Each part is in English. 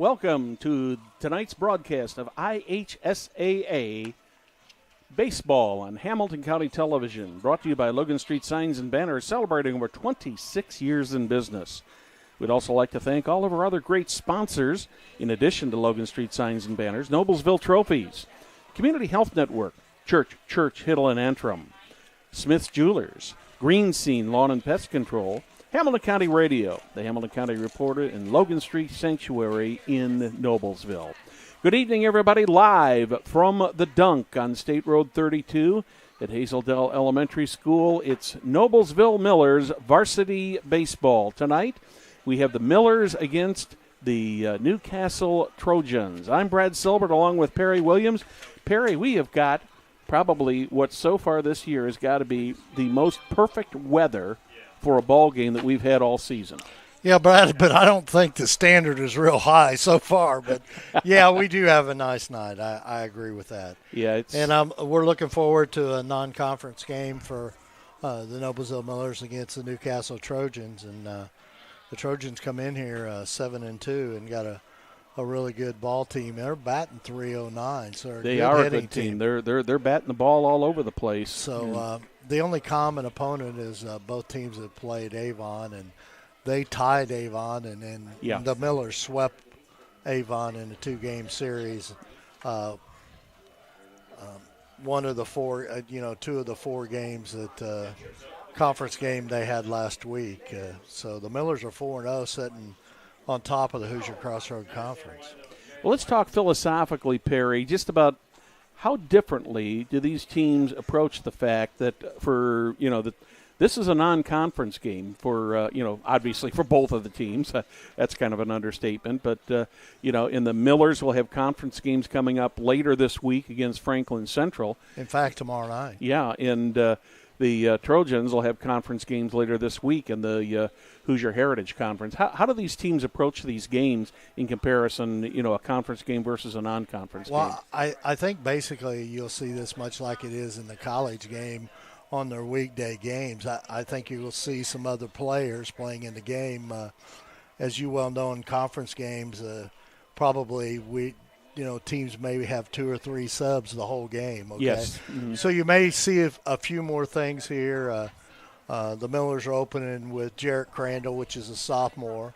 Welcome to tonight's broadcast of IHSAA Baseball on Hamilton County Television, brought to you by Logan Street Signs and Banners, celebrating over 26 years in business. We'd also like to thank all of our other great sponsors, in addition to Logan Street Signs and Banners: Noblesville Trophies, Community Health Network, Church, Hiddle and Antrim, Smith's Jewelers, Green Scene Lawn and Pest Control, Hamilton County Radio, the Hamilton County Reporter, and Logan Street Sanctuary in Noblesville. Good evening, everybody. Live from the Dunk on State Road 32 at Hazeldale Elementary School. It's Noblesville Millers varsity baseball. Tonight, we have the Millers against the Newcastle Trojans. I'm Brad Silbert along with Perry Williams. Perry, we have got probably what so far this year has got to be the most perfect weather for a ball game that we've had all season. Yeah, Brad, but I don't think the standard is real high so far. But, yeah, we do have a nice night. I agree with that. Yeah, and we're looking forward to a non-conference game for the Noblesville Millers against the Newcastle Trojans. And the Trojans come in here 7-2 and got a really good ball team. They're batting .309, so they are a good team. They're batting the ball all over the place. So the only common opponent is both teams have played Avon, and they tied Avon, and then the Millers swept Avon in a two-game series. One of the four, two of the four games that conference game they had last week. So the Millers are 4-0, sitting on top of the Hoosier Crossroad Conference. Well, let's talk philosophically, Perry, just about how differently do these teams approach the fact that for, that this is a non-conference game for, obviously for both of the teams. That's kind of an understatement. But, in the Millers will have conference games coming up later this week against Franklin Central. In fact, tomorrow night. Yeah, and the Trojans will have conference games later this week in the Hoosier Heritage Conference. How do these teams approach these games in comparison, a conference game versus a non-conference game? Well, I think basically you'll see this much like it is in the college game on their weekday games. I think you will see some other players playing in the game. As you well know, in conference games, probably teams maybe have 2 or 3 subs the whole game. Okay? Yes. Mm-hmm. So you may see a few more things here. The Millers are opening with Jarrett Crandall, which is a sophomore.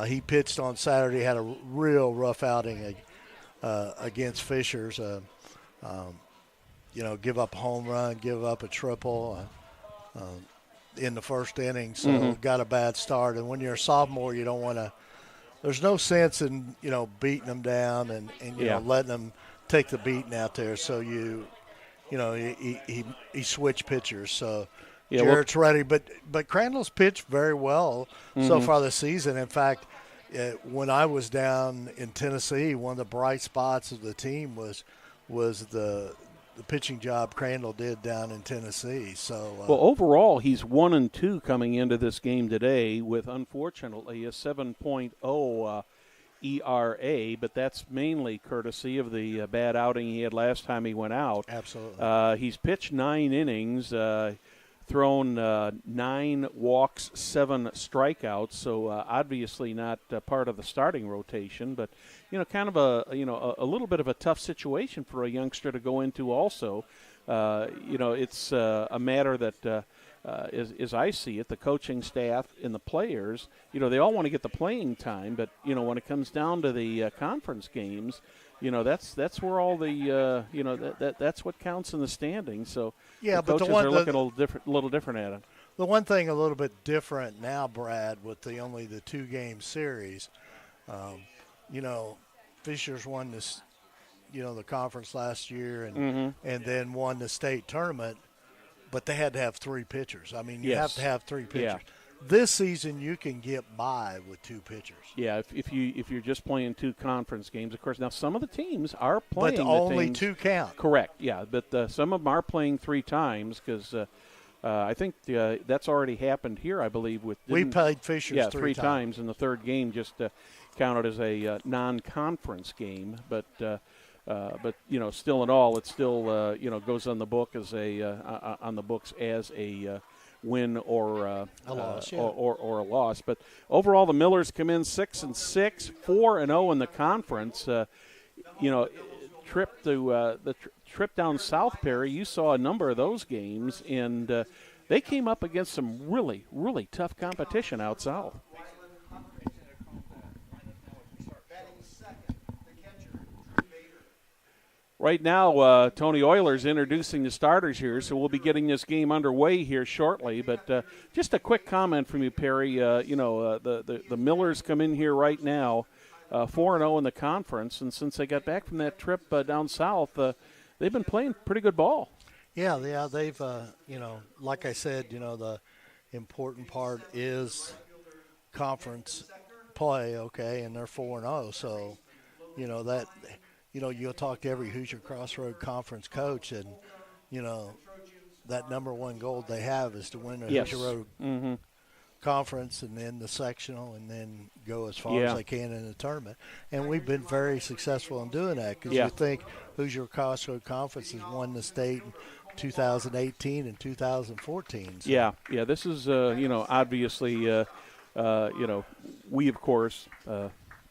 He pitched on Saturday, had a real rough outing against Fishers. Give up a home run, give up a triple in the first inning. So got a bad start. And when you're a sophomore, you don't want to – there's no sense in, beating them down and letting them take the beating out there. So he switched pitchers. So Jarrett's ready. But Crandall's pitched very well so far this season. In fact, when I was down in Tennessee, one of the bright spots of the team was the pitching job Crandall did down in Tennessee. So well, overall, he's 1-2 coming into this game today with, unfortunately, a 7.0 ERA, but that's mainly courtesy of the bad outing he had last time he went out. Absolutely. He's pitched 9 innings, thrown 9 walks, 7 strikeouts, so obviously not part of the starting rotation, but kind of a little bit of a tough situation for a youngster to go into also. It's a matter that as I see it, the coaching staff and the players, they all want to get the playing time, but when it comes down to the conference games, that's where all the that's what counts in the standings. So the coaches are looking a little different at it. The one thing a little bit different now, Brad, with the 2-game series, Fishers won this, the conference last year and then won the state tournament, but they had to have 3 pitchers. I mean, you have to have 3 pitchers. Yeah. This season, you can get by with 2 pitchers. Yeah, if you're just playing 2 conference games, of course. Now, some of the teams are playing. But only 2 count. Correct. Yeah, but some of them are playing 3 times because I think that's already happened here. I believe we played Fishers 3 times, and the third game just counted as a non-conference game. But still in all, it still goes on the book as a win or a loss. or a loss. But overall, the Millers come in 6-6, 4-0 in the conference. Trip to the trip down south, Perry. You saw a number of those games, and they came up against some really, really tough competition out south. Right now, Tony Euler's introducing the starters here, so we'll be getting this game underway here shortly. But just a quick comment from you, Perry. The Millers come in here right now, 4-0 in the conference, and since they got back from that trip down south, they've been playing pretty good ball. Yeah, they've, like I said, the important part is conference play, okay, and they're 4-0, so, that – you'll talk to every Hoosier Crossroad Conference coach, and, that number one goal they have is to win the Yes. Hoosier Road Conference and then the sectional and then go as far as they can in the tournament. And we've been very successful in doing that because you think Hoosier Crossroad Conference has won the state in 2018 and 2014. So. Yeah, this is, obviously, we, of course,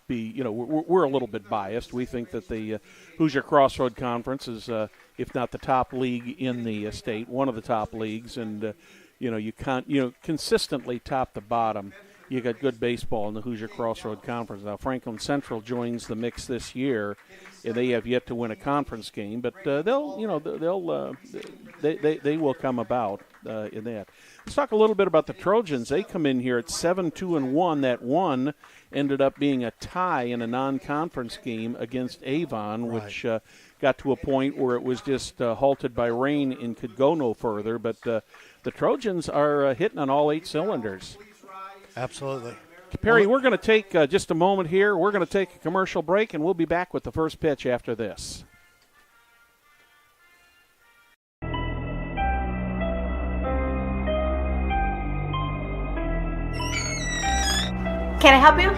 we're a little bit biased. We think that the Hoosier Crossroad Conference is, if not the top league in the state, one of the top leagues, and you can't, consistently top to bottom. You got good baseball in the Hoosier Crossroad Conference. Now Franklin Central joins the mix this year, and they have yet to win a conference game, but they will come about in that. Let's talk a little bit about the Trojans. They come in here at 7-2-1. That one ended up being a tie in a non-conference game against Avon, which got to a point where it was just halted by rain and could go no further. But the Trojans are hitting on all 8 cylinders. Absolutely. Perry, we're going to take just a moment here. We're going to take a commercial break, and we'll be back with the first pitch after this. Can I help you?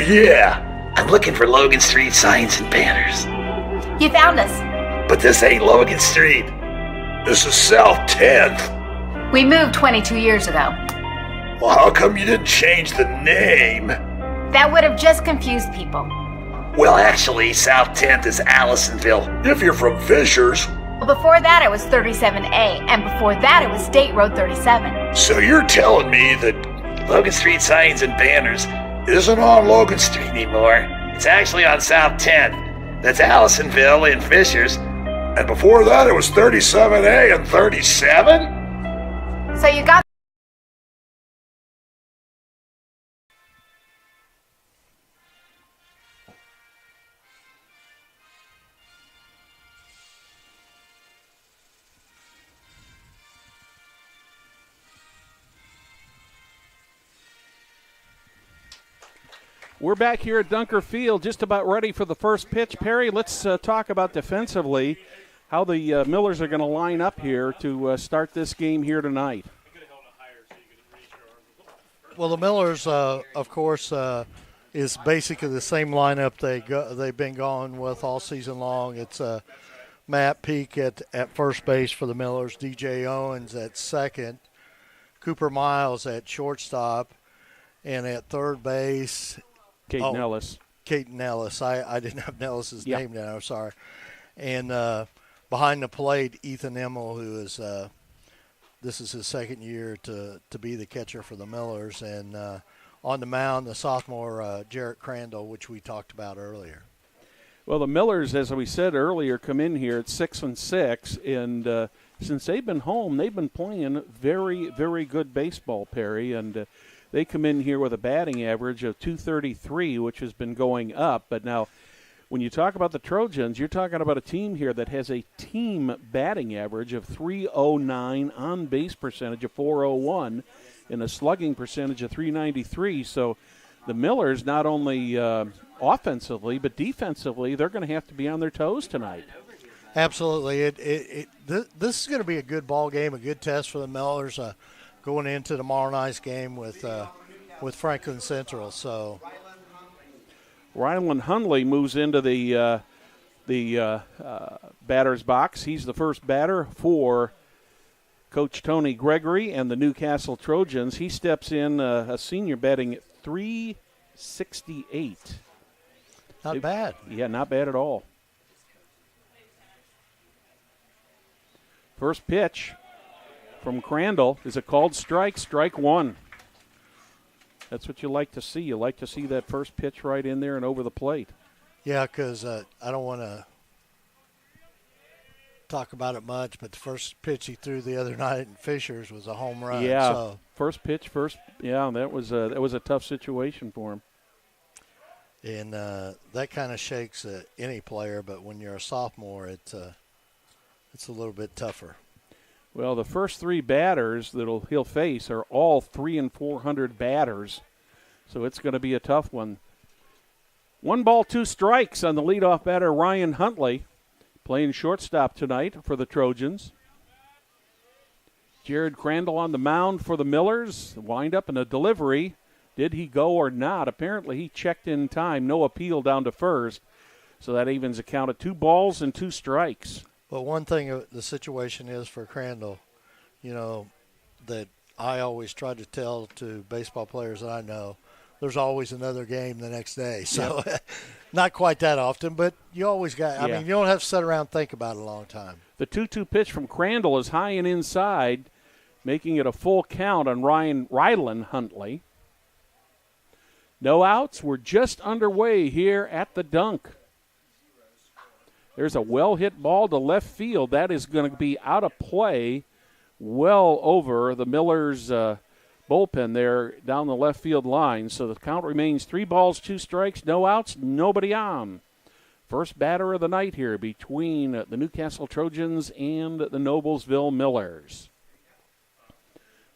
Yeah, I'm looking for Logan Street signs and banners. You found us. But this ain't Logan Street. This is South 10th. We moved 22 years ago. Well, how come you didn't change the name? That would have just confused people. Well, actually, South 10th is Allisonville, if you're from Fishers. Well, before that it was 37A, and before that it was State Road 37. So you're telling me that Logan Street signs and banners isn't on Logan Street anymore. It's actually on South 10th. That's Allisonville in Fishers. And before that, it was 37A and 37? So you got... We're back here at Dunker Field, just about ready for the first pitch. Perry, let's talk about defensively, how the Millers are going to line up here to start this game here tonight. Well, the Millers, of course, is basically the same lineup they've been going with all season long. It's Matt Peak at first base for the Millers, DJ Owens at second, Cooper Miles at shortstop, and at third base – Caden Ellis. Caden Ellis. I didn't have Ellis's name down. I'm sorry. And behind the plate, Ethan Emmel, who is this is his second year to be the catcher for the Millers. And on the mound, the sophomore Jarrett Crandall, which we talked about earlier. Well, the Millers, as we said earlier, come in here at 6-6, and since they've been home, they've been playing very, very good baseball, Perry, and they come in here with a batting average of .233, which has been going up. But now, when you talk about the Trojans, you're talking about a team here that has a team batting average of .309, on-base percentage of .401, and a slugging percentage of .393. So the Millers, not only offensively but defensively, they're going to have to be on their toes tonight. Absolutely. This is going to be a good ball game, a good test for the Millers. Going into tomorrow night's game with Franklin Central. So Rylan Hundley moves into the batter's box. He's the first batter for Coach Tony Gregory and the Newcastle Trojans. He steps in, a senior, batting .368. Not bad. Yeah, not bad at all. First pitch from Crandall is a called strike, strike one. That's what you like to see. You like to see that first pitch right in there and over the plate. Yeah, because I don't want to talk about it much, but the first pitch he threw the other night in Fishers was a home run. Yeah, so. first pitch, yeah, that was a tough situation for him. And that kind of shakes any player, but when you're a sophomore, it's a little bit tougher. Well, the first three batters that he'll face are all 300 and 400 batters, so it's going to be a tough one. 1 ball, 2 strikes on the leadoff batter, Ryan Huntley, playing shortstop tonight for the Trojans. Jared Crandall on the mound for the Millers. Wind up in a delivery. Did he go or not? Apparently he checked in time. No appeal down to first. So that evens a count of 2 balls and 2 strikes. But one thing the situation is for Crandall, that I always try to tell to baseball players that I know, there's always another game the next day. So not quite that often, but you always got – I mean, you don't have to sit around and think about it a long time. The 2-2 pitch from Crandall is high and inside, making it a full count on Rylan Huntley. No outs. We're just underway here at the dunk. There's a well-hit ball to left field. That is going to be out of play well over the Millers' bullpen there down the left field line. So the count remains 3 balls, 2 strikes, no outs, nobody on. First batter of the night here between the Newcastle Trojans and the Noblesville Millers.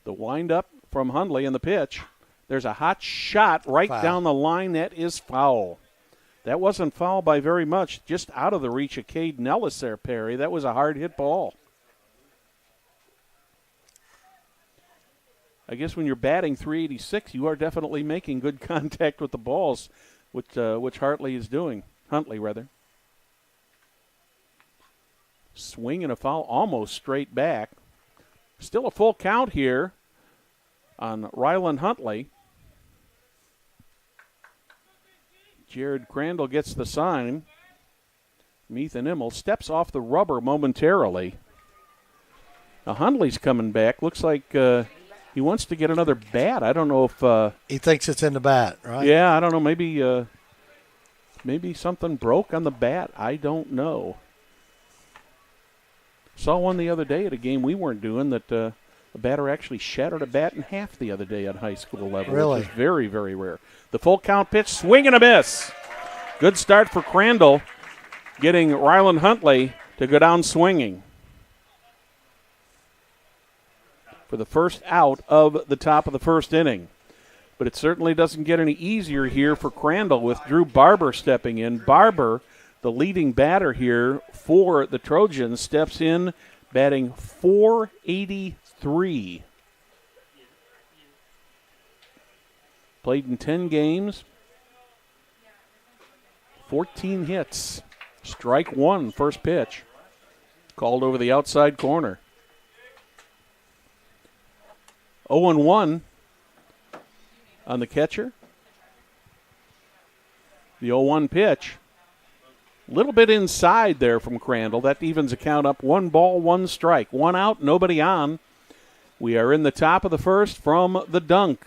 The windup from Hundley and the pitch. There's a hot shot right down the line. That is foul. That wasn't foul by very much, just out of the reach of Caden Ellis there, Perry. That was a hard-hit ball. I guess when you're batting .386, you are definitely making good contact with the balls, which Huntley is doing. Swing and a foul, almost straight back. Still a full count here on Rylan Huntley. Jared Crandall gets the sign. Ethan Immel steps off the rubber momentarily. Now Hundley's coming back. Looks like he wants to get another bat. I don't know if he thinks it's in the bat, right? Yeah, I don't know. Maybe something broke on the bat. I don't know. Saw one the other day at a game we weren't doing that a batter actually shattered a bat in half the other day at high school level. Really? Which is very, very rare. The full count pitch, swing and a miss. Good start for Crandall, getting Rylan Huntley to go down swinging for the first out of the top of the first inning. But it certainly doesn't get any easier here for Crandall with Drew Barber stepping in. Barber, the leading batter here for the Trojans, steps in batting .483. Played in 10 games, 14 hits. Strike one, first pitch. Called over the outside corner. 0-1 on the catcher. The 0-1 pitch. A little bit inside there from Crandall. That evens the count up. 1 ball, 1 strike. 1 out, nobody on. We are in the top of the first from the dunk.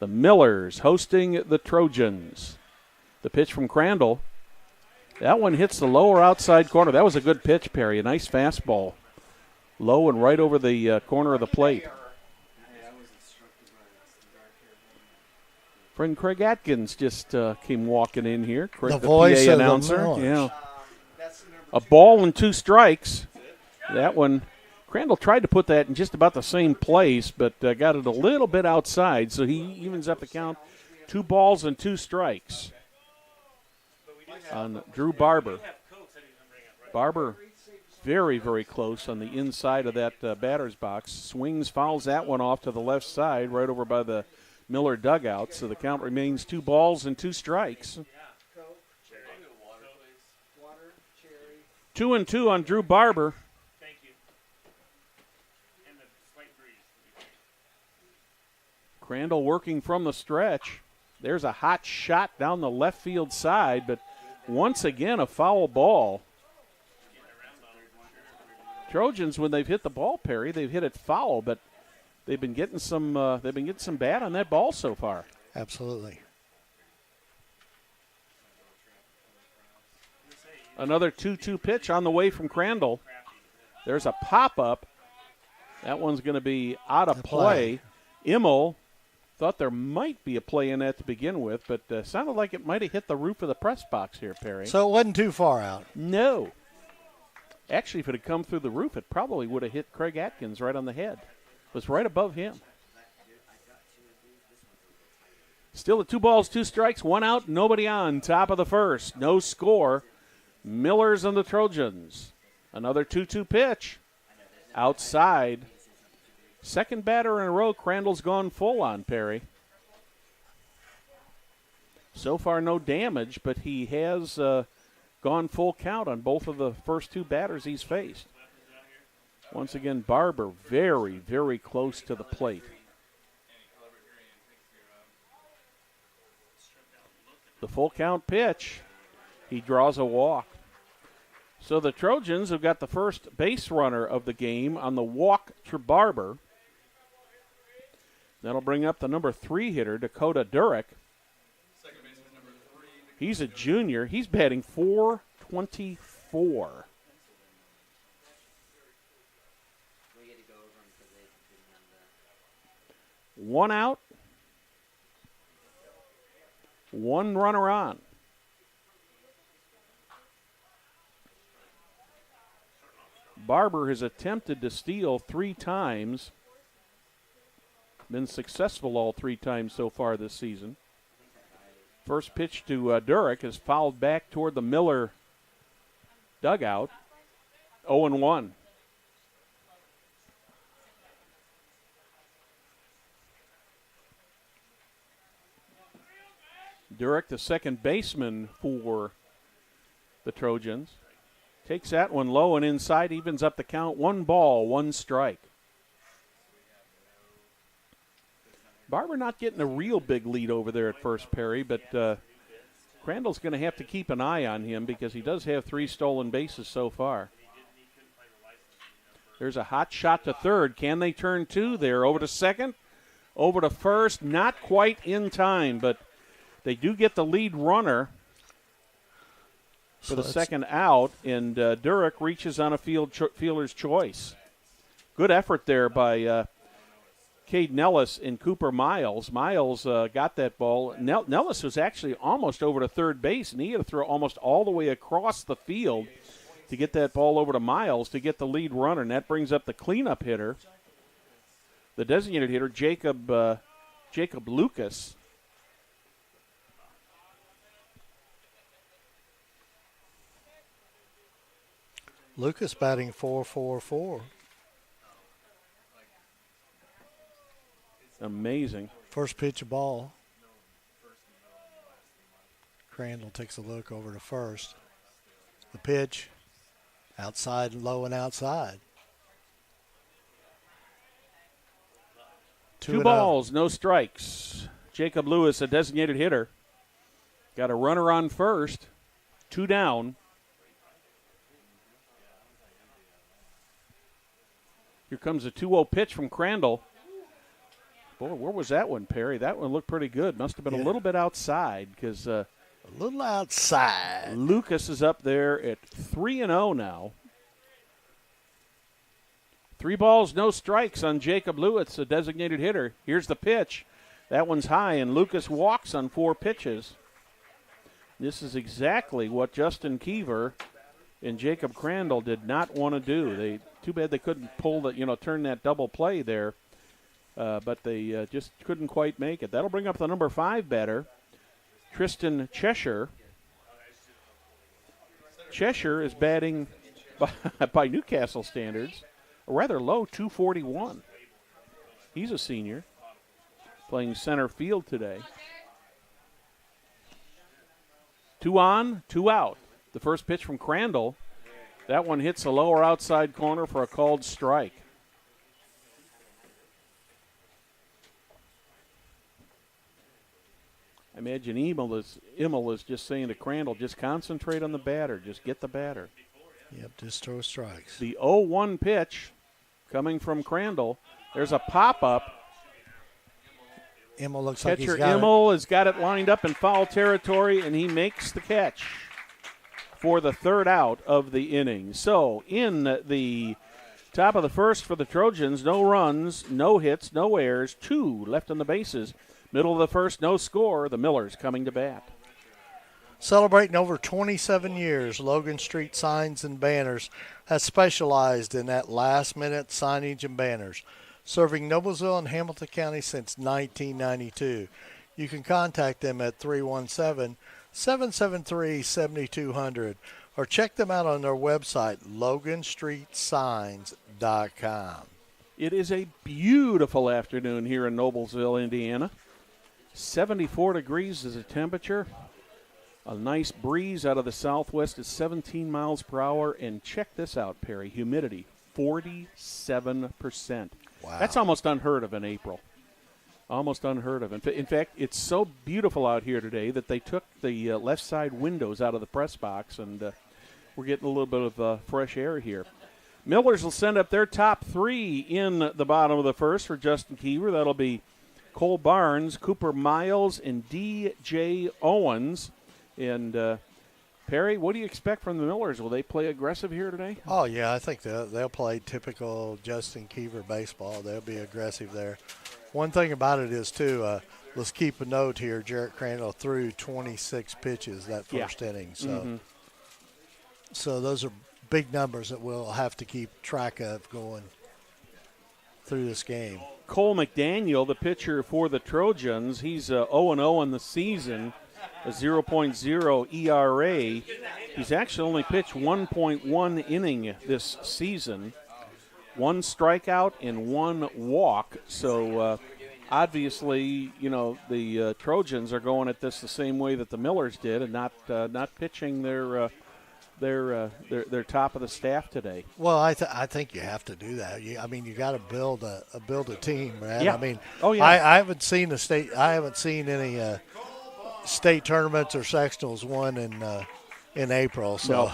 The Millers hosting the Trojans. The pitch from Crandall. That one hits the lower outside corner. That was a good pitch, Perry. A nice fastball. Low and right over the corner of the plate. Friend Craig Atkins just came walking in here. Craig, the voice PA of announcer. The Millers. Yeah. A ball and 2 strikes. That one, Crandall tried to put that in just about the same place, but got it a little bit outside, so he evens up the count. 2 balls and 2 strikes on Drew Barber. Barber very, very close on the inside of that batter's box. Swings, fouls that one off to the left side, right over by the Miller dugout, so the count remains 2 balls and 2 strikes. 2-2 on Drew Barber. Crandall working from the stretch. There's a hot shot down the left field side, but once again a foul ball. Trojans, when they've hit the ball, Perry, they've hit it foul, but they've been getting some bat on that ball so far. Absolutely. Another 2-2 pitch on the way from Crandall. There's a pop-up. That one's going to be out of play. Immel thought there might be a play in that to begin with, but sounded like it might have hit the roof of the press box here, Perry. So it wasn't too far out. No. Actually, if it had come through the roof, it probably would have hit Craig Atkins right on the head. It was right above him. Still at 2 balls, 2 strikes, 1 out, nobody on. Top of the first. No score. Millers and the Trojans. Another 2-2 pitch. Outside. Second batter in a row, Crandall's gone full on, Perry. So far, no damage, but he has gone full count on both of the first 2 batters he's faced. Once again, Barber very, very close to the plate. The full count pitch. He draws a walk. So the Trojans have got the first base runner of the game on the walk to Barber. That'll bring up the number 3 hitter, Dakota Durek. He's a junior. He's batting .424. 1 out. 1 runner on. Barber has attempted to steal 3 times. Been successful all 3 times so far this season. First pitch to Durek is fouled back toward the Miller dugout. 0-1. Durek, the second baseman for the Trojans, takes that one low and inside, evens up the count. 1 ball, 1 strike. Barber not getting a real big lead over there at first, Perry, but Crandall's going to have to keep an eye on him because he does have 3 stolen bases so far. There's a hot shot to third. Can they turn 2 there? Over to second, over to first. Not quite in time, but they do get the lead runner for the second out, and Durek reaches on a fielder's choice. Good effort there by Cade Nellis and Cooper Miles. Miles got that ball. Nellis was actually almost over to third base, and he had to throw almost all the way across the field to get that ball over to Miles to get the lead runner, and that brings up the cleanup hitter, the designated hitter, Jacob Lucas. Lucas batting .444. Amazing. First pitch of ball. Crandall takes a look over to first. The pitch. Outside, low and outside. 2 balls, no strikes. Jacob Lewis, a designated hitter. Got a runner on first. 2 down. Here comes a 2-0 pitch from Crandall. Boy, where was that one, Perry? That one looked pretty good. Must have been a little bit outside because a little outside. Lucas is up there at 3-0 now. 3 balls, no strikes on Jacob Lewis, a designated hitter. Here's the pitch. That one's high, and Lucas walks on 4 pitches. This is exactly what Justin Keever and Jacob Crandall did not want to do. Too bad they couldn't turn that double play there. But they just couldn't quite make it. That'll bring up the number 5 batter, Tristan Cheshire. Cheshire is batting, by Newcastle standards, a rather low .241. He's a senior, playing center field today. 2 on, 2 out. The first pitch from Crandall. That one hits the lower outside corner for a called strike. I imagine Immel is just saying to Crandall, just concentrate on the batter. Just get the batter. Yep, just throw strikes. The 0-1 pitch coming from Crandall. There's a pop-up. Immel looks like he's Catcher got Immel has got it lined up in foul territory, and he makes the catch for the third out of the inning. So in the top of the first for the Trojans, no runs, no hits, no errors, 2 left on the bases. Middle of the first, no score. The Millers coming to bat. Celebrating over 27 years, Logan Street Signs and Banners has specialized in that last-minute signage and banners, serving Noblesville and Hamilton County since 1992. You can contact them at 317-773-7200 or check them out on their website, loganstreetsigns.com. It is a beautiful afternoon here in Noblesville, Indiana. 74 degrees is the temperature. A nice breeze out of the southwest at 17 miles per hour. And check this out, Perry. Humidity, 47%. Wow. That's almost unheard of in April. Almost unheard of. In fact, it's so beautiful out here today that they took the left side windows out of the press box, and we're getting a little bit of fresh air here. Millers will send up their top 3 in the bottom of the first for Justin Kiever. That'll be Cole Barnes, Cooper Miles, and D.J. Owens. And, Perry, what do you expect from the Millers? Will they play aggressive here today? Oh, yeah, I think they'll play typical Justin Kiever baseball. They'll be aggressive there. One thing about it is, too, let's keep a note here. Jarrett Crandall threw 26 pitches that first inning. So, so those are big numbers that we'll have to keep track of going through this game. Cole McDaniel, the pitcher for the Trojans, he's 0-0 in the season, a 0.0 ERA. He's actually only pitched 1.1 inning this season, 1 strikeout and 1 walk. So obviously, you know, the Trojans are going at this the same way that the Millers did, and not pitching their top of the staff today. Well, I think you have to do that. I mean, you got to build a team, right? Yeah. I mean, I haven't seen any state tournaments or sectionals won in April. So no,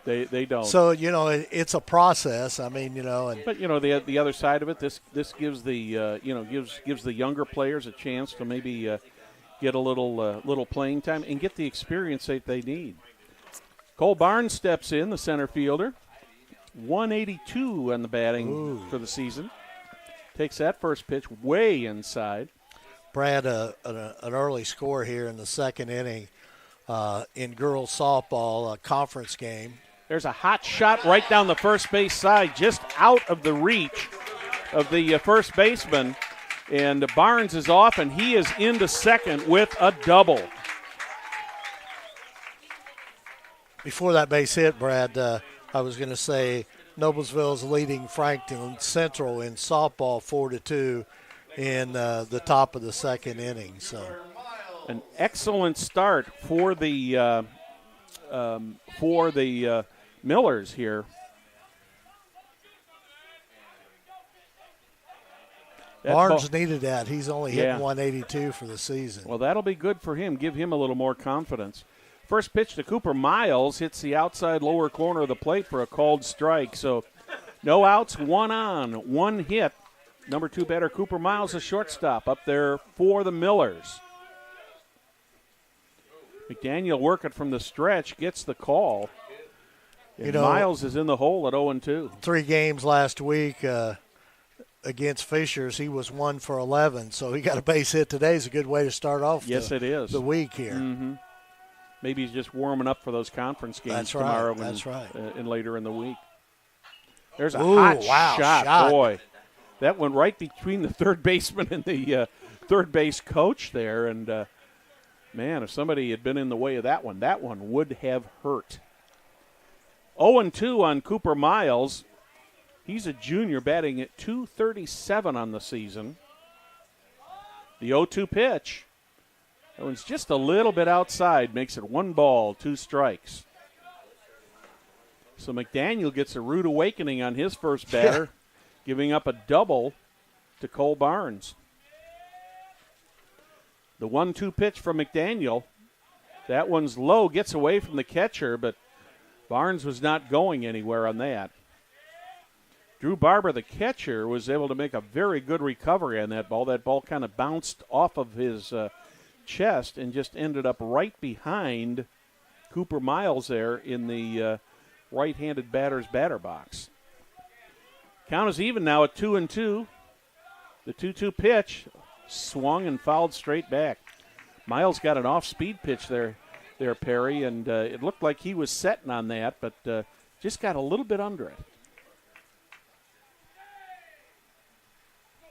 they don't. So it's a process. I mean, but the other side of it, this gives the gives the younger players a chance to maybe get a little playing time and get the experience that they need. Cole Barnes steps in, the center fielder. 182 on the batting for the season. Takes that first pitch way inside. Brad, an early score here in the second inning in girls softball, a conference game. There's a hot shot right down the first base side, just out of the reach of the first baseman. And Barnes is off, and he is into second with a double. Before that base hit, Brad, I was going to say Noblesville's leading Frankton Central in softball 4-2 in the top of the second inning. So, an excellent start for the Millers here. Barnes needed that. He's only hit 182 for the season. Well, that'll be good for him. Give him a little more confidence. First pitch to Cooper Miles hits the outside lower corner of the plate for a called strike. So no outs, 1 on, 1 hit. Number 2 batter Cooper Miles, a shortstop up there for the Millers. McDaniel working from the stretch, gets the call. And Miles is in the hole at 0-2. 3 games last week against Fishers. He was 1 for 11, so he got a base hit today. Is a good way to start off it is. The week here. Mm-hmm. Maybe he's just warming up for those conference games tomorrow and later in the week. There's a hot shot. Boy. That went right between the third baseman and the third base coach there. And, man, if somebody had been in the way of that one would have hurt. 0-2 on Cooper Miles. He's a junior batting at .237 on the season. The 0-2 pitch. That one's just a little bit outside, makes it 1 ball, 2 strikes. So McDaniel gets a rude awakening on his first batter, giving up a double to Cole Barnes. The 1-2 pitch from McDaniel. That one's low, gets away from the catcher, but Barnes was not going anywhere on that. Drew Barber, the catcher, was able to make a very good recovery on that ball. That ball kind of bounced off of his chest and just ended up right behind Cooper Miles there in the right-handed batter's batter box. Count is even now at 2-2. The 2-2 pitch swung and fouled straight back. Miles got an off-speed pitch there, Perry, and it looked like he was setting on that, but just got a little bit under it.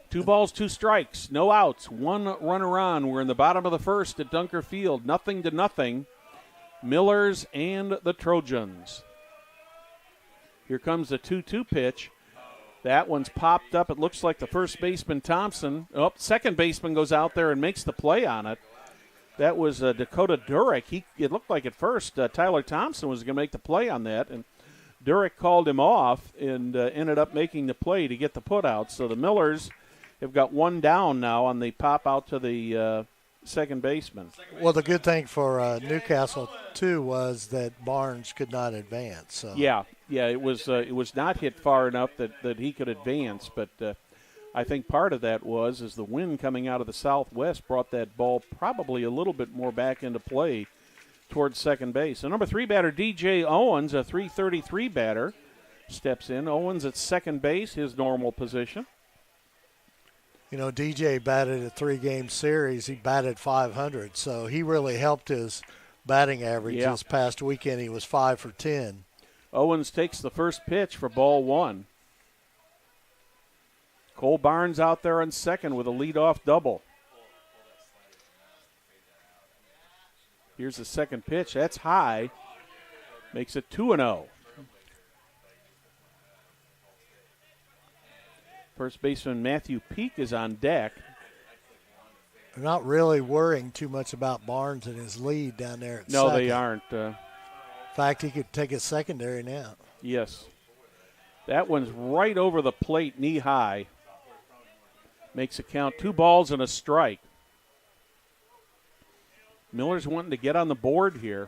2 balls, 2 strikes, no outs, 1 runner on. We're in the bottom of the first at Dunker Field, 0-0. Millers and the Trojans. Here comes the 2-2 pitch. That one's popped up. It looks like the first baseman, Thompson. Oh, second baseman goes out there and makes the play on it. That was Dakota Durek. It looked like at first Tyler Thompson was going to make the play on that, and Durek called him off and ended up making the play to get the put out. So the Millers have got 1 down now on the pop out to the second baseman. Well, the good thing for Newcastle too was that Barnes could not advance. So. Yeah, it was not hit far enough that he could advance, but I think part of that was the wind coming out of the southwest brought that ball probably a little bit more back into play towards second base. So number 3 batter, DJ Owens, a .333 batter, steps in. Owens at second base, his normal position. You know, DJ batted a 3-game series. He batted .500, so he really helped his batting average this past weekend. He was 5 for 10. Owens takes the first pitch for ball 1. Cole Barnes out there on second with a leadoff double. Here's the second pitch. That's high. Makes it 2-0. First baseman Matthew Peak is on deck. They're not really worrying too much about Barnes and his lead down there at second. No, they aren't. In fact, he could take his secondary now. Yes. That one's right over the plate, knee high. Makes it count 2 balls and a strike. Miller's wanting to get on the board here.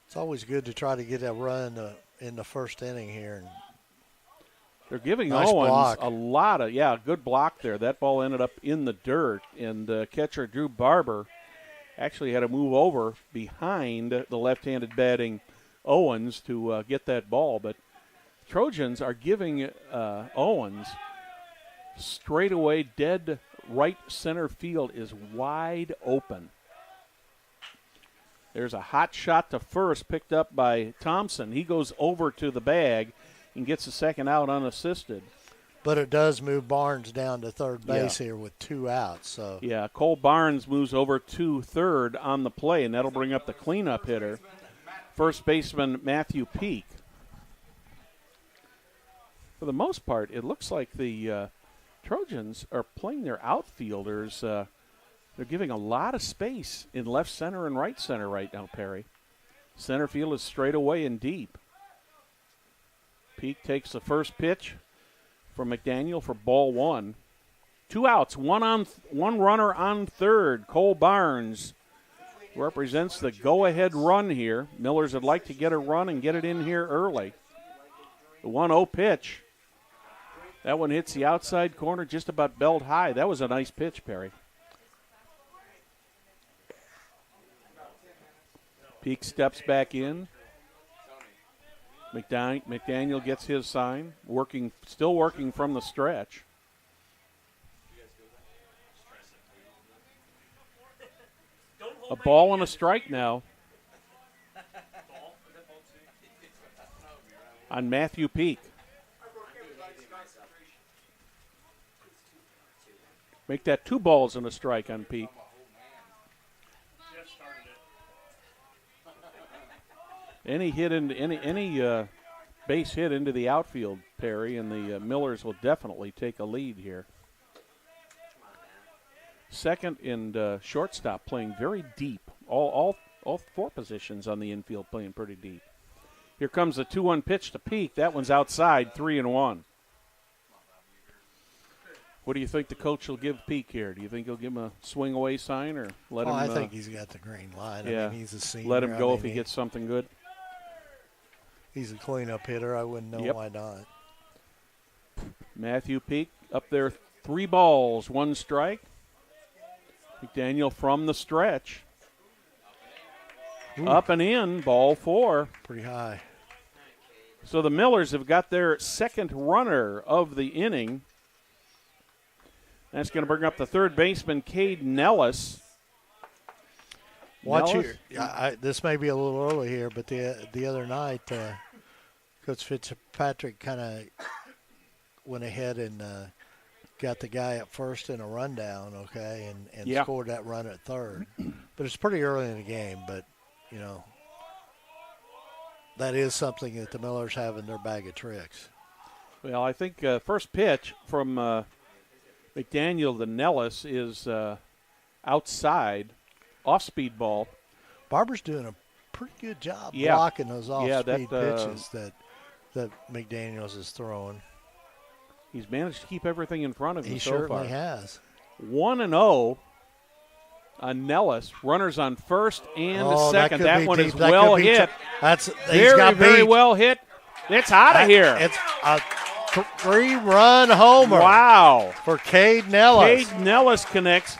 It's always good to try to get a run in the first inning here. They're giving nice Owens block. a lot of, good block there. That ball ended up in the dirt, and catcher Drew Barber actually had to move over behind the left-handed batting Owens to get that ball. But Trojans are giving Owens straightaway dead right center field is wide open. There's a hot shot to first picked up by Thompson. He goes over to the bag and gets the second out unassisted. But it does move Barnes down to third base here with 2 outs. So Cole Barnes moves over to third on the play, and that'll bring up the cleanup hitter, first baseman Matthew Peak. For the most part, it looks like the Trojans are playing their outfielders. They're giving a lot of space in left center and right center right now, Perry. Center field is straight away and deep. Peak takes the first pitch from McDaniel for ball 1. 2 outs, one runner on third. Cole Barnes represents the go-ahead run here. Millers would like to get a run and get it in here early. The 1-0 pitch. That one hits the outside corner just about belt high. That was a nice pitch, Perry. Peak steps back in. McDaniel gets his sign, still working from the stretch. A ball and a strike now on Matthew Peak. Make that 2 balls and a strike on Peak. Any hit into any base hit into the outfield, Perry, and the Millers will definitely take a lead here. Second and shortstop playing very deep. All 4 positions on the infield playing pretty deep. Here comes the 2-1 pitch to Peak. That one's outside, 3-1. What do you think the coach will give Peak here? Do you think he'll give him a swing away sign or let him? I think he's got the green light. Yeah, I mean, he's a senior. Let him go if he gets something good. He's a cleanup hitter. I wouldn't know why not. Matthew Peak up there, 3 balls, 1 strike. McDaniel from the stretch. Ooh. Up and in, ball 4. Pretty high. So the Millers have got their second runner of the inning. That's going to bring up the third baseman, Cade Nellis. Watch here. This may be a little early here, but the other night, Coach Fitzpatrick kind of went ahead and got the guy at first in a rundown, okay, and scored that run at third. But it's pretty early in the game, but, you know, that is something that the Millers have in their bag of tricks. Well, I think first pitch from McDaniel to Nellis is outside, off-speed ball. Barber's doing a pretty good job blocking those off-speed pitches that McDaniels is throwing. He's managed to keep everything in front of him so far. He certainly has. 1-0 on Nellis. Runners on first and second. That one is that well hit. That's very well hit. It's out of here. It's a 3-run homer. Wow. For Cade Nellis. Cade Nellis connects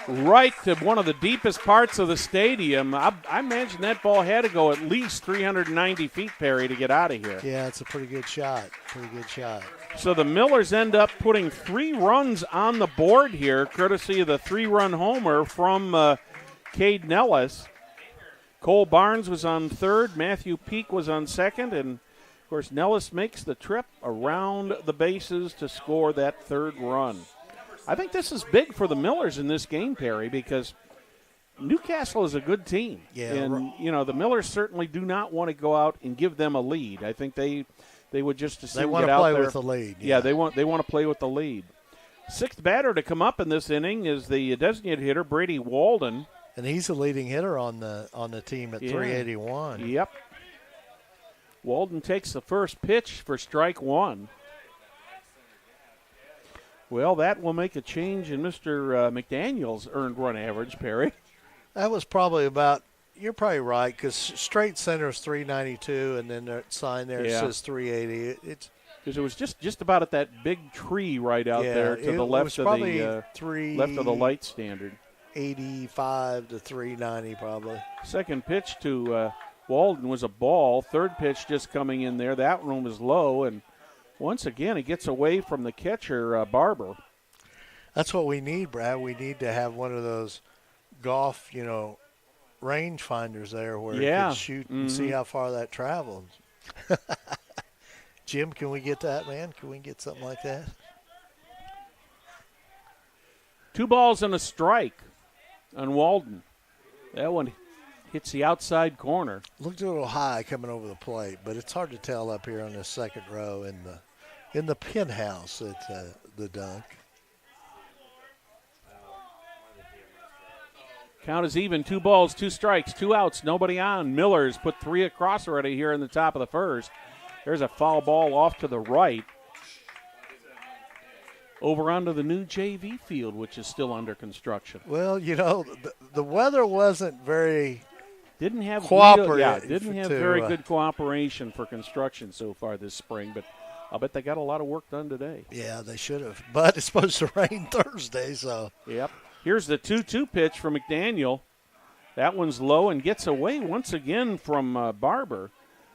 right to one of the deepest parts of the stadium. I imagine that ball had to go at least 390 feet, Perry, to get out of here. Yeah, it's a pretty good shot. So the Millers end up putting 3 runs on the board here, courtesy of the 3-run homer from Cade Nellis. Cole Barnes was on third. Matthew Peak was on second. And, of course, Nellis makes the trip around the bases to score that third run. I think this is big for the Millers in this game, Perry, because Newcastle is a good team. Yeah, and, you know, the Millers certainly do not want to go out and give them a lead. I think they would just as soon get out there. They want to play with the lead. Yeah, they want to play with the lead. Sixth batter to come up in this inning is the designated hitter, Brady Walden. And he's the leading hitter on the team at 381. Yep. Walden takes the first pitch for strike 1. Well, that will make a change in Mr. McDaniel's earned run average, Perry. That was probably about – you're probably right, because straight center is 392, and then the sign there says 380. Because it was just about at that big tree right out there to the left of the light standard. 85 to 390 probably. Second pitch to Walden was a ball. Third pitch just coming in there. That one was low, and once again, it gets away from the catcher, Barber. That's what we need, Brad. We need to have one of those golf, range finders there where you can shoot and see how far that travels. Jim, can we get that, man? Can we get something like that? 2 balls and a strike on Walden. That one hits the outside corner. Looked a little high coming over the plate, but it's hard to tell up here on the second row in the penthouse at the dunk. Count is even. 2 balls, 2 strikes, 2 outs, nobody on. Millers put 3 across already here in the top of the first. There's a foul ball off to the right. Over onto the new JV field, which is still under construction. Well, the weather wasn't very didn't have cooperative. Very good cooperation for construction so far this spring, but I'll bet they got a lot of work done today. Yeah, they should have. But it's supposed to rain Thursday, so. Yep. Here's the 2-2 pitch for McDaniel. That one's low and gets away once again from Barber.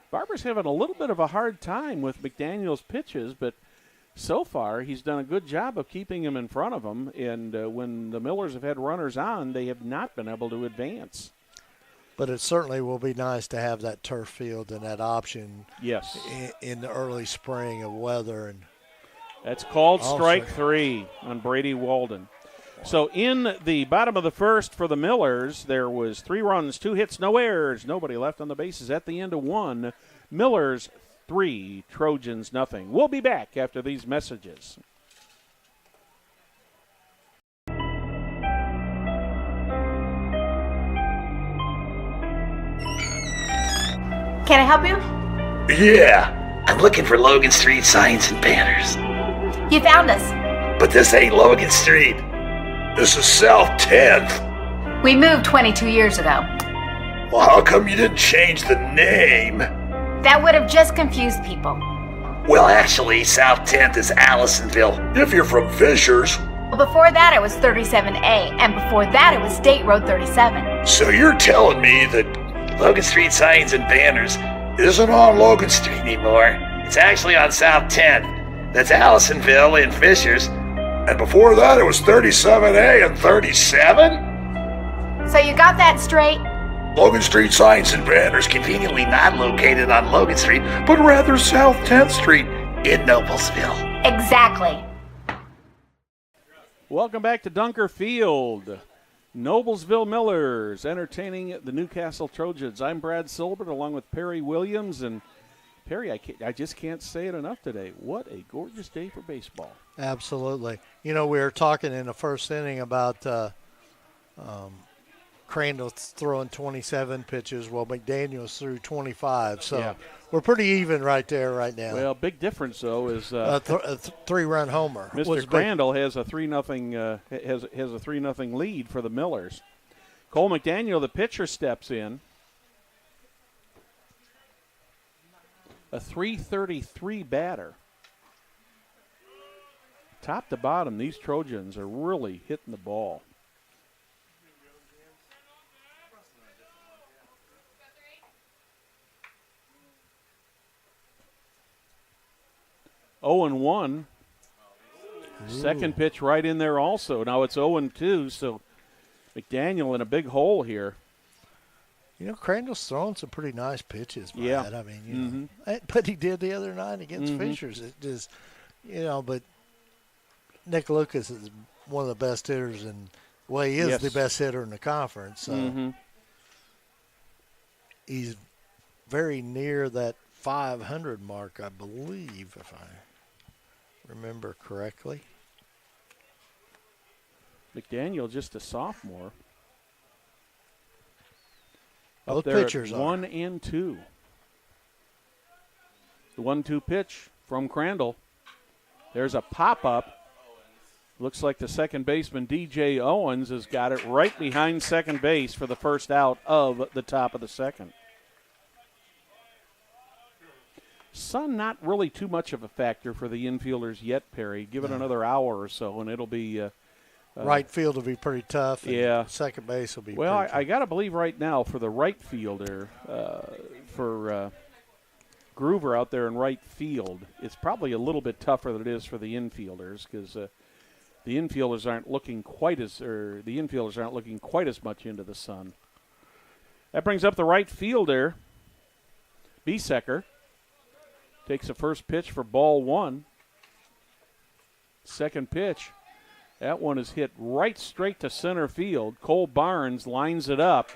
Barber's having a little bit of a hard time with McDaniel's pitches, but so far he's done a good job of keeping him in front of him, and when the Millers have had runners on, they have not been able to advance. But it certainly will be nice to have that turf field and that option in the early spring of weather. And that's called strike 3 on Brady Walden. So in the bottom of the first for the Millers, there was 3 runs, 2 hits, no errors, nobody left on the bases at the end of 1. Millers 3, Trojans nothing. We'll be back after these messages. Can I help you? Yeah, I'm looking for Logan Street signs and banners. You found us. But this ain't Logan Street. This is South 10th. We moved 22 years ago. Well, how come you didn't change the name? That would have just confused people. Well, actually, South 10th is Allisonville, if you're from Fishers. Before that, it was 37A, and before that, it was State Road 37. So you're telling me that Logan Street Signs and Banners isn't on Logan Street anymore? It's actually on South 10th. That's Allisonville in Fishers. And before that, it was 37A and 37? So you got that straight? Logan Street Signs and Banners conveniently not located on Logan Street, but rather South 10th Street in Noblesville. Exactly. Welcome back to Dunker Field. Noblesville Millers entertaining the Newcastle Trojans. I'm Brad Silbert along with Perry Williams. And Perry, I just can't say it enough today. What a gorgeous day for baseball. Absolutely. You know, we were talking in the first inning about Crandall throwing 27 pitches. Well, McDaniels threw 25. So yeah, we're pretty even right there right now. Well, big difference though is a three-run homer. Mr. Crandall has a 3-0 has a 3-0 lead for the Millers. Cole McDaniel, the pitcher, steps in. A .333 batter. Top to bottom, these Trojans are really hitting the ball. Oh and 1. Second pitch right in there also. Now it's 0-2, so McDaniel in a big hole here. You know, Crandall's throwing some pretty nice pitches, Brad. Yeah. I mean, you know, but he did the other night against Fishers. It just, you know, but Nick Lucas is one of the best hitters, and well, he is the best hitter in the conference. So he's very near that 500 mark, I believe, if I remember correctly. McDaniel just a sophomore. Both there pitchers at are 1 and 2. The 1-2 pitch from Crandall. There's a pop-up. Looks like the second baseman, DJ Owens, has got it right behind second base for the first out of the top of the second. Sun not really too much of a factor for the infielders yet, Perry. Give it another hour or so, and it'll be right field will be pretty tough. And yeah. Second base will be well, pretty tough. I got to believe right now for the right fielder, for Groover out there in right field, it's probably a little bit tougher than it is for the infielders because the infielders aren't looking quite as much into the sun. That brings up the right fielder, Biesecker. Takes the first pitch for ball 1. Second pitch. That one is hit right straight to center field. Cole Barnes lines it up,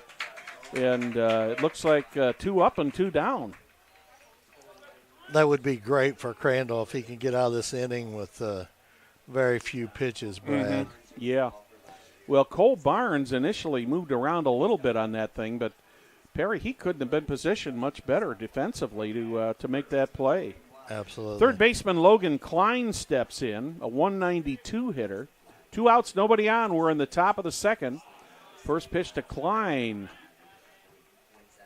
and it looks like 2 up and 2 down. That would be great for Crandall if he can get out of this inning with very few pitches, Brad. Yeah. Well, Cole Barnes initially moved around a little bit on that thing, but Perry, he couldn't have been positioned much better defensively to make that play. Absolutely. Third baseman Logan Klein steps in, a 192 hitter. 2 outs, nobody on. We're in the top of the second. First pitch to Klein.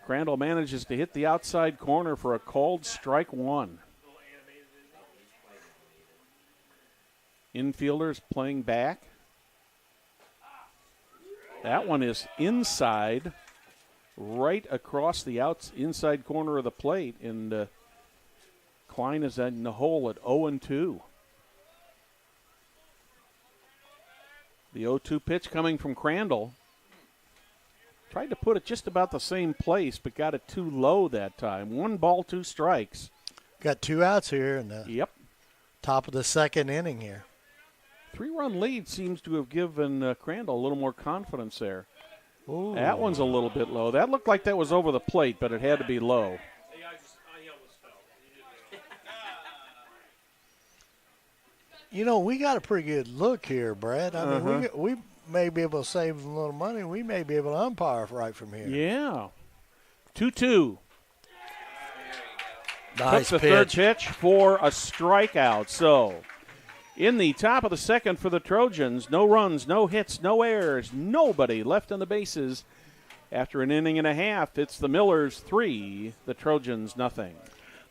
Crandall manages to hit the outside corner for a called strike 1. Infielders playing back. That one is inside, right across the inside corner of the plate, and Klein is in the hole at 0-2. The 0-2 pitch coming from Crandall. Tried to put it just about the same place, but got it too low that time. 1 ball, 2 strikes. Got 2 outs here in the top of the second inning here. 3-run lead seems to have given Crandall a little more confidence there. Ooh. That one's a little bit low. That looked like that was over the plate, but it had to be low. You know, we got a pretty good look here, Brad. I mean, we may be able to save a little money. We may be able to umpire right from here. Yeah. 2-2. Nice Took the pitch. third pitch for a strikeout. So In the top of the second for the Trojans, no runs, no hits, no errors, nobody left on the bases. After an inning and a half, it's the Millers 3, the Trojans nothing.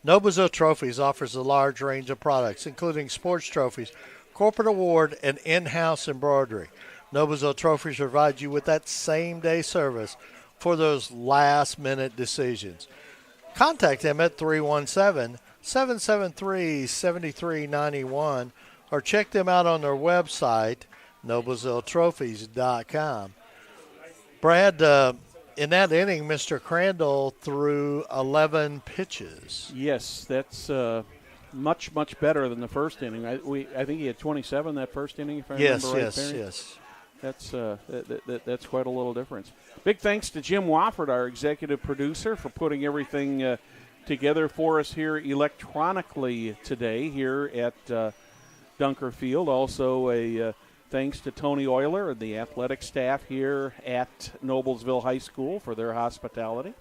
Noblesville Trophies offers a large range of products, including sports trophies, corporate award, and in-house embroidery. Noblesville Trophies provide you with that same-day service for those last-minute decisions. Contact them at 317-773-7391 or check them out on their website, noblesvilletrophies.com. Brad, in that inning, Mr. Crandall threw 11 pitches. Yes, that's much, much better than the first inning. I think he had 27 that first inning, if I remember right, Perry. Yes. That's quite a little difference. Big thanks to Jim Wofford, our executive producer, for putting everything together for us here electronically today here at Dunker Field. Also a thanks to Tony Euler and the athletic staff here at Noblesville High School for their hospitality.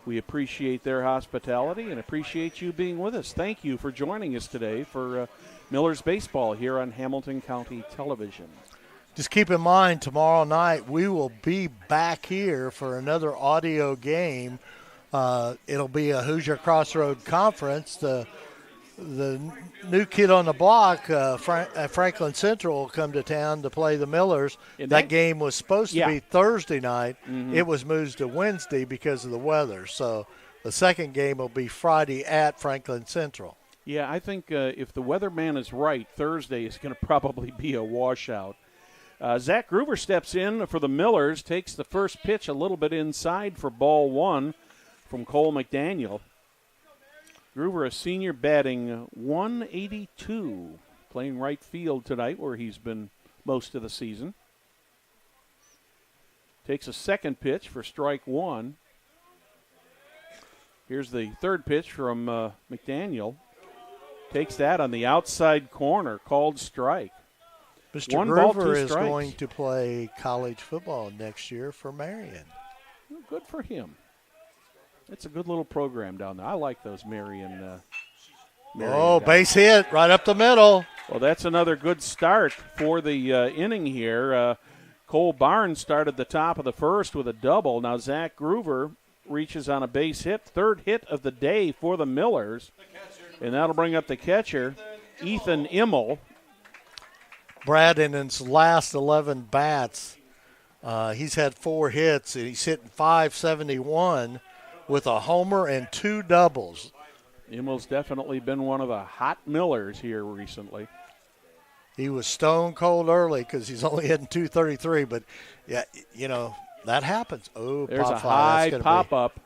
We appreciate their hospitality and appreciate you being with us. Thank you for joining us today for Millers Baseball here on Hamilton County Television. Just keep in mind, tomorrow night we will be back here for another audio game. It'll be a Hoosier Crossroad Conference. The new kid on the block, Franklin Central, will come to town to play the Millers. That game was supposed to be Thursday night. Mm-hmm. It was moved to Wednesday because of the weather. So the second game will be Friday at Franklin Central. Yeah, I think if the weatherman is right, Thursday is going to probably be a washout. Zach Groover steps in for the Millers, takes the first pitch a little bit inside for ball one from Cole McDaniel. Groover, a senior, batting 182, playing right field tonight where he's been most of the season. Takes a second pitch for strike one. Here's the third pitch from McDaniel. Takes that on the outside corner, called strike. Mr. Groover is going to play college football next year for Marion. Well, good for him. It's a good little program down there. I like those Marion base hit right up the middle. Well, that's another good start for the inning here. Cole Barnes started the top of the first with a double. Now Zach Groover reaches on a base hit. Third hit of the day for the Millers. And that'll bring up the catcher, Ethan Immel. Brad, in his last 11 bats, he's had 4 hits, and he's hitting .571 with a homer and 2 doubles. Immel's definitely been one of the hot Millers here recently. He was stone cold early because he's only hitting .233, but, yeah, you know, that happens. Oh, there's a high pop-up.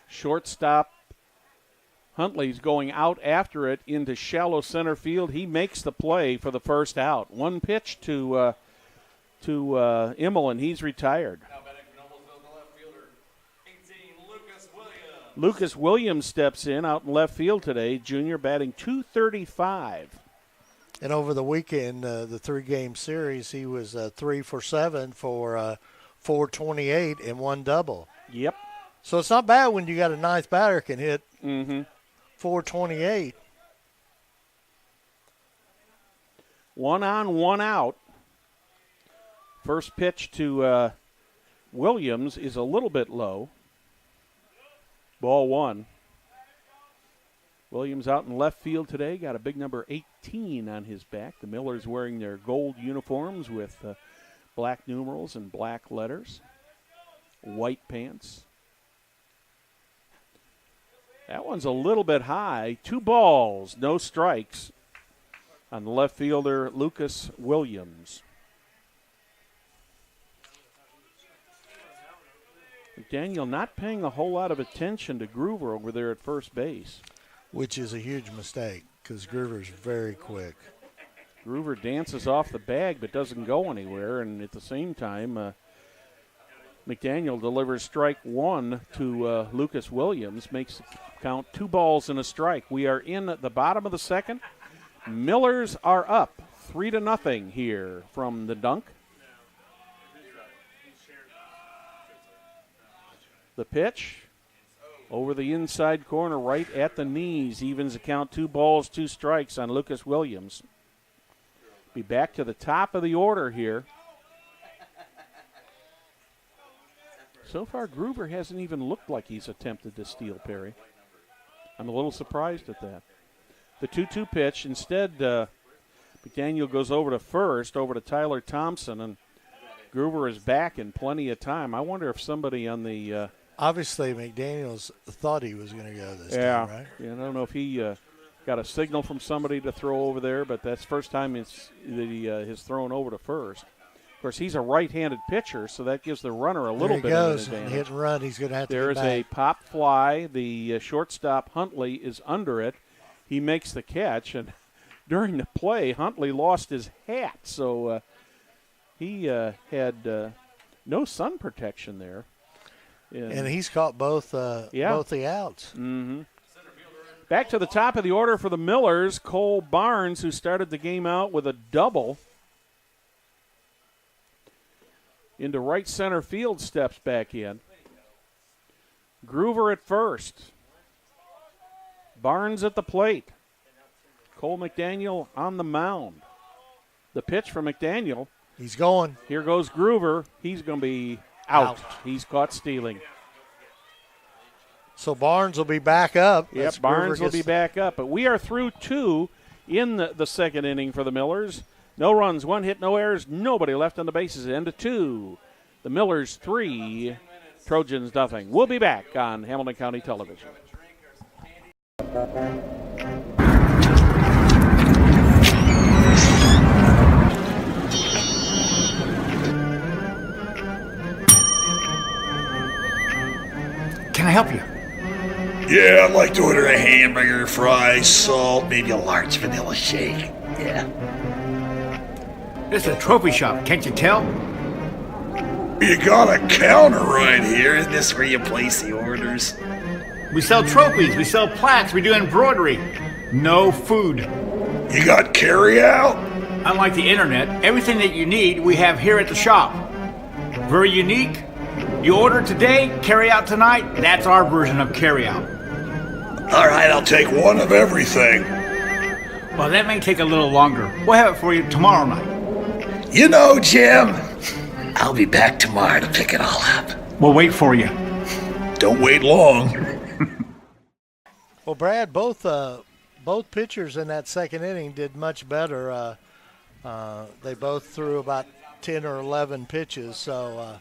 Shortstop Huntley's going out after it into shallow center field. He makes the play for the first out. One pitch to Immel, and he's retired. Lucas Williams steps in out in left field today. Junior batting .235. And over the weekend, the 3-game series, he was 3 for 7 for .428 and 1 double. Yep. So it's not bad when you got a ninth batter can hit .428. 1 on, 1 out. First pitch to Williams is a little bit low. Ball 1. Williams out in left field today. Got a big number 18 on his back. The Millers wearing their gold uniforms with black numerals and black letters. White pants. That one's a little bit high. 2 balls, no strikes on the left fielder, Lucas Williams. McDaniel not paying a whole lot of attention to Groover over there at first base. Which is a huge mistake because Groover's very quick. Groover dances off the bag but doesn't go anywhere, and at the same time, McDaniel delivers strike 1 to Lucas Williams, makes the count 2 balls and a strike. We are in the bottom of the second. Millers are up 3-0 here from the dunk. The pitch over the inside corner right at the knees. Evens the count, 2 balls, 2 strikes on Lucas Williams. Be back to the top of the order here. So far, Groover hasn't even looked like he's attempted to steal, Perry. I'm a little surprised at that. The 2-2 pitch. Instead, McDaniel goes over to first, over to Tyler Thompson, and Groover is back in plenty of time. I wonder if somebody on the obviously, McDaniels thought he was going to go this time, right? Yeah, I don't know if he got a signal from somebody to throw over there, but that's the first time that he has thrown over to first. Of course, he's a right-handed pitcher, so that gives the runner a little bit of an advantage. Hit and run, he's going to have to There's get back. a pop fly. The shortstop, Huntley, is under it. He makes the catch, and during the play, Huntley lost his hat, so he had no sun protection there. And he's caught both the outs. Mm-hmm. Back to the top of the order for the Millers, Cole Barnes, who started the game out with a double. Into right center field, steps back in. Groover at first. Barnes at the plate. Cole McDaniel on the mound. The pitch from McDaniel. He's going. Here goes Groover. He's going to be out. He's caught stealing. So Barnes will be back up. Yep, Barnes will be back up. But we are through 2 in the second inning for the Millers. No runs, 1 hit, no errors, nobody left on the bases. End of 2. The Millers 3, Trojans nothing. We'll be back on Hamilton County Television. Can I help you? Yeah, I'd like to order a hamburger, fries, salt, maybe a large vanilla shake. Yeah. This is a trophy shop, can't you tell? You got a counter right here. Isn't this where you place the orders? We sell trophies, we sell plaques, we do embroidery. No food. You got carry out? Unlike the internet, everything that you need we have here at the shop. Very unique. You order today, carry out tonight. That's our version of carry out. All right, I'll take one of everything. Well, that may take a little longer. We'll have it for you tomorrow night. You know, Jim, I'll be back tomorrow to pick it all up. We'll wait for you. Don't wait long. Well, Brad, both pitchers in that second inning did much better. They both threw about 10 or 11 pitches, so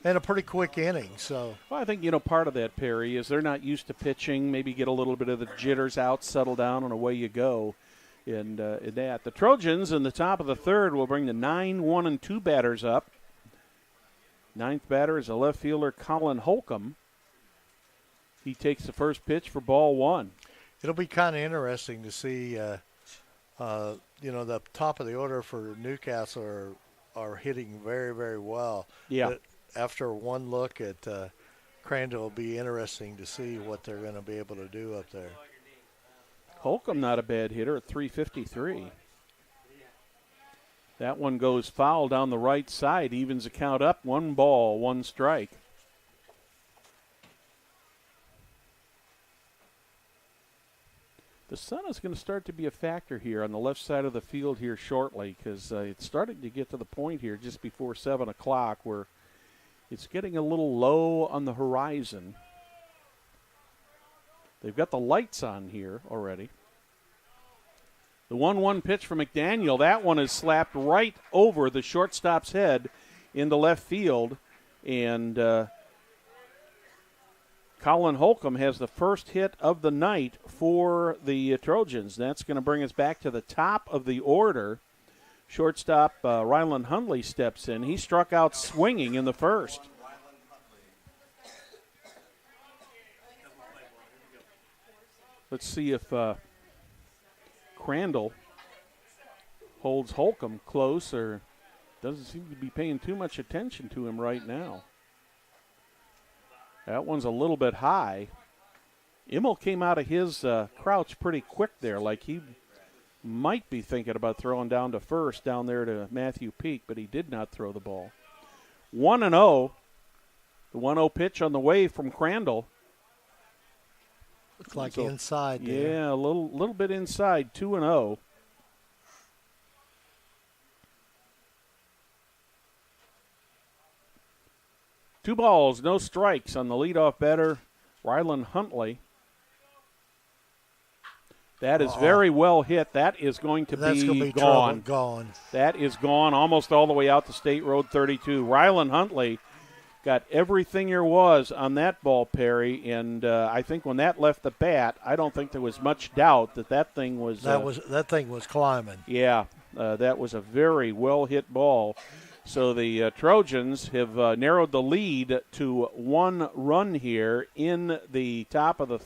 and a pretty quick inning. So, well, I think part of that, Perry, is they're not used to pitching. Maybe get a little bit of the jitters out, settle down, and away you go. And in that, the Trojans in the top of the third will bring the 9, 1, and 2 batters up. Ninth batter is a left fielder, Colin Holcomb. He takes the first pitch for ball 1. It'll be kind of interesting to see, the top of the order for Newcastle are hitting very, very well. Yeah. But after one look at Crandall, it'll be interesting to see what they're going to be able to do up there. Holcomb not a bad hitter at 353. That one goes foul down the right side, evens the count up, 1 ball, 1 strike. The sun is going to start to be a factor here on the left side of the field here shortly, because it's starting to get to the point here just before 7 o'clock where it's getting a little low on the horizon. They've got the lights on here already. The 1-1 pitch from McDaniel. That one is slapped right over the shortstop's head into left field. And Colin Holcomb has the first hit of the night for the Trojans. That's going to bring us back to the top of the order. Shortstop Ryland Hundley steps in. He struck out swinging in the first. Let's see if Crandall holds Holcomb close or doesn't seem to be paying too much attention to him right now. That one's a little bit high. Immel came out of his crouch pretty quick there, like he might be thinking about throwing down to first down there to Matthew Peak, but he did not throw the ball. 1-0. The 1-0 pitch on the way from Crandall. Looks like inside there. Yeah, a little bit inside, 2-0. 2 balls, no strikes on the leadoff batter, Rylan Huntley. That is very well hit. That is going to be gone. Gone. That is gone almost all the way out to State Road 32. Rylan Huntley got everything there was on that ball, Perry, and I think when that left the bat, I don't think there was much doubt that thing was. That thing was climbing. Yeah, that was a very well hit ball. So the Trojans have narrowed the lead to 1 run here in the top of the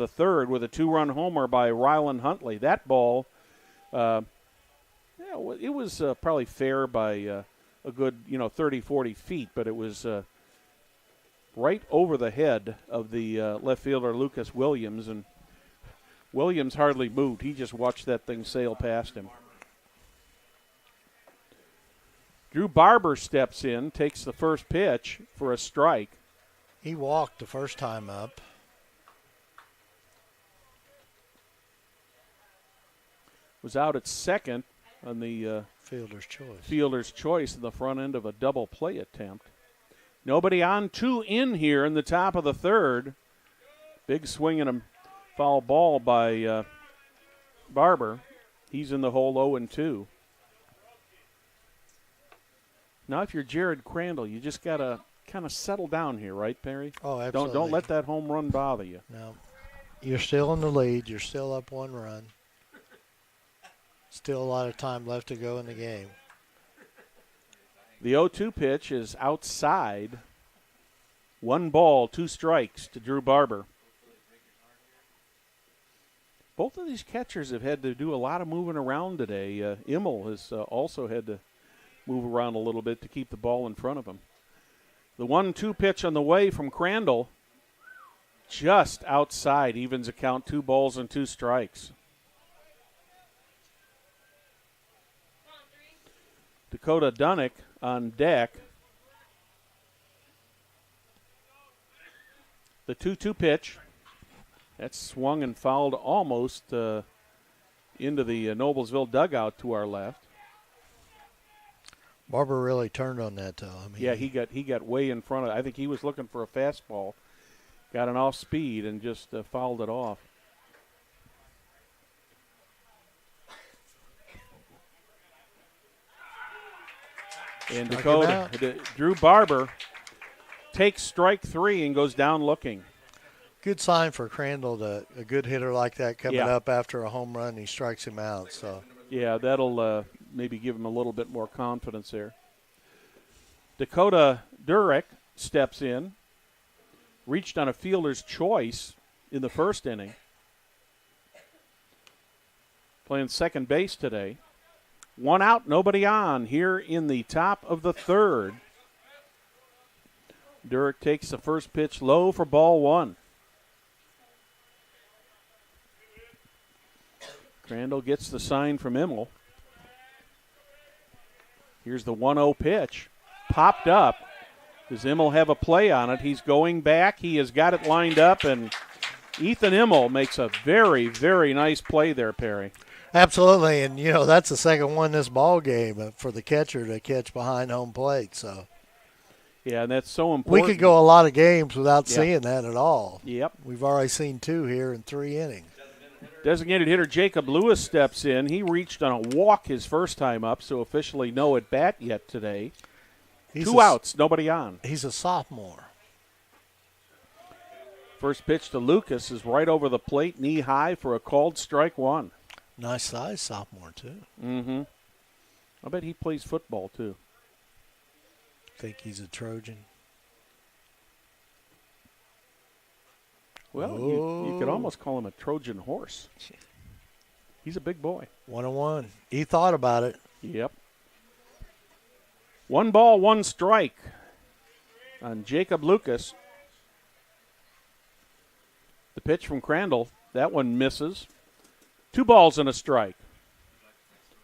third with a 2-run homer by Rylan Huntley. That ball, it was probably fair by a good 30, 40 feet, but it was right over the head of the left fielder Lucas Williams, and Williams hardly moved. He just watched that thing sail past him. Drew Barber steps in, takes the first pitch for a strike. He walked the first time up. Was out at second on the fielder's choice in the front end of a double play attempt. Nobody on, 2 in here in the top of the third. Big swing and a foul ball by Barber. He's in the hole 0-2. Now, if you're Jared Crandall, you just got to kind of settle down here, right, Perry? Oh, absolutely. Don't let that home run bother you. No. You're still in the lead. You're still up 1 run. Still a lot of time left to go in the game. The 0-2 pitch is outside. 1 ball, 2 strikes to Drew Barber. Both of these catchers have had to do a lot of moving around today. Immel has also had to move around a little bit to keep the ball in front of him. The 1-2 pitch on the way from Crandall, just outside, evens a count, 2 balls and 2 strikes. Dakota Dunnick on deck. The 2-2 pitch. That's swung and fouled almost into the Noblesville dugout to our left. Barber really turned on that, though. Yeah, he got way in front of it. I think he was looking for a fastball. Got an off speed and just fouled it off. And Drew Barber takes strike 3 and goes down looking. Good sign for Crandall, a good hitter like that coming up after a home run. He strikes him out. So yeah, that'll maybe give him a little bit more confidence there. Dakota Durek steps in, reached on a fielder's choice in the first inning. Playing second base today. 1 out, nobody on here in the top of the third. Durek takes the first pitch low for ball 1. Crandall gets the sign from Immel. Here's the 1-0 pitch. Popped up. Does Immel have a play on it? He's going back. He has got it lined up, and Ethan Immel makes a very, very nice play there, Perry. Absolutely, and, that's the second one this ball game for the catcher to catch behind home plate. So, yeah, and that's so important. We could go a lot of games without seeing that at all. Yep. We've already seen 2 here in 3 innings. Designated hitter Jacob Lewis steps in. He reached on a walk his first time up, so officially no at bat yet today. 2 outs, nobody on. He's a sophomore. First pitch to Lucas is right over the plate, knee high for a called strike 1. Nice size sophomore, too. Mm-hmm. I bet he plays football, too. Think he's a Trojan? Well, you could almost call him a Trojan horse. He's a big boy. 1-1. He thought about it. Yep. 1 ball, 1 strike on Jacob Lucas. The pitch from Crandall, that one misses. 2 balls and a strike.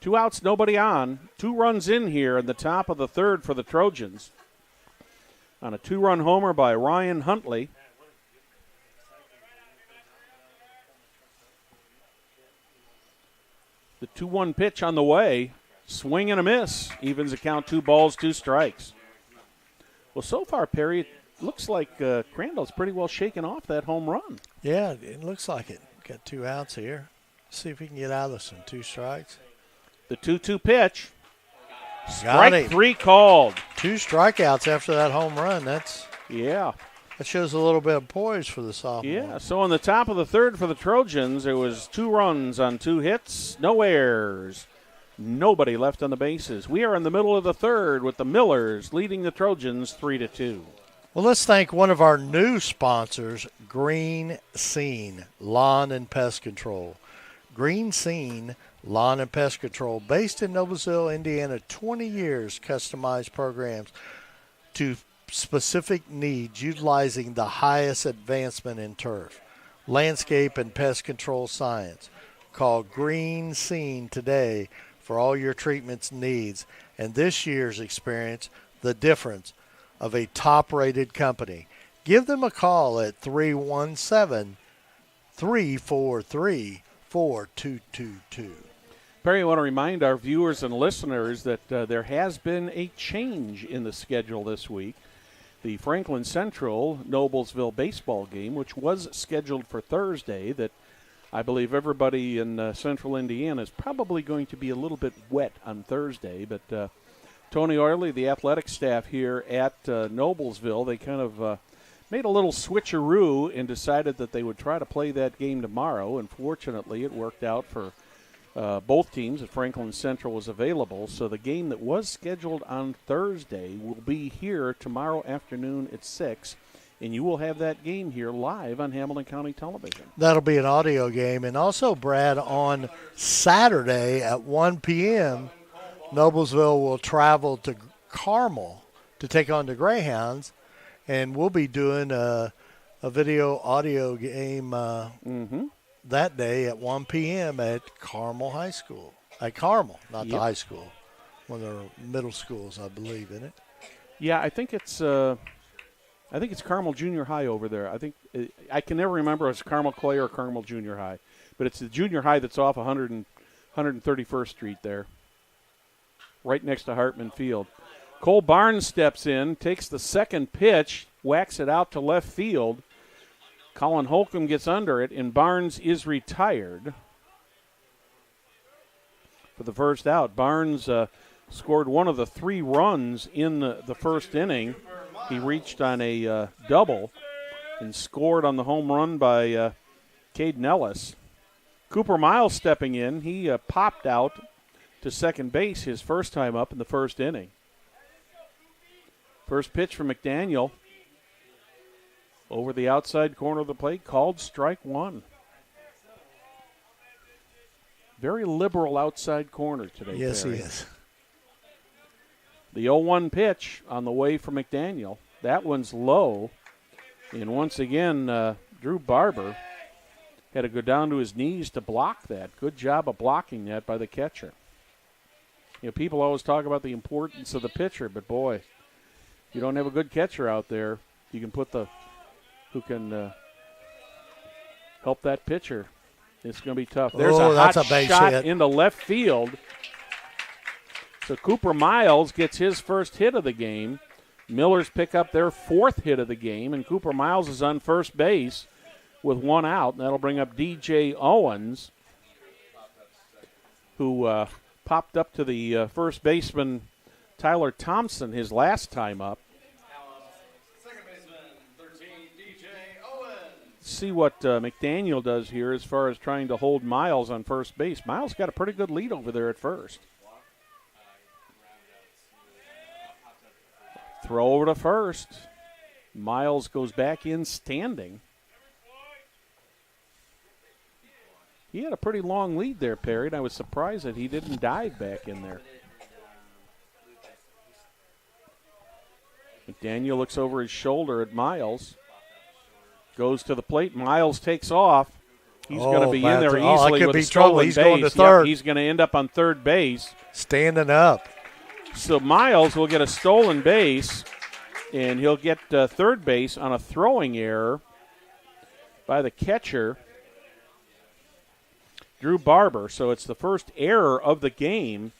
2 outs, nobody on. 2 runs in here in the top of the third for the Trojans. On a 2-run homer by Ryan Huntley. The 2-1 pitch on the way. Swing and a miss. Evens the count, 2 balls, 2 strikes. Well, so far, Perry, it looks like Crandall's pretty well shaken off that home run. Yeah, it looks like it. Got 2 outs here. See if he can get out of this one. 2 strikes. The 2-2 pitch. Got Strike him. 3 called. 2 strikeouts after that home run. That shows a little bit of poise for the sophomore. Yeah, so on the top of the third for the Trojans, there was 2 runs on 2 hits, no errors. Nobody left on the bases. We are in the middle of the third with the Millers leading the Trojans 3-2. Well, let's thank one of our new sponsors, Green Scene Lawn and Pest Control. Green Scene Lawn and Pest Control, based in Noblesville, Indiana, 20 years, customized programs to specific needs, utilizing the highest advancement in turf, landscape, and pest control science. Call Green Scene today for all your treatments needs, and this year's experience the difference of a top-rated company. Give them a call at 317-343-4222. Perry, I want to remind our viewers and listeners that there has been a change in the schedule this week. The Franklin Central Noblesville baseball game, which was scheduled for Thursday, that I believe everybody in central Indiana is probably going to be a little bit wet on Thursday. But Tony Oiley, the athletic staff here at Noblesville, they kind of made a little switcheroo and decided that they would try to play that game tomorrow. And fortunately, it worked out for both teams that Franklin Central was available. So the game that was scheduled on Thursday will be here tomorrow afternoon at 6. And you will have that game here live on Hamilton County Television. That'll be an audio game. And also, Brad, on Saturday at 1 p.m., Noblesville will travel to Carmel to take on the Greyhounds. And we'll be doing a video audio game that day at 1 p.m. at Carmel High School. At Carmel, not the high school. One of the middle schools, I believe, isn't it? Yeah, I think it's Carmel Junior High over there. I can never remember if it's Carmel Clay or Carmel Junior High, but it's the junior high that's off 131st Street there, right next to Hartman Field. Cole Barnes steps in, takes the second pitch, whacks it out to left field. Colin Holcomb gets under it, and Barnes is retired for the first out. Barnes scored one of the 3 runs in the first inning. He reached on a double and scored on the home run by Caden Ellis. Cooper Miles stepping in. He popped out to second base his first time up in the first inning. First pitch from McDaniel. Over the outside corner of the plate, called strike 1. Very liberal outside corner today. Yes, Perry. he is. The 0-1 pitch on the way for McDaniel. That one's low. And once again, Drew Barber had to go down to his knees to block that. Good job of blocking that by the catcher. You know, people always talk about the importance of the pitcher, but boy, you don't have a good catcher out there. You can put who can help that pitcher. It's going to be tough. There's a hot shot into left field. So Cooper Miles gets his first hit of the game. Millers pick up their 4th hit of the game, and Cooper Miles is on first base with 1 out, and that'll bring up DJ Owens, who popped up to the first baseman Tyler Thompson his last time up. See what McDaniel does here as far as trying to hold Miles on first base. Miles got a pretty good lead over there at first. Throw over to first. Miles goes back in standing. He had a pretty long lead there, Perry, and I was surprised that he didn't dive back in there. McDaniel looks over his shoulder at Miles. Goes to the plate. Miles takes off. He's going to be in there easily with a stolen base. Going to third. Yep, he's going to end up on third base. Standing up. So Miles will get a stolen base, and he'll get third base on a throwing error by the catcher, Drew Barber. So it's the first error of the game,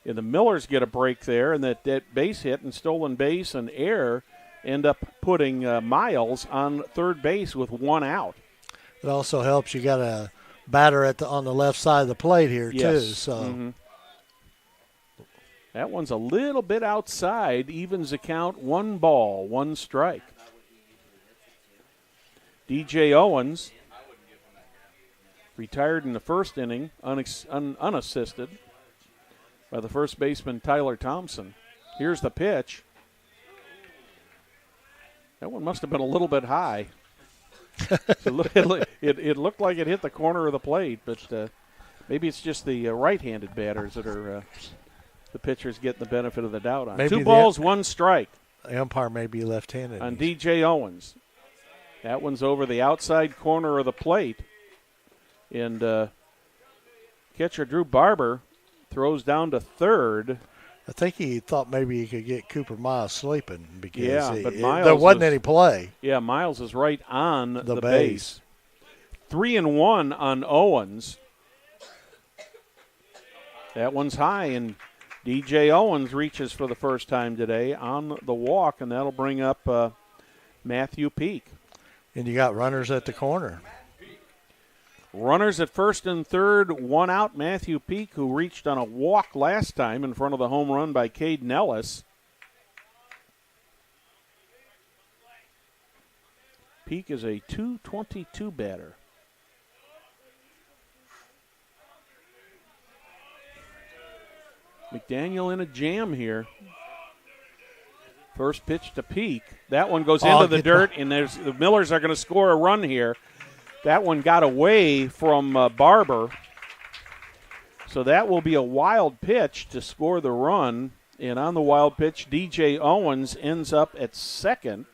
and the Millers get a break there, and that base hit and stolen base and error end up putting Miles on third base with one out. It also helps you got a batter on the left side of the plate here, too. So That one's a little bit outside, evens the count, 1 ball, 1 strike. DJ Owens retired in the first inning, unassisted by the first baseman Tyler Thompson. Here's the pitch. That one must have been a little bit high. It looked like it hit the corner of the plate, but maybe it's just the right-handed batters that are the pitchers getting the benefit of the doubt on. Maybe 2 balls, 1 strike. The umpire may be left-handed. On DJ Owens. That one's over the outside corner of the plate. And catcher Drew Barber throws down to third. I think he thought maybe he could get Cooper Miles sleeping because but Miles there wasn't any play. Yeah, Miles is right on the base. 3-1 on Owens. That one's high, and DJ Owens reaches for the first time today on the walk, and that'll bring up Matthew Peak. And you got runners at the corner. Runners at first and third, 1 out. Matthew Peak, who reached on a walk last time in front of the home run by Caden Ellis. Peak is a .222 batter. McDaniel in a jam here. First pitch to Peak. That one goes into the dirt, and the Millers are going to score a run here. That one got away from Barber. So that will be a wild pitch to score the run. And on the wild pitch, DJ Owens ends up at second.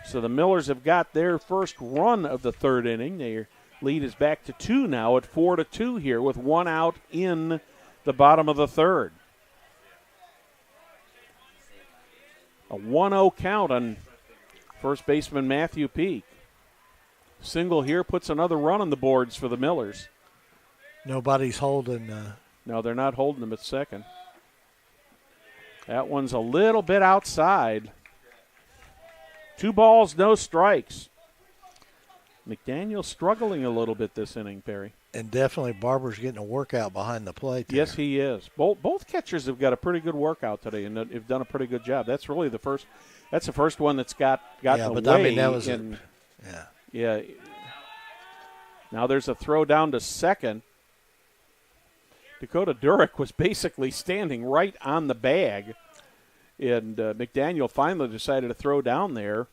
So the Millers have got their first run of the third inning. Their lead is back to 2 now at 4-2 here with 1 out in the bottom of the third. A 1-0 count on first baseman Matthew Peak. Single here puts another run on the boards for the Millers. Nobody's holding. No, they're not holding him at second. That one's a little bit outside. 2 balls, no strikes. McDaniel struggling a little bit this inning, Perry. And definitely Barber's getting a workout behind the plate there. Yes, he is. Both catchers have got a pretty good workout today and have done a pretty good job. That's really the first. That's the first one that's gotten away. I mean, that was Yeah. Now there's a throw down to second. Dakota Durick was basically standing right on the bag, and McDaniel finally decided to throw down there.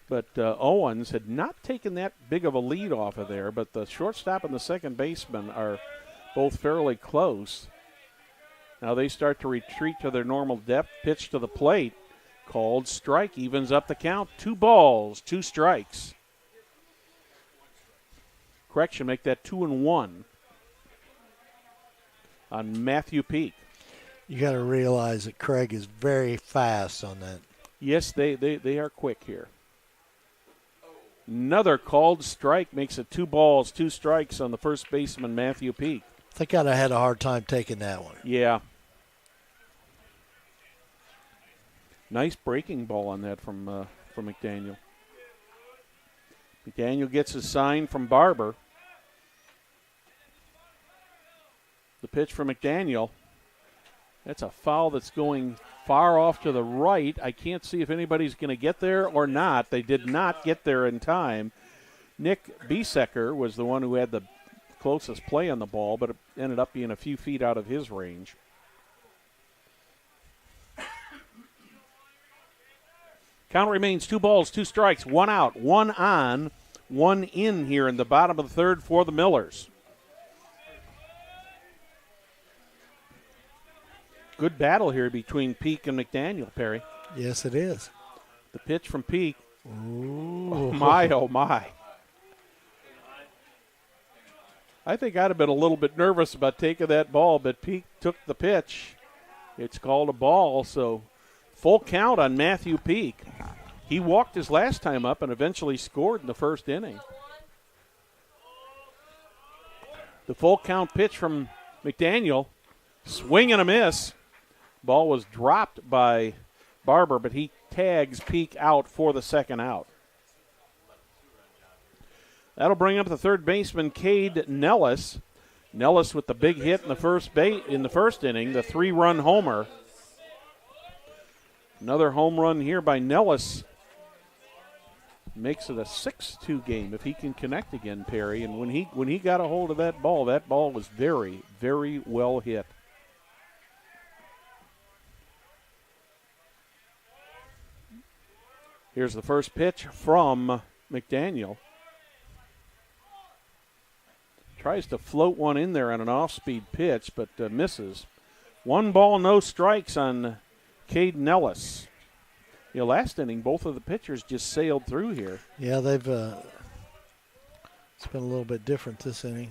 But Owens had not taken that big of a lead off of there, but the shortstop and the second baseman are both fairly close. Now they start to retreat to their normal depth. Pitch to the plate. Called strike. Evens up the count. 2 balls, 2 strikes. Correction, make that 2-1 on Matthew Peak. You got to realize that Craig is very fast on that. Yes, they are quick here. Another called strike makes it 2 balls, 2 strikes on the first baseman, Matthew Peak. I think I'd have had a hard time taking that one. Yeah. Nice breaking ball on that from McDaniel. McDaniel gets a sign from Barber. The pitch from McDaniel. That's a foul that's going far off to the right. I can't see if anybody's going to get there or not. They did not get there in time. Nick Biesecker was the one who had the closest play on the ball, but it ended up being a few feet out of his range. Count remains 2 balls, 2 strikes, 1 out, 1 on, 1 in here in the bottom of the third for the Millers. Good battle here between Peak and McDaniel, Perry. Yes, it is. The pitch from Peak. Ooh. Oh, my, oh, my. I think I'd have been a little bit nervous about taking that ball, but Peak took the pitch. It's called a ball, so full count on Matthew Peak. He walked his last time up and eventually scored in the first inning. The full count pitch from McDaniel. Swing and a miss. Ball was dropped by Barber, but he tags peek out for the second out. That'll bring up the third baseman, Cade Nellis. Nellis with the big hit in the first inning, the 3-run homer. Another home run here by Nellis makes it a 6-2 game if he can connect again, Perry. And when he got a hold of that ball was very, very well hit. Here's the first pitch from McDaniel. Tries to float one in there on an off-speed pitch, but misses. 1 ball, no strikes on Cade Nellis. Last inning, both of the pitchers just sailed through here. Yeah, they've it's been a little bit different this inning.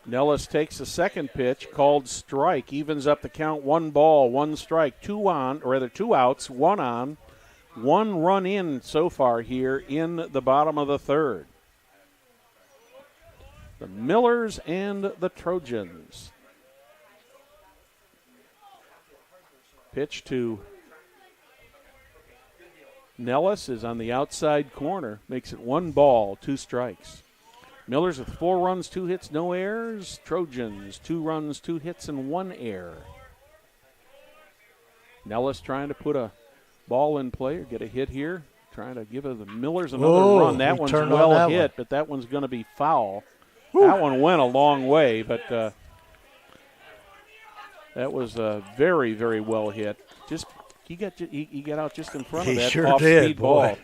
Nellis takes the second pitch, called strike, evens up the count. 1 ball, 1 strike, 2 outs, 1 on, 1 run in so far here in the bottom of the third. The Millers and the Trojans. Pitch to Nellis is on the outside corner. Makes it 1 ball, 2 strikes. Millers with 4 runs, 2 hits, no errors. Trojans, 2 runs, 2 hits, and 1 error. Nellis trying to put a ball in play or get a hit here. Trying to give the Millers another run. That one's well hit, but that one's going to be foul. Woo. That one went a long way, but that was very, very well hit. He got out just in front of that off-speed ball.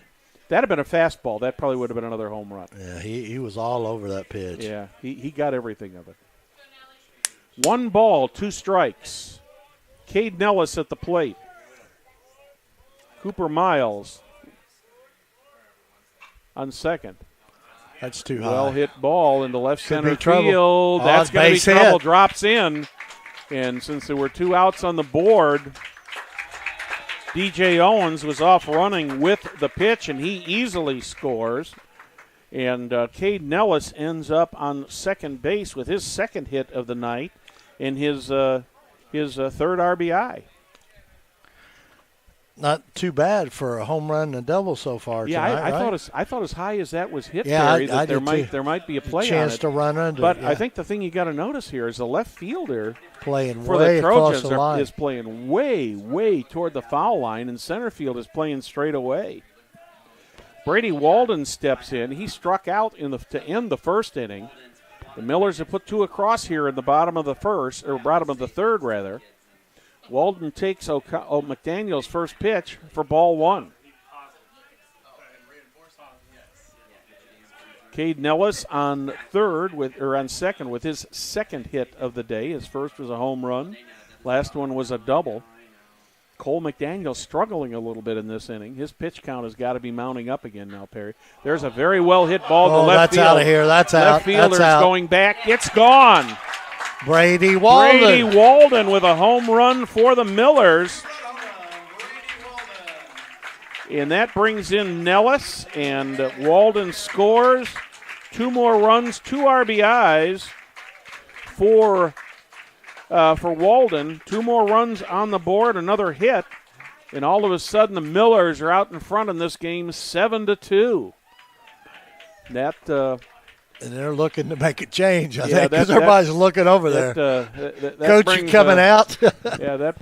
That'd have been a fastball. That probably would have been another home run. Yeah, he was all over that pitch. Yeah, he got everything of it. 1 ball, 2 strikes. Cade Nellis at the plate. Cooper Miles on second. That's too high. Well hit ball into left center trouble. field. Oh, that's going to be trouble. Hit. Drops in. And since there were 2 outs on the board, DJ Owens was off running with the pitch, and he easily scores. And Cade Nellis ends up on second base with his second hit of the night and his third RBI. Not too bad for a home run and a double so far tonight, I thought as high as that was hit, yeah, Barry, that there might be a play chance on it. to run under. But yeah. I think the thing you got to notice here is the left fielder playing for way the Trojans across the line. is playing way, way toward the foul line, and center field is playing straight away. Brady Walden steps in. He struck out to end the first inning. The Millers have put 2 across here in the bottom of the third rather. Walden takes McDaniel's first pitch for ball 1. Cade Nellis on second with his second hit of the day. His first was a home run. Last one was a double. Cole McDaniel struggling a little bit in this inning. His pitch count has got to be mounting up again now, Perry. There's a very well hit ball to left field. That's out of here. That's out. Left fielder's going back. It's gone. Brady Walden with a home run for the Millers. And that brings in Nellis, and Walden scores. 2 more runs, 2 RBIs for Walden. 2 more runs on the board, another hit. And all of a sudden the Millers are out in front in this game 7-2. And they're looking to make a change, I think, because everybody's looking over there. Coach coming out. Yeah, that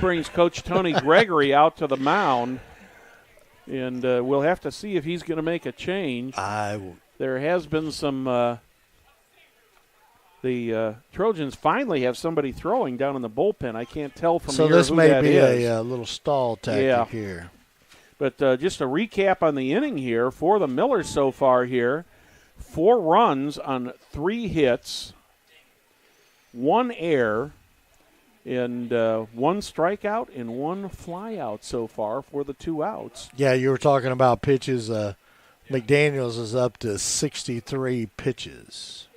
brings Coach Tony Gregory out to the mound, and we'll have to see if he's going to make a change. There has been some the Trojans finally have somebody throwing down in the bullpen. I can't tell from here who that is. So this may be a little stall tactic here. But just a recap on the inning here for the Millers so far here. 4 runs on 3 hits, 1 error, and 1 strikeout and 1 flyout so far for the 2 outs. Yeah, you were talking about pitches. McDaniels is up to 63 pitches.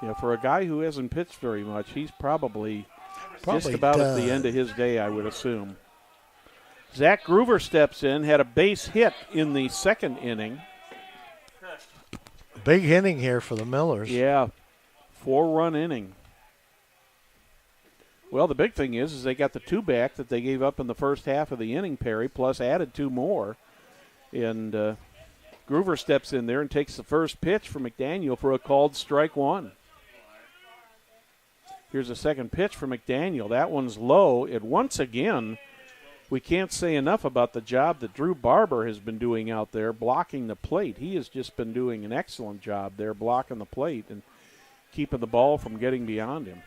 Yeah, for a guy who hasn't pitched very much, he's probably just about at the end of his day, I would assume. Zach Groover steps in, had a base hit in the second inning. Big inning here for the Millers. Yeah, 4-run inning. Well, the big thing is they got the 2 back that they gave up in the first half of the inning, Perry, plus added 2 more. And Groover steps in there and takes the first pitch for McDaniel for a called strike 1. Here's a second pitch for McDaniel. That one's low. And once again, we can't say enough about the job that Drew Barber has been doing out there blocking the plate. He has just been doing an excellent job there blocking the plate and keeping the ball from getting beyond him.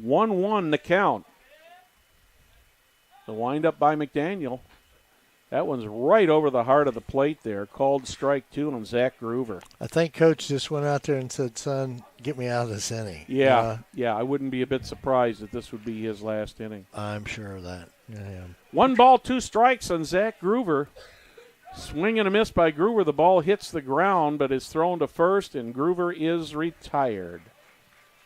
1-1 the count. The windup by McDaniel. That one's right over the heart of the plate there. Called strike 2 on Zach Groover. I think Coach just went out there and said, son, get me out of this inning. Yeah, I wouldn't be a bit surprised if this would be his last inning. I'm sure of that. Yeah. 1 ball, 2 strikes on Zach Groover. Swing and a miss by Groover. The ball hits the ground but is thrown to first, and Groover is retired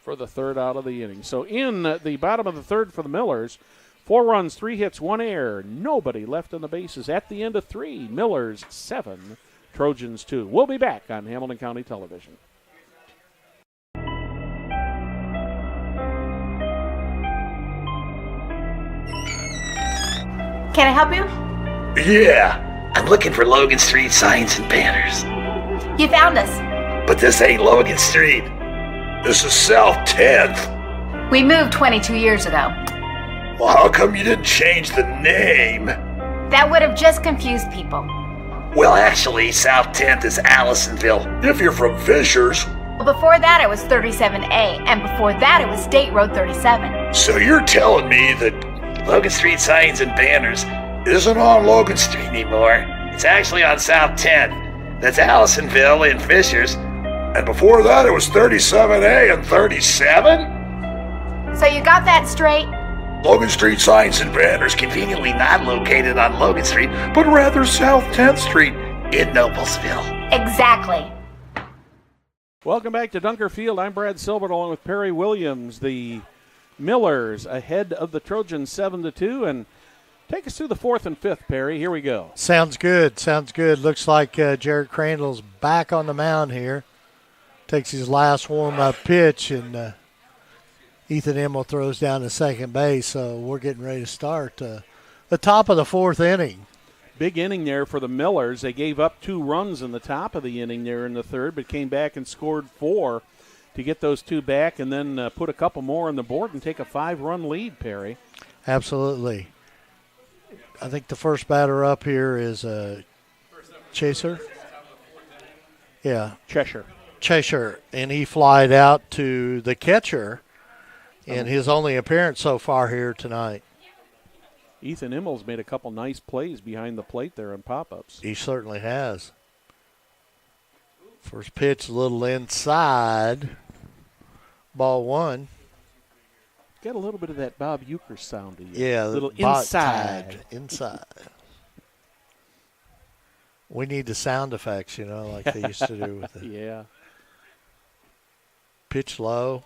for the 3rd out of the inning. So in the bottom of the 3rd for the Millers, 4 runs, 3 hits, 1 error. Nobody left on the bases at the end of 3. Millers 7, Trojans 2. We'll be back on Hamilton County Television. Can I help you? Yeah, I'm looking for Logan Street signs and banners. You found us. But this ain't Logan Street. This is South 10th. We moved 22 years ago. Well, how come you didn't change the name? That would have just confused people. Well, actually, South 10th is Allisonville, if you're from Fishers. Well, before that it was 37A, and before that it was State Road 37. So you're telling me that Logan Street signs and banners isn't on Logan Street anymore? It's actually on South 10th. That's Allisonville in Fishers. And before that, it was 37A and 37? So you got that straight? Logan Street signs and banners conveniently not located on Logan Street, but rather South 10th Street in Noblesville. Exactly. Welcome back to Dunker Field. I'm Brad Silbert along with Perry Williams. The Millers ahead of the Trojans 7-2. And take us through the 4th and 5th, Perry. Here we go. Sounds good. Looks like Jared Crandall's back on the mound here. Takes his last warm-up pitch, and Ethan Emmel throws down to second base. So we're getting ready to start the top of the 4th inning. Big inning there for the Millers. They gave up 2 runs in the top of the inning there in the 3rd, but came back and scored 4 to get those 2 back and then put a couple more on the board and take a 5-run lead, Perry. Absolutely. I think the first batter up here is Chaser. Yeah. Cheshire, and he flied out to the catcher in his only appearance so far here tonight. Ethan Emmel's made a couple nice plays behind the plate there on pop-ups. He certainly has. First pitch a little inside. Ball 1. Got a little bit of that Bob Euchre sound to you. Yeah. A little inside. Inside. We need the sound effects, like they used to do with it. Yeah. Pitch low.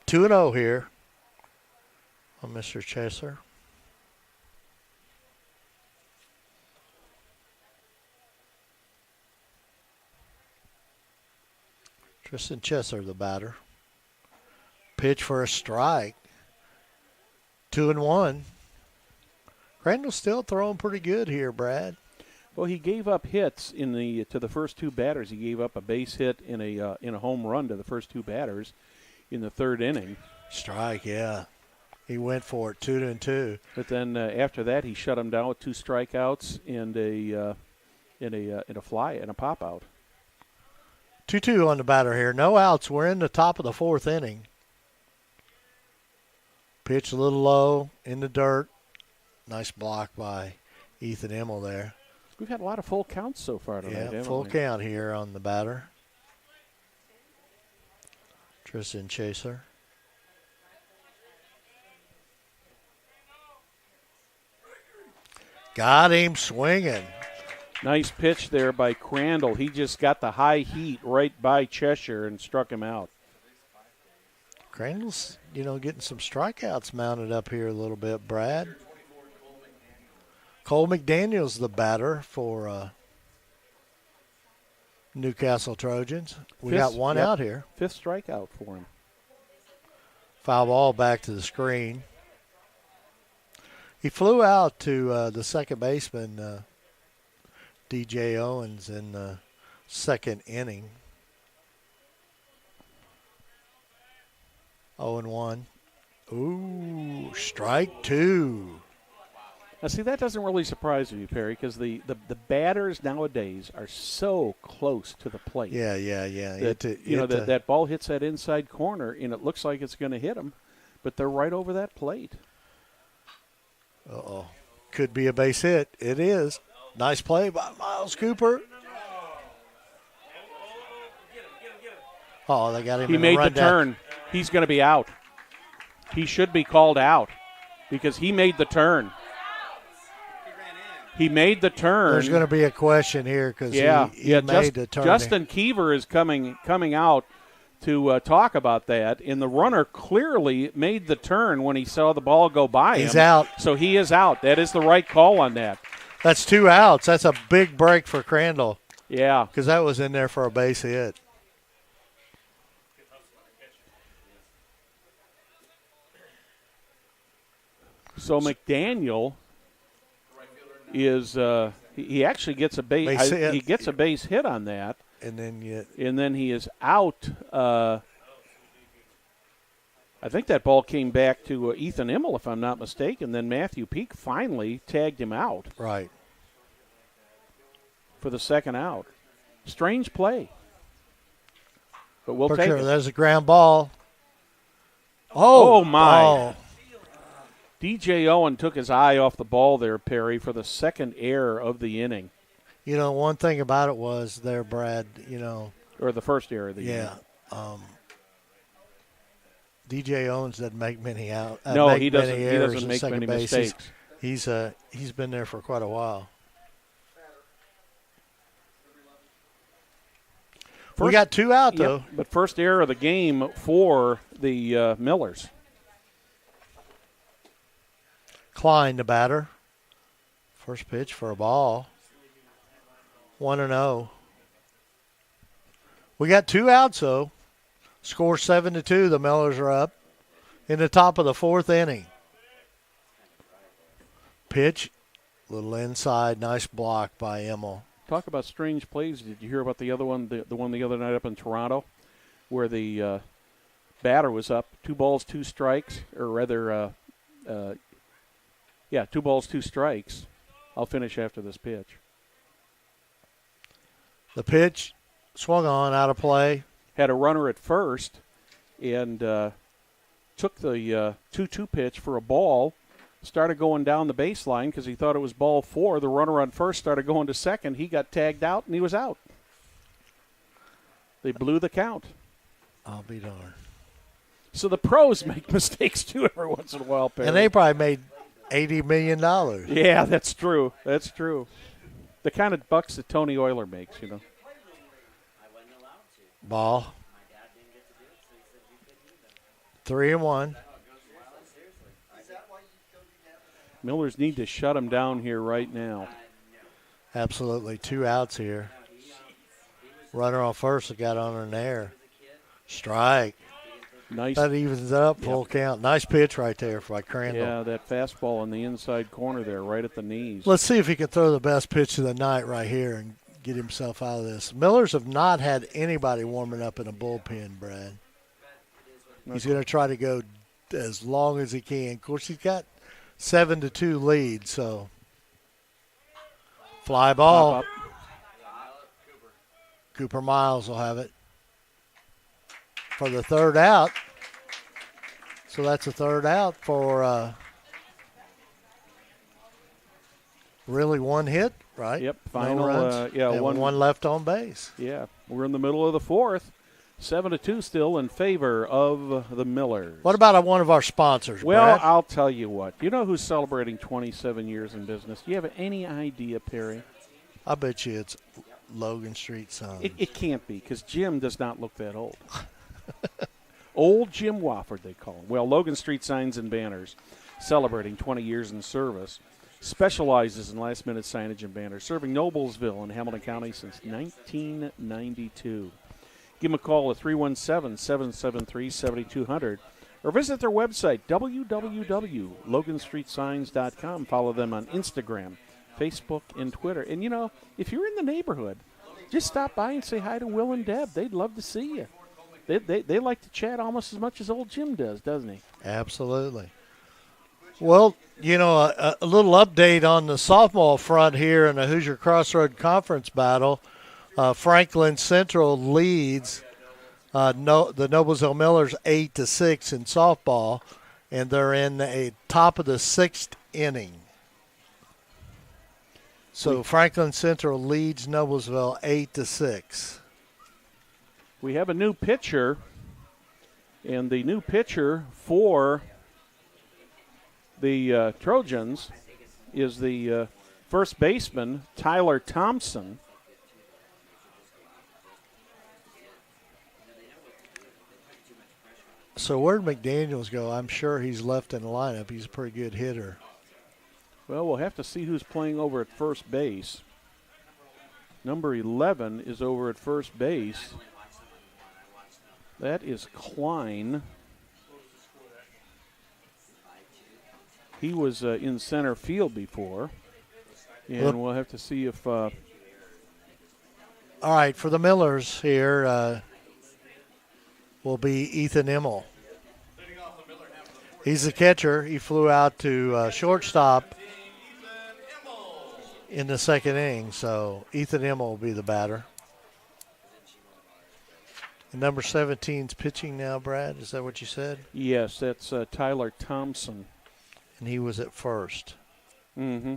2-0 here on Mr. Chaser. Tristan Chesser, the batter. Pitch for a strike. 2-1. Crandall's still throwing pretty good here, Brad. Well, he gave up hits to the first 2 batters. He gave up a base hit in a home run to the first 2 batters in the 3rd inning. Strike, yeah. He went for it, 2-2. But then after that, he shut him down with 2 strikeouts and a fly and a pop out. 2-2 on the batter here. No outs. We're in the top of the 4th inning. Pitch a little low in the dirt. Nice block by Ethan Emmel there. We've had a lot of full counts so far tonight. Yeah, full count here on the batter. Tristan Chaser. Got him swinging. Nice pitch there by Crandall. He just got the high heat right by Cheshire and struck him out. Crandall's, getting some strikeouts mounted up here a little bit, Brad. Cole McDaniel's the batter for Newcastle Trojans. We got one out here. 5th strikeout for him. Foul ball back to the screen. He flew out to the second baseman, DJ Owens, in the second inning. 0-1. Ooh, strike two. Now, see, that doesn't really surprise me, Perry, because the batters nowadays are so close to the plate. Yeah. That ball hits that inside corner, and it looks like it's going to hit them, but they're right over that plate. Uh-oh. Could be a base hit. It is. Nice play by Miles Cooper. Oh, they got him. He made the turn. He's going to be out. He should be called out because he made the turn. He made the turn. There's going to be a question here because he made the turn. Justin Keever is coming out to talk about that, and the runner clearly made the turn when he saw the ball go by him. He's out. So he is out. That is the right call on that. That's 2 outs. That's a big break for Crandall. Yeah. Because that was in there for a base hit. So McDaniel is he actually gets a base hit. He gets a base hit on that, and then he is out. I think that ball came back to Ethan Immel, if I'm not mistaken. Then Matthew Peak finally tagged him out. Right. For the second out. Strange play. But we'll take it. There's a ground ball. Oh my. Oh. DJ Owen took his eye off the ball there, Perry, for the second error of the inning. You know, one thing about it was there, Brad, or the first error of the inning. Yeah. DJ Owens doesn't make many out. No, he doesn't. He doesn't make many mistakes. He's been there for quite a while. We got 2 out though. Yep, but first error of the game for the Millers. Klein, the batter. First pitch for a ball. 1-0. We got 2 outs though. Score 7-2. The Millers are up in the top of the 4th inning. Pitch, little inside, nice block by Immel. Talk about strange plays. Did you hear about the other one, the one the other night up in Toronto, where the batter was up 2 balls, 2 strikes, or rather, 2 balls, 2 strikes. I'll finish after this pitch. The pitch swung on, out of play. Had a runner at first and took the 2-2 pitch for a ball, started going down the baseline because he thought it was ball 4. The runner on first started going to second. He got tagged out, and he was out. They blew the count. I'll be darned. So the pros make mistakes, too, every once in a while, Perry. And they probably made $80 million. Yeah, that's true. That's true. The kind of bucks that Tony Euler makes, Ball. 3-1. Millers need to shut him down here right now. Absolutely. 2 outs here. Runner on first got on an air. Strike. Nice. That evens it up, full count. Nice pitch right there by Crandall. Yeah, that fastball in the inside corner there, right at the knees. Let's see if he can throw the best pitch of the night right here and get himself out of this. Millers have not had anybody warming up in a bullpen, Brad. He's going to try to go as long as he can. Of course, he's got 7-2 lead, so fly ball. Cooper Miles will have it for the 3rd out. So that's a 3rd out for really 1 hit, right? Yep, final. No runs. One left on base. Yeah, we're in the middle of the 4th. 7-2 still in favor of the Millers. What about one of our sponsors, Well, Brad? I'll tell you what. You know who's celebrating 27 years in business? Do you have any idea, Perry? I bet you it's Logan Street Sons. It can't be, because Jim does not look that old. Old Jim Wofford, they call him. Well, Logan Street Signs and Banners, celebrating 20 years in service, specializes in last-minute signage and banners, serving Noblesville and Hamilton County since 1992. Give them a call at 317-773-7200 or visit their website, www.loganstreetsigns.com. Follow them on Instagram, Facebook, and Twitter. And, if you're in the neighborhood, just stop by and say hi to Will and Deb. They'd love to see you. They like to chat almost as much as old Jim does, doesn't he? Absolutely. Well, a little update on the softball front here in the Hoosier Crossroad Conference battle. Franklin Central leads the Noblesville Millers 8-6 in softball, and they're in the top of the 6th inning. So Franklin Central leads Noblesville 8-6. We have a new pitcher, and the new pitcher for the Trojans is the first baseman, Tyler Thompson. So where'd McDaniels go? I'm sure he's left in the lineup. He's a pretty good hitter. Well, we'll have to see who's playing over at first base. Number 11 is over at first base. That is Klein. He was in center field before. And we'll have to see if... All right, for the Millers here will be Ethan Immel. He's the catcher. He flew out to shortstop in the 2nd inning, so Ethan Immel will be the batter. And number 17's pitching now, Brad. Is that what you said? Yes, that's Tyler Thompson. And he was at first. Mm-hmm.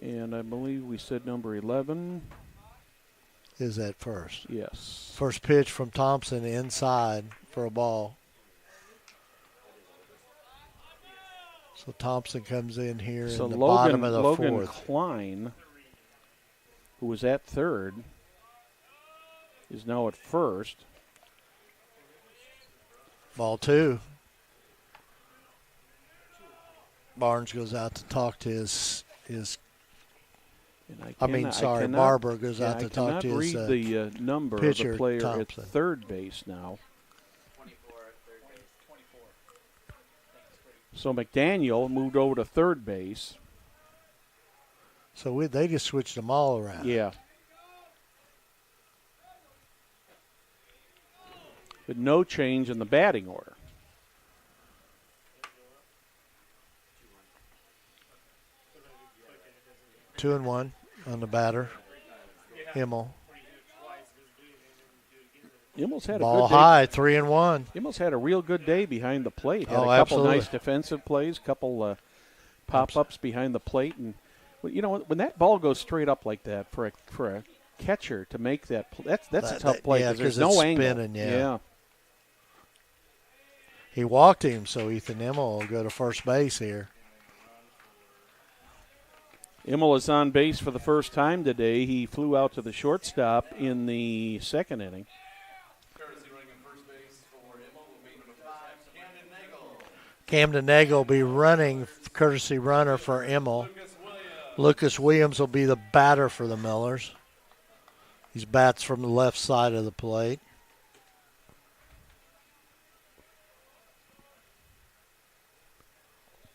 And I believe we said number 11 is at first. Yes. First pitch from Thompson inside for a ball. So Thompson comes in here in the bottom of the Logan 4th. Klein, who was at third, is now at first. Ball 2. Barnes goes out to talk to his Barber goes out to talk to his I cannot read the number pitcher, of the player Thompson. at third base now. So McDaniel moved over to third base. So they just switched them all around. Yeah. But no change in the batting order. Two and one on the batter. Immel. Immel's had ball a good day. high, 3-1. Immel's had a real good day behind the plate. Had a couple absolutely. nice defensive plays, couple pop-ups behind the plate, and when that ball goes straight up like that for a catcher to make that, that's a tough play because there's no angle. Spinning, yeah. He walked him, so Ethan Immel will go to first base here. Immel is on base for the first time today. He flew out to the shortstop in the 2nd inning. Camden Nagel will be running courtesy runner for Immel. Lucas Williams will be the batter for the Millers. He bats from the left side of the plate.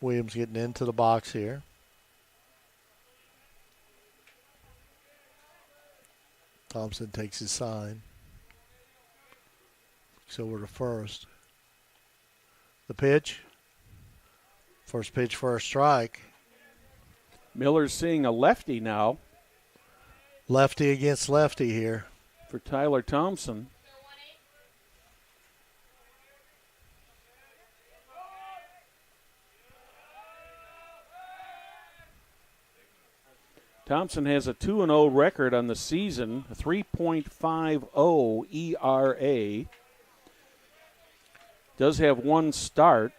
Williams getting into the box here. Thompson takes his sign. So we're to first. The pitch. First pitch for a strike. Miller's seeing a lefty now. Lefty against lefty here. For Tyler Thompson. Thompson has a 2-0 record on the season, a 3.50 ERA. Does have one start.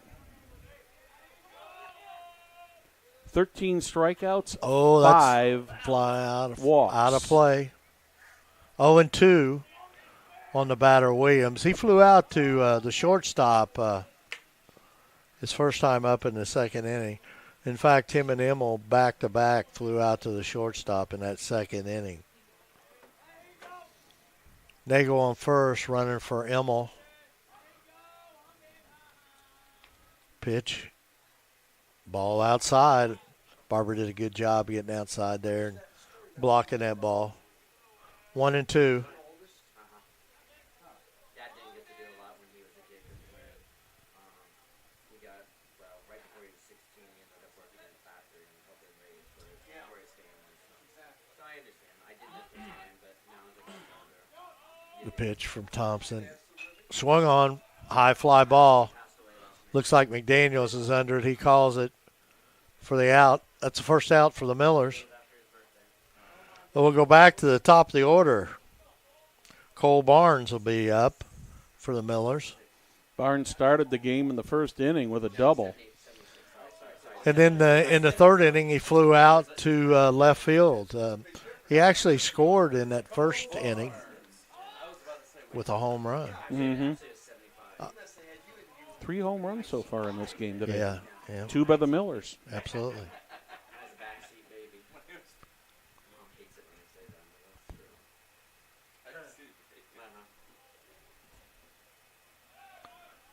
13 strikeouts, 5 fly out of walks. Out of play. 0-2 on the batter, Williams. He flew out to the shortstop his first time up in the 2nd inning. In fact, him and Immel back-to-back flew out to the shortstop in that 2nd inning. Nagel on first, running for Immel. Pitch. Ball outside. Barber did a good job getting outside there and blocking that ball. 1-2. The pitch from Thompson. Swung on. High fly ball. Looks like McDaniels is under it. He calls it for the out. That's the first out for the Millers. But we'll go back to the top of the order. Cole Barnes will be up for the Millers. Barnes started the game in the first inning with a double. And then in the third inning, he flew out to left field. He actually scored in that first inning with a home run. Mm-hmm. 3 home runs so far in this game today. Yeah. 2 by the Millers. Absolutely.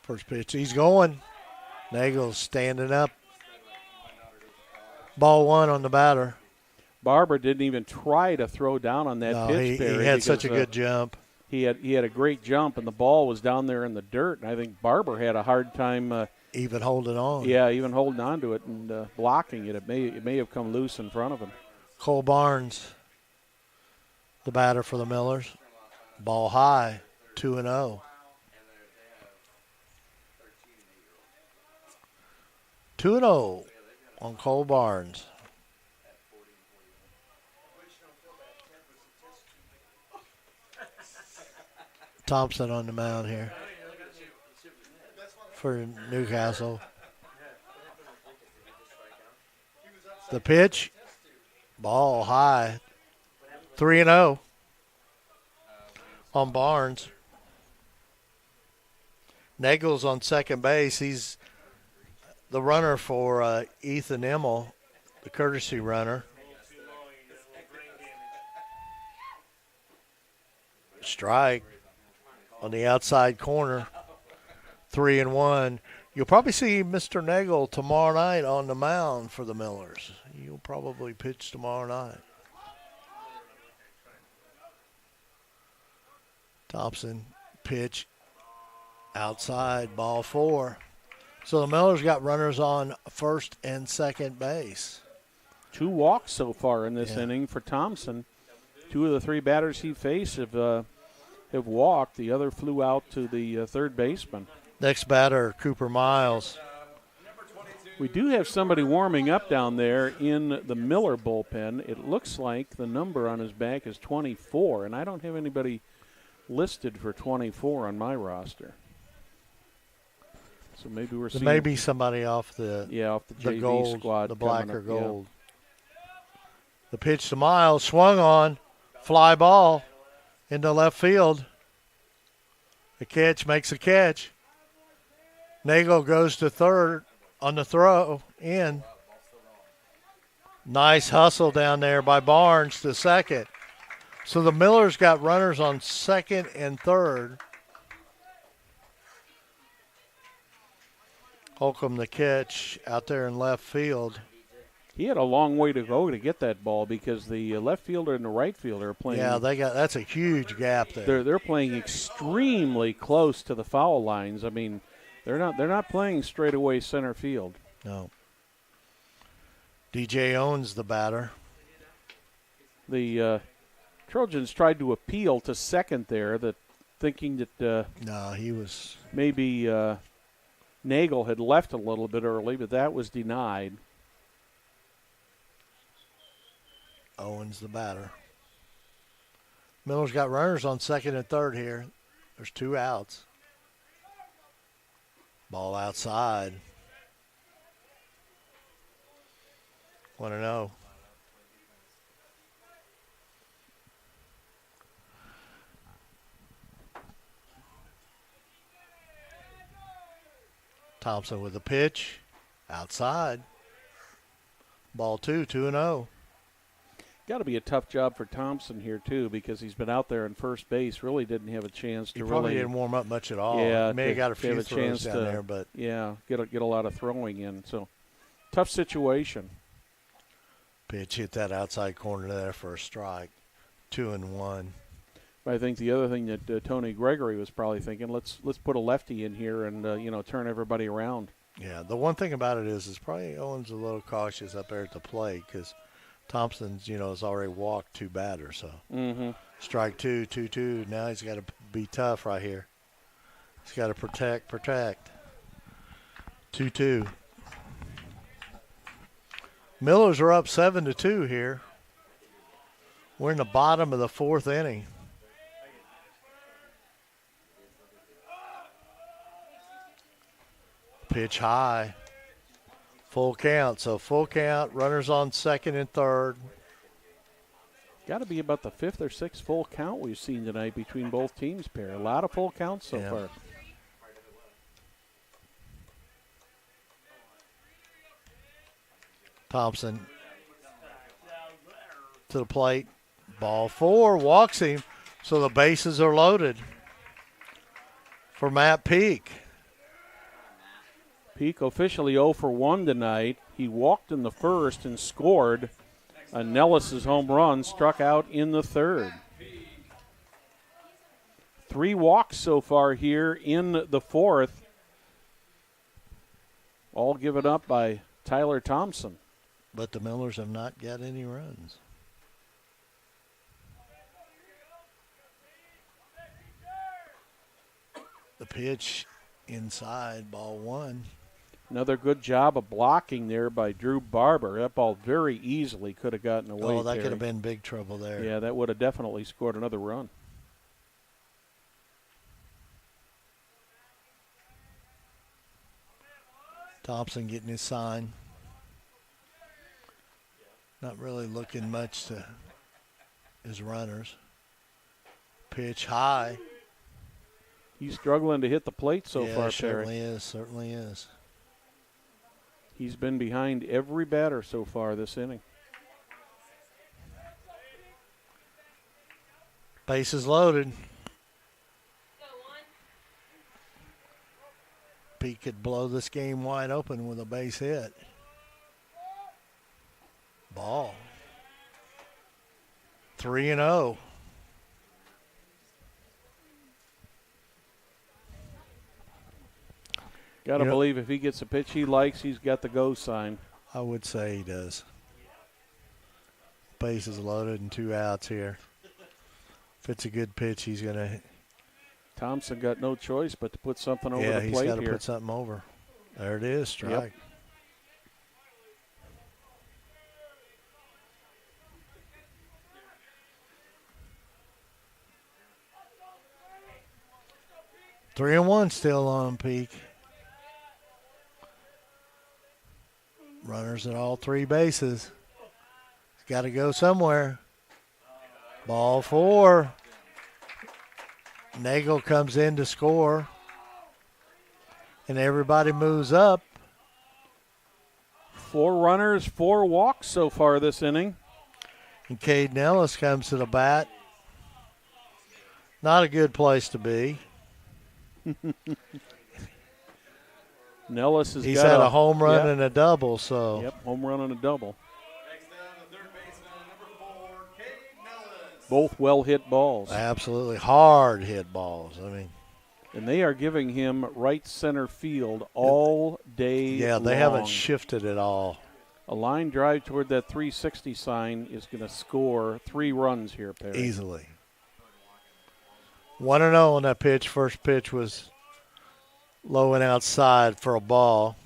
First pitch, he's going. Nagel's standing up. Ball 1 on the batter. Barber didn't even try to throw down on that pitch. He had such a good jump. He had a great jump, and the ball was down there in the dirt. And I think Barber had a hard time even holding on. Yeah, even holding on to it and blocking it. It may have come loose in front of him. Cole Barnes, the batter for the Millers. Ball high, 2-0. 2-0 on Cole Barnes. Thompson on the mound here for Newcastle. The pitch, ball high, 3-0 on Barnes. Nagel's on second base. He's the runner for Ethan Emmel, the courtesy runner. Strike on the outside corner, 3-1. You'll probably see Mr. Nagel tomorrow night on the mound for the Millers. You'll probably pitch tomorrow night. Thompson, pitch, outside, ball 4. So the Millers got runners on first and second base. 2 walks so far in this inning for Thompson. 2 of the 3 batters he faced have walked. The other flew out to the third baseman. Next batter, Cooper Miles. We do have somebody warming up down there in the Miller bullpen. It looks like the number on his back is 24, and I don't have anybody listed for 24 on my roster. So maybe we're seeing maybe somebody off the JV gold, squad, the black or gold. Yeah. The pitch to Miles, swung on, fly ball into left field. The catch makes a catch. Nagel goes to third on the throw in. Nice hustle down there by Barnes to second. So the Millers got runners on second and third. Holcomb the catch out there in left field. He had a long way to go to get that ball because the left fielder and the right fielder are playing. Yeah, that's a huge gap there. They're playing extremely close to the foul lines. I mean, they're not playing straightaway center field. No. DJ owns the batter. The Trojans tried to appeal to second there, thinking that no, he was maybe Nagel had left a little bit early, but that was denied. Owens the batter. Miller's got runners on second and third here. There's 2 outs. Ball outside. 1-0. Thompson with a pitch. Outside. Ball 2, 2-0. Got to be a tough job for Thompson here, too, because he's been out there in first base, really didn't have a chance to He probably didn't warm up much at all. Yeah, may have got a few throws down there, but get a lot of throwing in. So tough situation. Pitch hit that outside corner there for a strike. 2-1. I think the other thing that Tony Gregory was probably thinking, let's put a lefty in here and turn everybody around. Yeah, the one thing about it is probably Owen's a little cautious up there at the plate because Thompson's has already walked 2 batters. So strike 2, 2-2. Now he's got to be tough right here. He's got to protect. 2-2. Millers are up 7-2 here. We're in the bottom of the 4th inning. Pitch high. Full count. So full count. Runners on second and third. Got to be about the 5th or 6th full count we've seen tonight between both teams, pair. A lot of full counts so far. Thompson to the plate. Ball 4. Walks him. So the bases are loaded for Matt Peak. Peak officially 0 for 1 tonight. He walked in the first and scored a Nellis's home run, struck out in the 3rd. 3 walks so far here in the 4th, all given up by Tyler Thompson. But the Millers have not got any runs. The pitch inside, ball 1. Another good job of blocking there by Drew Barber. That ball very easily could have gotten away. Oh, that could have been big trouble there. Yeah, that would have definitely scored another run. Thompson getting his sign. Not really looking much to his runners. Pitch high. He's struggling to hit the plate so far, certainly is. Certainly is. He's been behind every batter so far this inning. Bases loaded. Pete could blow this game wide open with a base hit. Ball. 3-0. Got to believe if he gets a pitch he likes, he's got the go sign. I would say he does. Bases loaded and 2 outs here. If it's a good pitch, he's going to. Thompson got no choice but to put something over the plate here. Yeah, he's got to put something over. There it is, strike. Yep. Three and 1 still on Peak. Runners at all 3 bases. He's got to go somewhere. Ball 4. Nagel comes in to score. And everybody moves up. 4 runners, 4 walks so far this inning. And Caden Ellis comes to the bat. Not a good place to be. Nellis He's had a home run and a double, so. Yep, home run and a double. Both well-hit balls. Absolutely hard hit balls. I mean. And they are giving him right center field all day Yeah, they haven't shifted at all. A line drive toward that 360 sign is going to score 3 runs here, Perry. Easily. 1-0 on that pitch. First pitch was low and outside for a ball.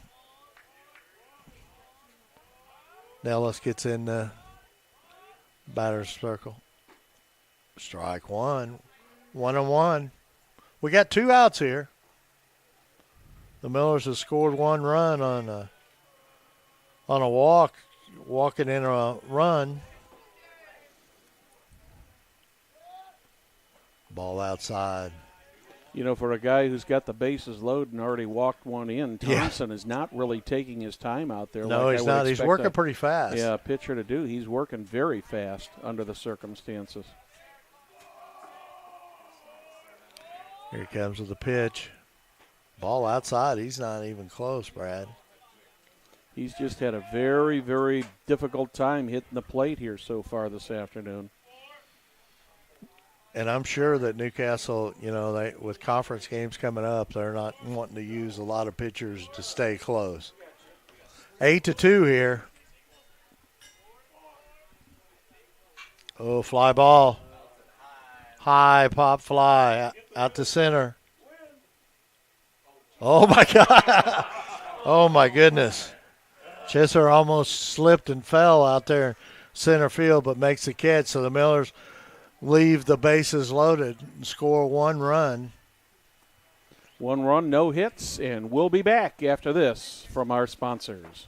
Nellis gets in the batter's circle. Strike 1. 1-1. We got 2 outs here. The Millers have scored 1 run on a walk, walking in a run. Ball outside. You know, for a guy who's got the bases loaded and already walked one in, Thompson is not really taking his time out there. No, he's not. He's working pretty fast. Yeah, a pitcher to do. He's working very fast under the circumstances. Here he comes with the pitch. Ball outside. He's not even close, Brad. He's just had a very, very difficult time hitting the plate here so far this afternoon. And I'm sure that Newcastle, you know, with conference games coming up, they're not wanting to use a lot of pitchers to stay close. 8-2 here. Oh, fly ball. High pop fly out to center. Oh, my God. Oh, my goodness. Chisler almost slipped and fell out there center field, but makes the catch. So the Millers leave the bases loaded and score 1 run. 1 run, no hits, and we'll be back after this from our sponsors.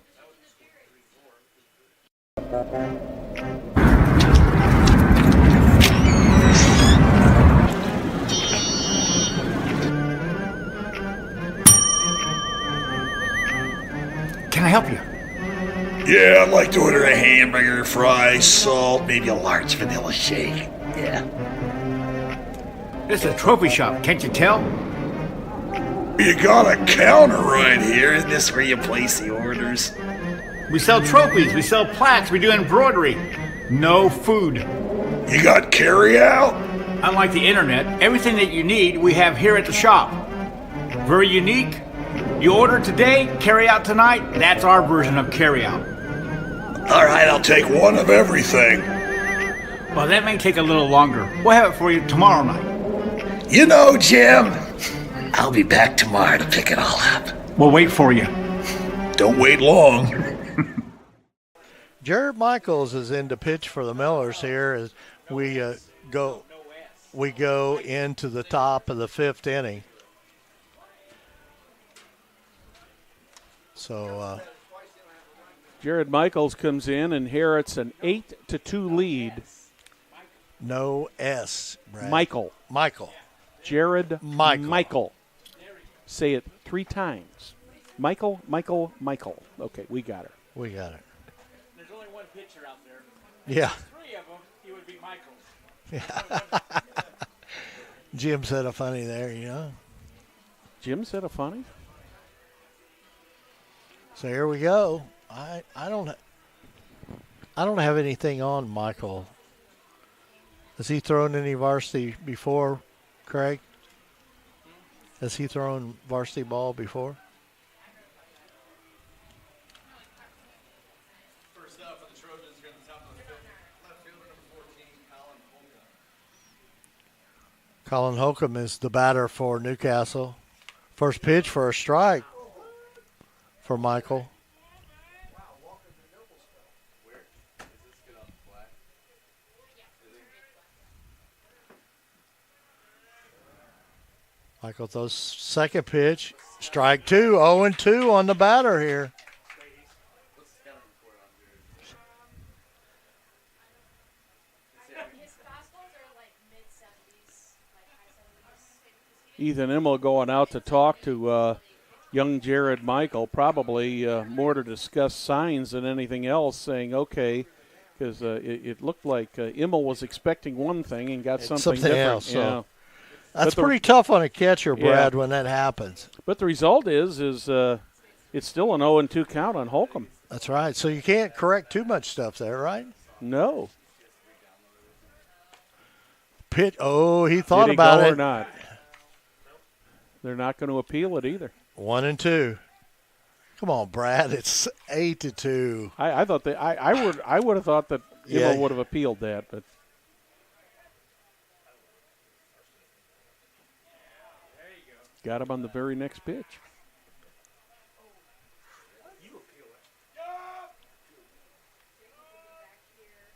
Can I help you? Yeah, I'd like to order a hamburger, fries, salt, maybe a large vanilla shake. Yeah. This is a trophy shop, can't you tell? You got a counter right here. Isn't this where you place the orders? We sell trophies, we sell plaques, we do embroidery. No food. You got carry out? Unlike the internet, everything that you need we have here at the shop. Very unique. You order today, carry out tonight. That's our version of carry out. All right, I'll take one of everything. Well, that may take a little longer. We'll have it for you tomorrow night. You know, Jim, I'll be back tomorrow to pick it all up. We'll wait for you. Don't wait long. Jared Michaels is in to pitch for the Millers here as we go into the top of the 5th inning. So Jared Michaels comes in and inherits an 8-2 lead. No S, Brad. Michael. Jared Michael. Say it 3 times. Michael. Okay, we got it. There's only one pitcher out there. Yeah. 3 of them, he would be Michael. Yeah. Jim said a funny there, you know. Jim said a funny? So here we go. I don't have anything on Michael. Has he thrown any varsity before, Craig? Has he thrown varsity ball before? First up for the Trojans here at the top of the 5th, left fielder number 14, Colin Holcomb. Colin Holcomb is the batter for Newcastle. First pitch for a strike for Michael. Michael throws second pitch. Strike 2. 0-2 on the batter here. Ethan Immel going out to talk to young Jared Michael, probably more to discuss signs than anything else, saying, okay, because it looked like Immel was expecting one thing and got something different. Else, so. Yeah. That's pretty tough on a catcher, Brad, when that happens. But the result is it's still an 0-2 count on Holcomb. That's right. So you can't correct too much stuff there, right? No. Pitch. Oh, he thought Did he about go it. Or not? They're not going to appeal it either. 1-2. Come on, Brad. It's 8-2. I thought that I would have thought that Immel would have appealed that, but. Got him on the very next pitch.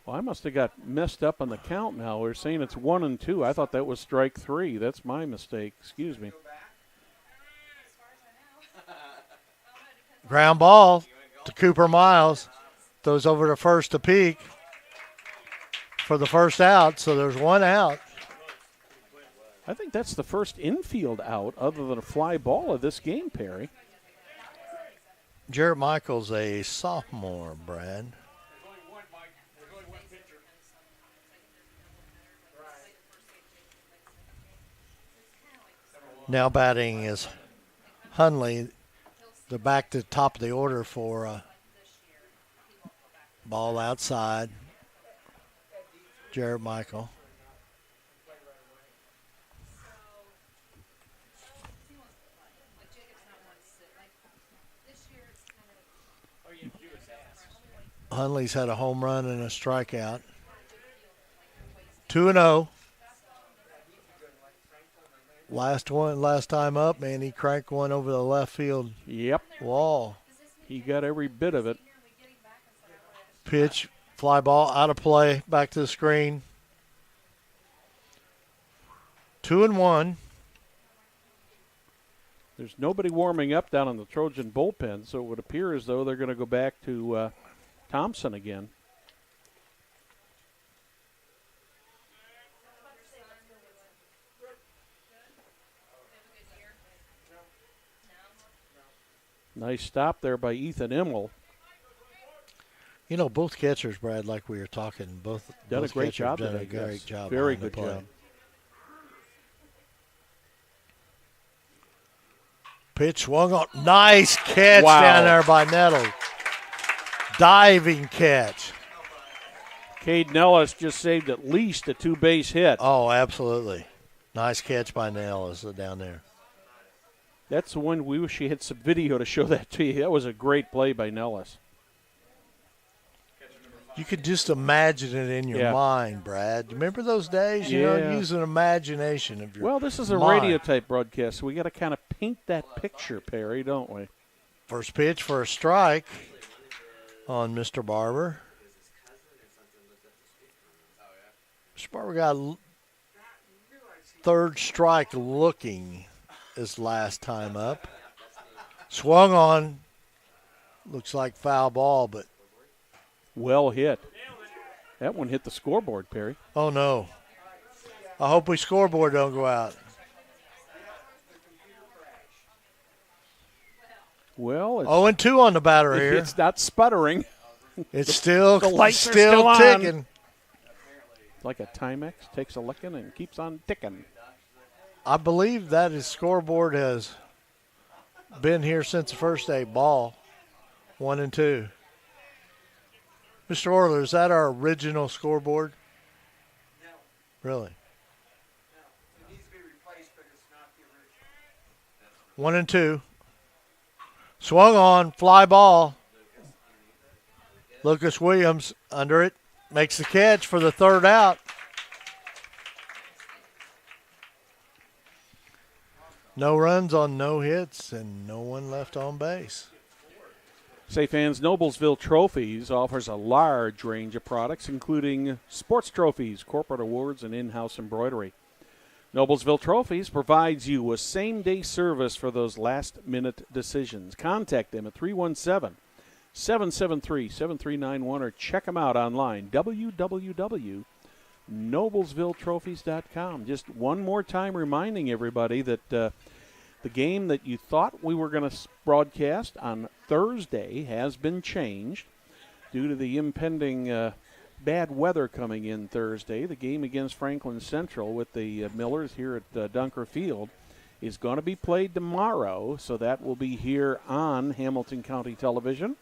Well, I must have got messed up on the count now. We're saying it's 1-2. I thought that was strike 3. That's my mistake. Excuse me. Ground ball to Cooper Miles. Throws over to first to Peak for the first out. So there's 1 out. I think that's the first infield out other than a fly ball of this game, Perry. Jarrett Michaels, a sophomore, Brad. Now batting is Hunley, the back to the top of the order for ball outside. Jarrett Michael. Hunley's had a home run and a strikeout. 2-0. Last time up, man, he cranked one over the left field wall. He got every bit of it. Pitch, fly ball, out of play, back to the screen. 2-1. There's nobody warming up down in the Trojan bullpen, so it would appear as though they're going to go back to Thompson again. Nice stop there by Ethan Immel. You know, both catchers, Brad, like we were talking, both done a great job done today. a great job. Very good job. Pitch swung on. Nice catch down there by Nettles. Diving catch. Cade Nellis just saved at least a two-base hit. Oh, absolutely. Nice catch by Nellis down there. That's the one we wish you had some video to show that to you. That was a great play by Nellis. You could just imagine it in your mind, Brad. Remember those days? You know, use an imagination of your Well, this is a mind. radio-type broadcast, so we got to kind of paint that picture, Perry, don't we? First pitch for a strike on Mr. Barber. Mr. Barber got third strike looking his last time up. Swung on. Looks like foul ball, but well hit. That one hit the scoreboard, Perry. Oh, no. I hope we scoreboard don't go out. Well, it's 0-2 on the batter here. It's not sputtering. It's still the lights still are still ticking. On. Like a Timex, takes a licking and keeps on ticking. I believe that his scoreboard has been here since the first day. Ball, 1-2. Mr. Orler, is that our original scoreboard? No. Really? No. It needs to be replaced, but it's not the original. 1-2. Swung on, fly ball. Lucas Williams under it. Makes the catch for the third out. No runs on no hits and no one left on base. Say fans, Noblesville Trophies offers a large range of products, including sports trophies, corporate awards, and in-house embroidery. Noblesville Trophies provides you with same-day service for those last-minute decisions. Contact them at 317-773-7391 or check them out online, www.noblesvilletrophies.com. Just one more time reminding everybody that the game that you thought we were going to broadcast on Thursday has been changed due to the impending bad weather coming in Thursday. The game against Franklin Central with the Millers here at Dunker Field is going to be played tomorrow, so that will be here on Hamilton County Television.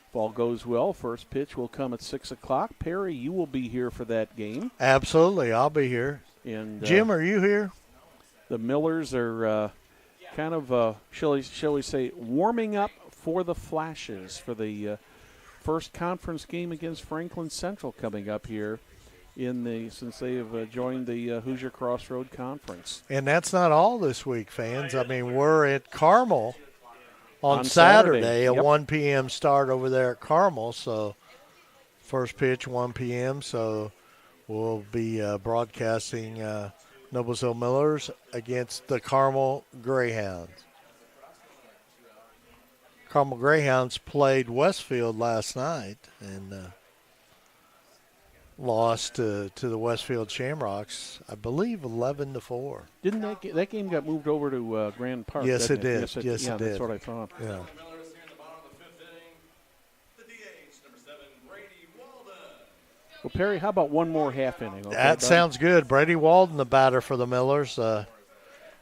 If all goes well, first pitch will come at 6 o'clock. Perry, you will be here for that game. Absolutely, I'll be here. And Jim, are you here? The Millers are kind of, shall we say, warming up for the Flashes for the first conference game against Franklin Central coming up here since they have joined the Hoosier Crossroad Conference. And that's not all this week, fans. I mean, we're at Carmel on Saturday, a 1 p.m. start over there at Carmel. So first pitch 1 p.m. So we'll be broadcasting Noblesville Millers against the Carmel Greyhounds. Carmel Greyhounds played Westfield last night, and lost to the Westfield Shamrocks, I believe 11-4. Didn't that game got moved over to Grand Park? Yes, it did. Yes, it did. That's what I thought. Yeah. Well, Perry, how about one more half inning? Okay, That sounds good. Brady Walden, the batter for the Millers,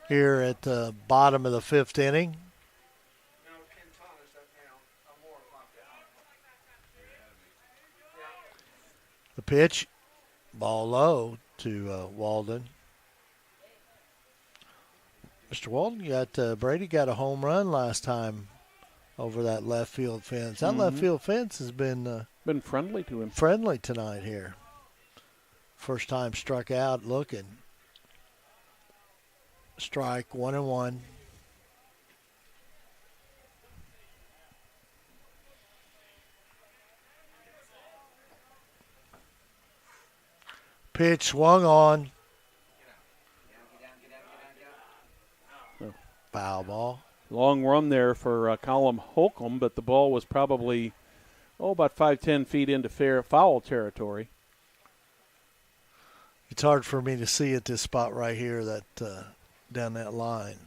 here at the bottom of the 5th inning. The pitch, ball low to Walden. Mr. Walden, Brady got a home run last time over that left field fence. That left field fence has been friendly to him. Friendly tonight here. First time struck out looking. Strike 1-1. Pitch swung on. Foul ball. Long run there for Colum Holcomb, but the ball was probably, about 5-10 feet into foul territory. It's hard for me to see at this spot right here, that down that line.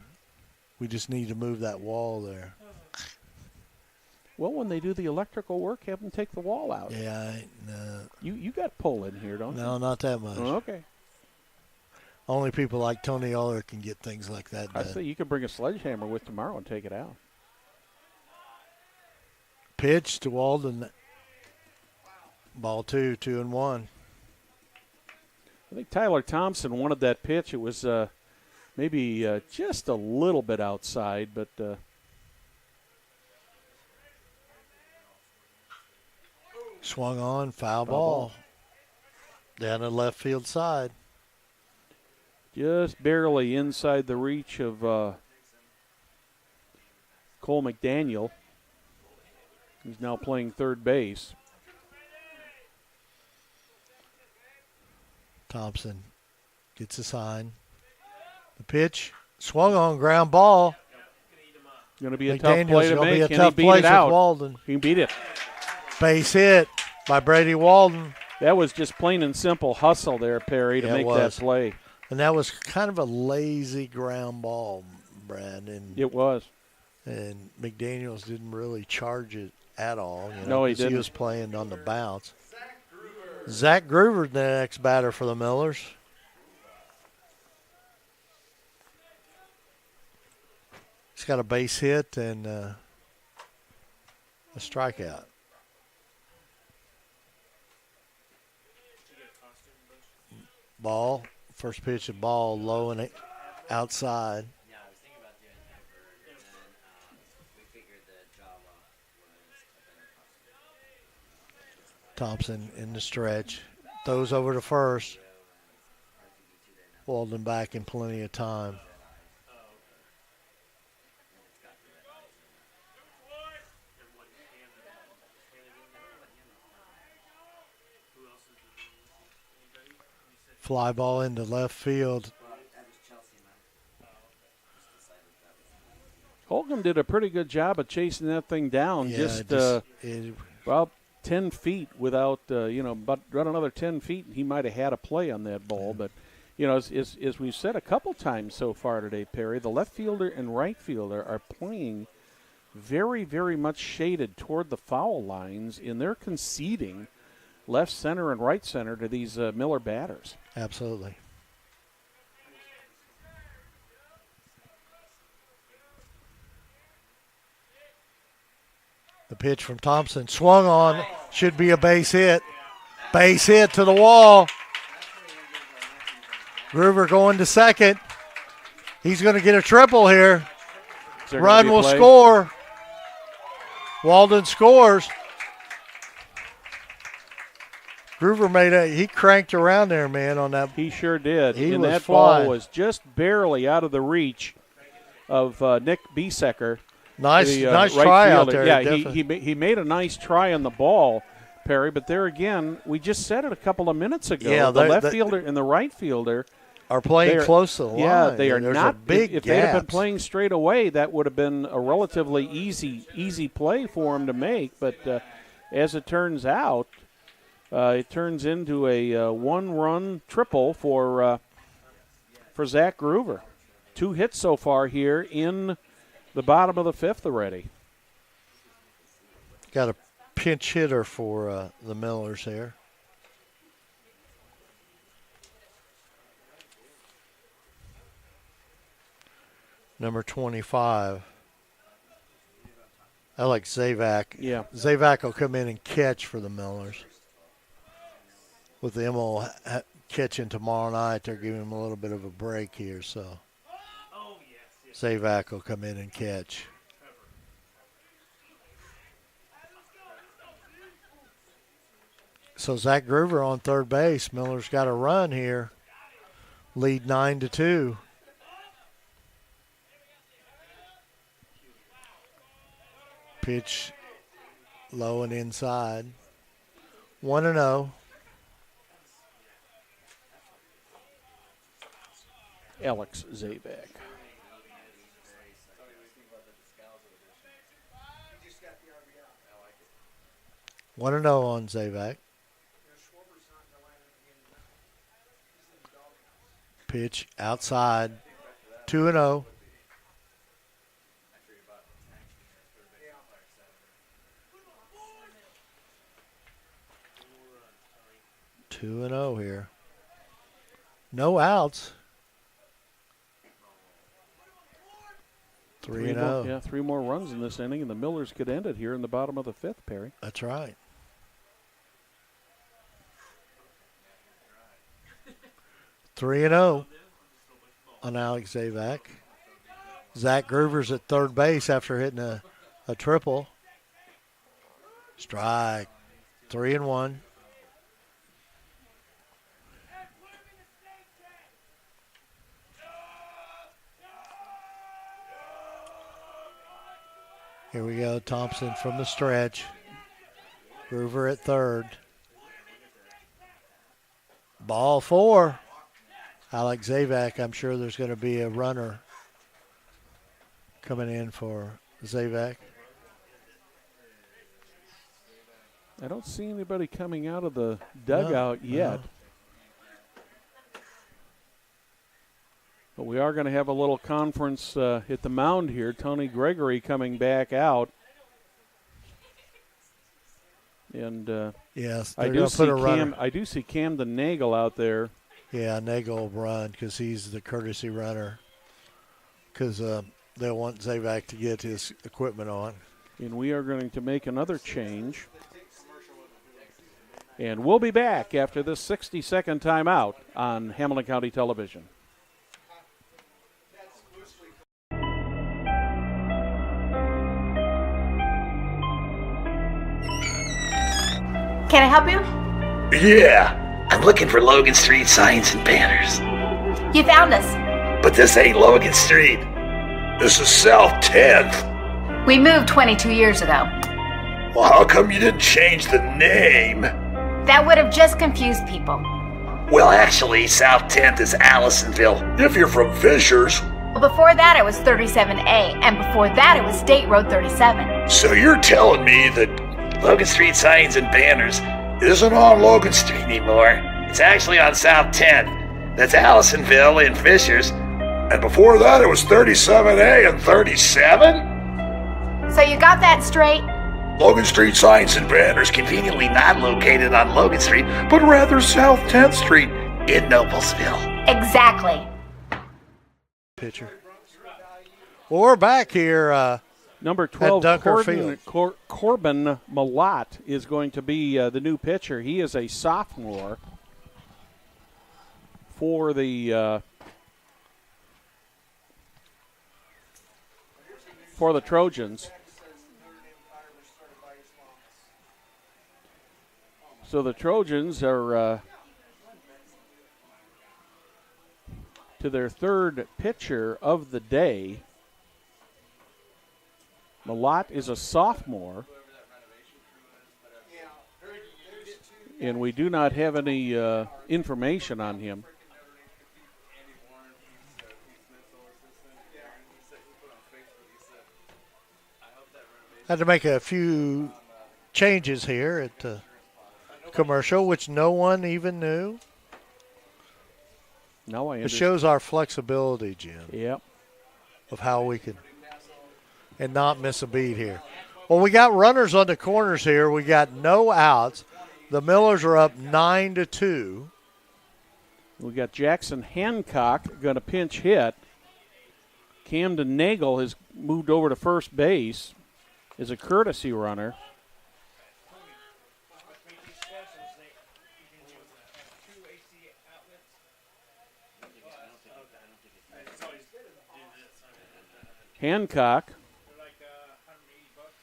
We just need to move that wall there. Well, when they do the electrical work, have them take the wall out. Yeah, You got pull in here, don't you? no, not that much. Oh, okay. Only people like Tony Aller can get things like that I done. say you could bring a sledgehammer with tomorrow and take it out. Pitch to Walden. Ball 2-1. I think Tyler Thompson wanted that pitch. It was maybe just a little bit outside, but Swung on, foul ball. Down the left field side. just barely inside the reach of Cole McDaniel. He's now playing third base. Thompson gets a sign. The pitch swung on, ground ball. Going to be a tough play to gonna make. be a Can tough he beat place it out? with Walden. He can beat it. Base hit by Brady Walden. That was just plain and simple hustle there, Perry, to Yeah, it make was. that play. And that was kind of a lazy ground ball, Brad. And It was. And McDaniels didn't really charge it at all. No, he 'cause didn't. He was playing on the bounce. Zach Groover, the next batter for the Millers. He's got a base hit and a strikeout. Ball, first pitch of ball, low and outside. Yeah, I was thinking about doing Hepburn, and then we figured that Java was a better Thompson in the stretch. Throws over to first. Walden back in plenty of time. Fly ball into left field. Holcomb did a pretty good job of chasing that thing down. Yeah, About 10 feet without, about run another 10 feet, he might have had a play on that ball. But, as we've said a couple times so far today, Perry, the left fielder and right fielder are playing very, very much shaded toward the foul lines, and they're conceding left center and right center to these Miller batters. Absolutely. The pitch from Thompson swung on, should be a base hit. Base hit to the wall. Groover going to second. He's going to get a triple here. Run will score. Walden scores. Groover he cranked around there, man, on that. He sure did. And that flying. ball was just barely out of the reach of Nick Biesecker. Nice Right try out fielder. there. Yeah, he made a nice try on the ball, Perry. But there again, we just said it a couple of minutes ago. Yeah, the left fielder and the right fielder are playing close to the line. Yeah, they are There's not. A big if they had been gaps. playing straight away, that would have been a relatively easy play for him to make. But as it turns out, It turns into a one-run triple for Zach Groover. 2 hits so far here in the bottom of the 5th already. Got a pinch hitter for the Millers here. Number 25. Alex Zavac. Yeah. Zavac will come in and catch for the Millers. With the MO catching tomorrow night, they're giving him a little bit of a break here, so Zavac will come in and catch. So Zach Groover on third base. Miller's got a run here. Lead 9-2. Pitch low and inside. 1-0. Alex Zavac. 1-0 on Zavac. Pitch outside. 2-0. Two and 0 here. No outs. 3-0. Yeah, 3 more runs in this inning, and the Millers could end it here in the bottom of the 5th, Perry. That's right. 3-0 on Alex Zavac. Zach Groover's at third base after hitting a triple. Strike. 3-1. Here we go, Thompson from the stretch. Groover at third. Ball 4. Alex Zavac, I'm sure there's going to be a runner coming in for Zavac. I don't see anybody coming out of the dugout yet. But we are going to have a little conference at the mound here. Tony Gregory coming back out. And yes, I do see Camden Nagel out there. Yeah, Nagel will run because he's the courtesy runner. Because they'll want Zavac to get his equipment on. And we are going to make another change. And we'll be back after this 60-second timeout on Hamilton County Television. Can I help you? Yeah, I'm looking for Logan Street signs and banners. You found us. But this ain't Logan Street. This is South 10th. We moved 22 years ago. Well, how come you didn't change the name? That would have just confused people. Well, actually, South 10th is Allisonville, if you're from Fishers. Well, before that it was 37A, and before that it was State Road 37. So you're telling me that Logan Street signs and banners isn't on Logan Street anymore. It's actually on South 10th. That's Allisonville in Fishers. And before that, it was 37A and 37? So you got that straight? Logan Street signs and banners conveniently not located on Logan Street, but rather South 10th Street in Noblesville. Exactly. Pitcher. Well, we're back here. Number 12, Dunker Corbin Malott is going to be the new pitcher. He is a sophomore for the Trojans. So the Trojans are to their third pitcher of the day. Malott is a sophomore, and we do not have any information on him. Had to make a few changes here at commercial, which no one even knew. Now I It understand. shows our flexibility, Jim, Yep. of how we can and not miss a beat here. Well, we got runners on the corners here. We got no outs. The Millers are up 9-2. We got Jackson Hancock going to pinch hit. Camden Nagel has moved over to first base as a courtesy runner. Hancock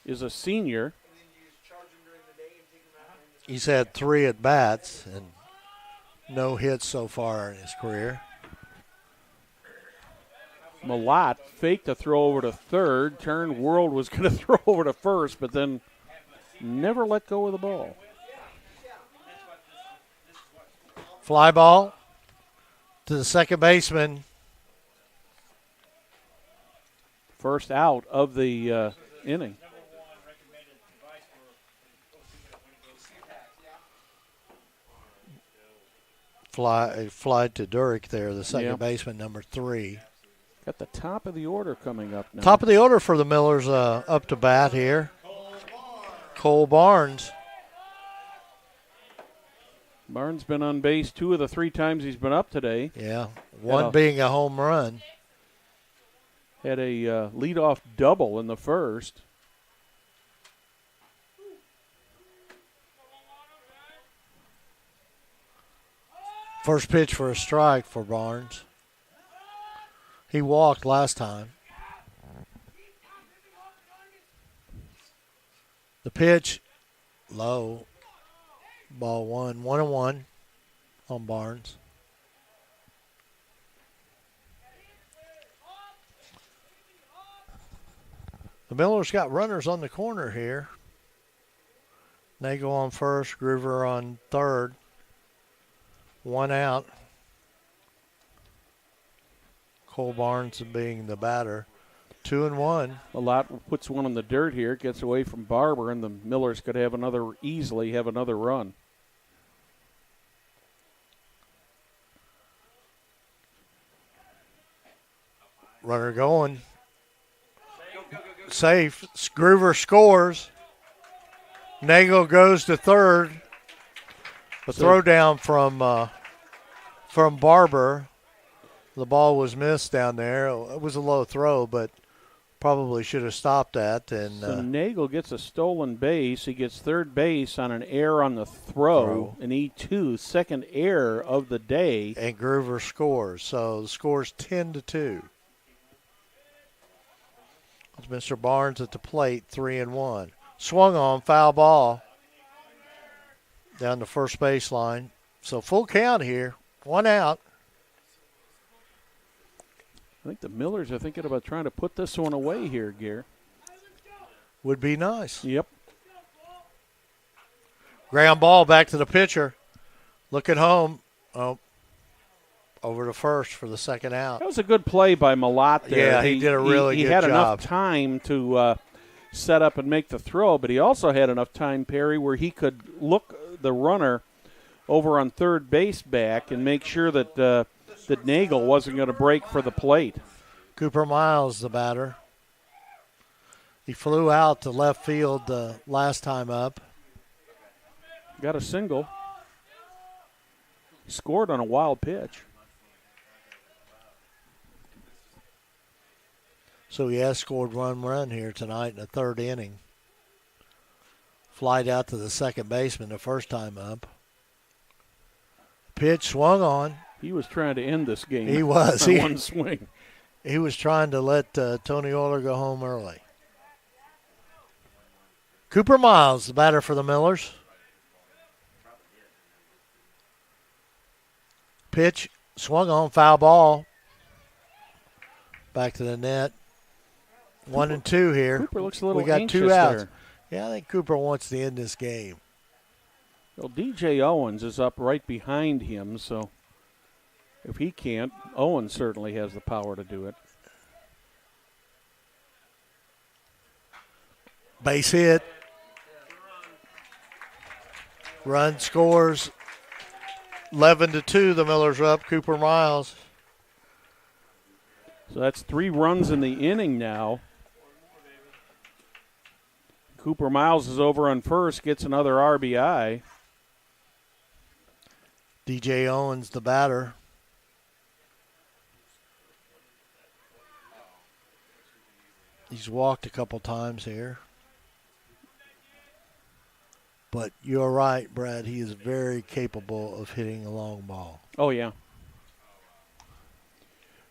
is a senior. He's had 3 at-bats and no hits so far in his career. Malott faked a throw over to third. Turned World was going to throw over to first, but then never let go of the ball. Fly ball to the second baseman. First out of the inning. Fly to Durick there, the second Yep. baseman, number 3. Got the top of the order coming up now. Top of the order for the Millers up to bat here. Cole Barnes. Barnes been on base 2 of the 3 times he's been up today. Yeah, one being a home run. Had a leadoff double in the first. First pitch for a strike for Barnes. He walked last time. The pitch, low. Ball 1, 1-1 on Barnes. The Millers got runners on the corner here. Nagel on first, Groover on third. 1 out. Cole Barnes being the batter. 2-1. Malott puts one in the dirt here, gets away from Barber, and the Millers could have easily have another run. Runner going. Safe. Groover scores. Nagel goes to third. The throw down from Barber. The ball was missed down there. It was a low throw, but probably should have stopped that. And so Nagel gets a stolen base. He gets third base on an error on the throw. An E2, second error of the day. And Groover scores. So the score's 10-2. It's Mr. Barnes at the plate, 3-1. Swung on, foul ball. Down the first baseline. So full count here. 1 out. I think the Millers are thinking about trying to put this one away here, Gear. Would be nice. Yep. Ground ball back to the pitcher. Look at home. Oh, over to first for the second out. That was a good play by Malott there. Yeah, he did a really good He had job. enough time to set up and make the throw, but he also had enough time, Perry, where he could look the runner over on third base back and make sure that that Nagel wasn't going to break for the plate. Cooper Miles, the batter. He flew out to left field last time up. Got a single. Scored on a wild pitch. So he has scored 1 run here tonight in the third inning. Flied out to the second baseman the first time up. Pitch swung on. He was trying to end this game. He was. On one swing. He was trying to let Tony Euler go home early. Cooper Miles, the batter for the Millers. Pitch swung on, foul ball. Back to the net. 1-2 here. Cooper looks a little We got anxious 2 outs. there. Yeah, I think Cooper wants to end this game. Well, DJ Owens is up right behind him, so if he can't, Owens certainly has the power to do it. Base hit. Run scores 11-2. The Millers are up. Cooper Miles. So that's 3 runs in the inning now. Cooper Miles is over on first, gets another RBI. DJ Owens, the batter. He's walked a couple times here. But you're right, Brad. He is very capable of hitting a long ball. Oh, yeah.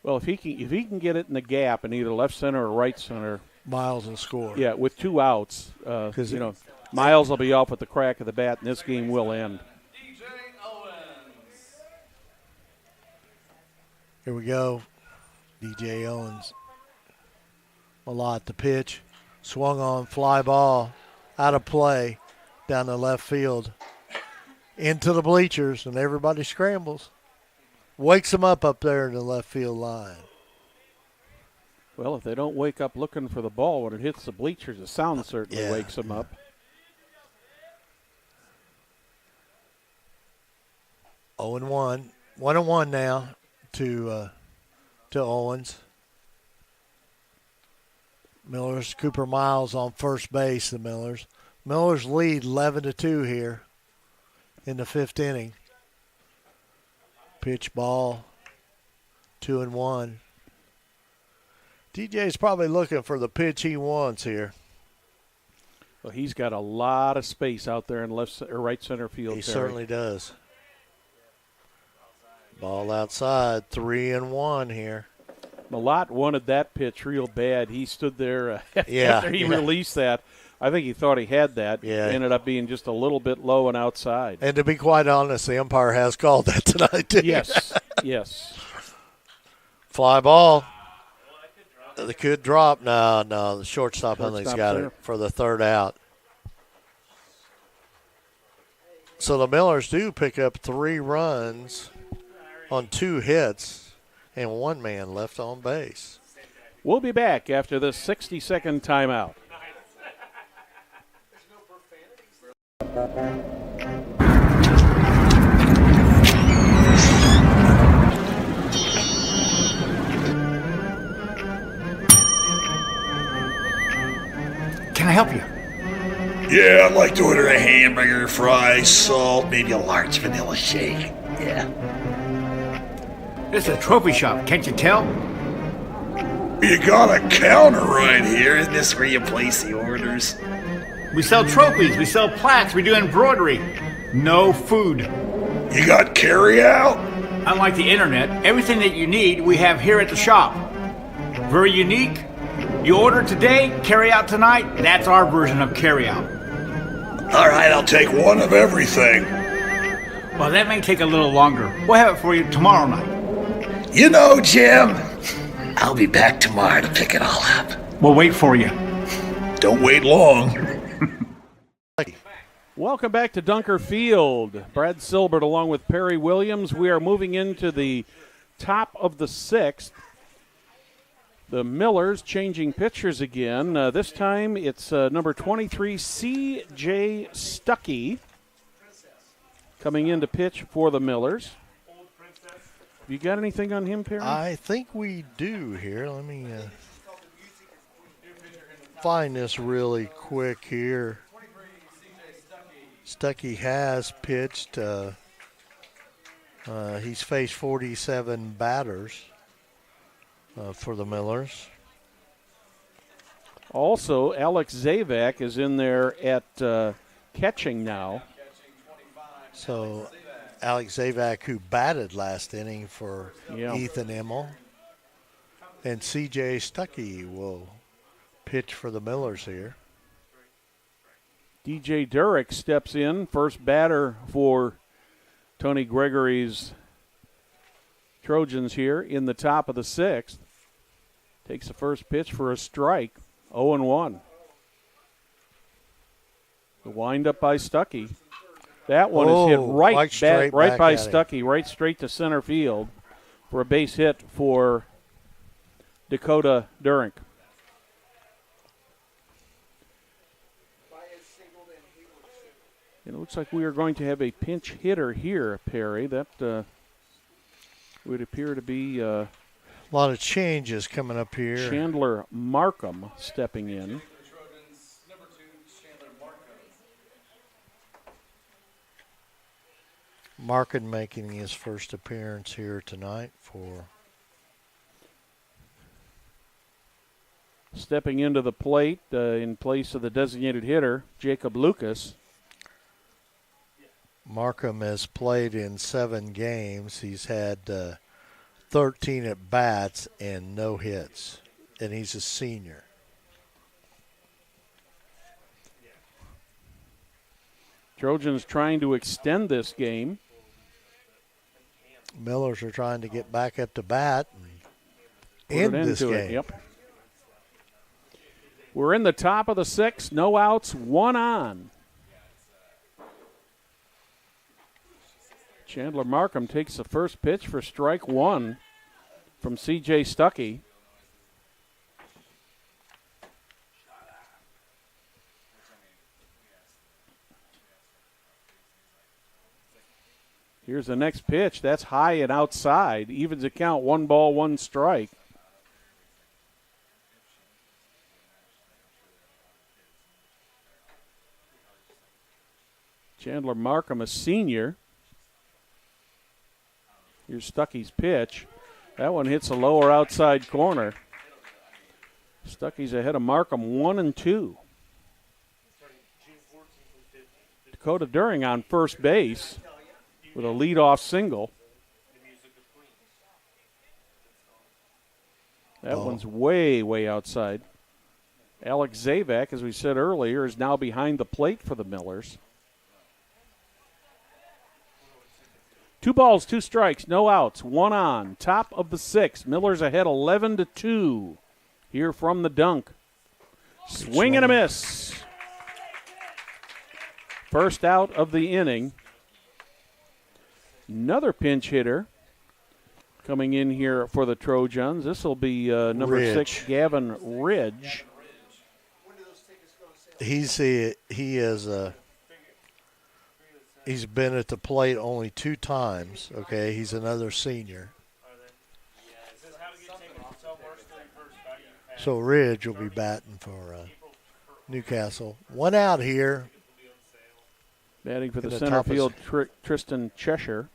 Well, if he can get it in the gap in either left center or right center, Miles will score. yeah, with 2 outs, Miles will be off with the crack of the bat, and this game will end. Here we go. DJ Owens. A lot to pitch. Swung on, fly ball, out of play, down the left field. Into the bleachers, and everybody scrambles. Wakes them up there in the left field line. Well, if they don't wake up looking for the ball when it hits the bleachers, the sound certainly wakes them up. Oh and 1. 1-1 now to Owens. Millers, Cooper Miles on first base, the Millers. Millers lead 11-2 here in the 5th inning. Pitch ball, 2-1. DJ's probably looking for the pitch he wants here. Well, he's got a lot of space out there in left or right center field. He Terry. certainly does. Ball outside, 3-1 here. Malott wanted that pitch real bad. He stood there after he released that. I think he thought he had that. Yeah. It ended up being just a little bit low and outside. And to be quite honest, the umpire has called that tonight, too. Yes, yes. Fly ball. It could drop. No, the shortstop Huntley's got it for the 3rd out. So the Millers do pick up 3 runs on 2 hits and 1 man left on base. We'll be back after this 60-second timeout. Can I help you? Yeah, I'd like to order a hamburger, fries, salt, maybe a large vanilla shake. Yeah. This is a trophy shop, can't you tell? You got a counter right here. Isn't this where you place the orders? We sell trophies, we sell plaques, we do embroidery. No food. You got carry out? Unlike the internet, everything that you need we have here at the shop. Very unique. You order today, carry out tonight. That's our version of carry out. All right, I'll take one of everything. Well, that may take a little longer. We'll have it for you tomorrow night. You know, Jim, I'll be back tomorrow to pick it all up. We'll wait for you. Don't wait long. Welcome back to Dunker Field. Brad Silbert along with Perry Williams. We are moving into the top of the 6th. The Millers changing pitchers again. This time it's number 23, C.J. Stuckey, coming in to pitch for the Millers. Have you got anything on him, Perry? I think we do here. Let me find this really quick here. Stuckey has pitched. He's faced 47 batters for the Millers. Also, Alex Zavak is in there at catching now. So, Alex Zavak, who batted last inning for Yeah. Ethan Emmel. And C.J. Stuckey will pitch for the Millers here. DJ Durrick steps in, first batter for Tony Gregory's Trojans here in the top of the 6th. Takes the first pitch for a strike, 0-1. The windup by Stuckey. That one is hit right by Stuckey, right straight to center field for a base hit for Dakota Durrick. And it looks like we are going to have a pinch hitter here, Perry. That would appear to be a lot of changes coming up here. Chandler Markham stepping in. Markham making his first appearance here tonight for. Stepping into the plate in place of the designated hitter, Jacob Lucas. Markham has played in 7 games. He's had 13 at-bats and no hits, and he's a senior. Trojans trying to extend this game. Millers are trying to get back up to bat and end this game. Yep. We're in the top of the 6th, no outs, 1 on. Chandler Markham takes the first pitch for strike 1 from C.J. Stuckey. Here's the next pitch. That's high and outside. Evens the count, 1 ball, 1 strike. Chandler Markham, a senior. Here's Stuckey's pitch. That one hits the lower outside corner. Stuckey's ahead of Markham 1-2. Dakota During on first base with a leadoff single. That one's way, way outside. Alex Zavak, as we said earlier, is now behind the plate for the Millers. 2 balls, 2 strikes, no outs, 1 on. Top of the 6th. Millers ahead 11-2. Here from the dunk. Swing and a miss. First out of the inning. Another pinch hitter coming in here for the Trojans. This will be number 6, Gavin Ridge. He's been at the plate only 2 times. Okay, he's another senior. So Ridge will be batting for Newcastle. 1 out here. Batting for the center field, Tristan Cheshire.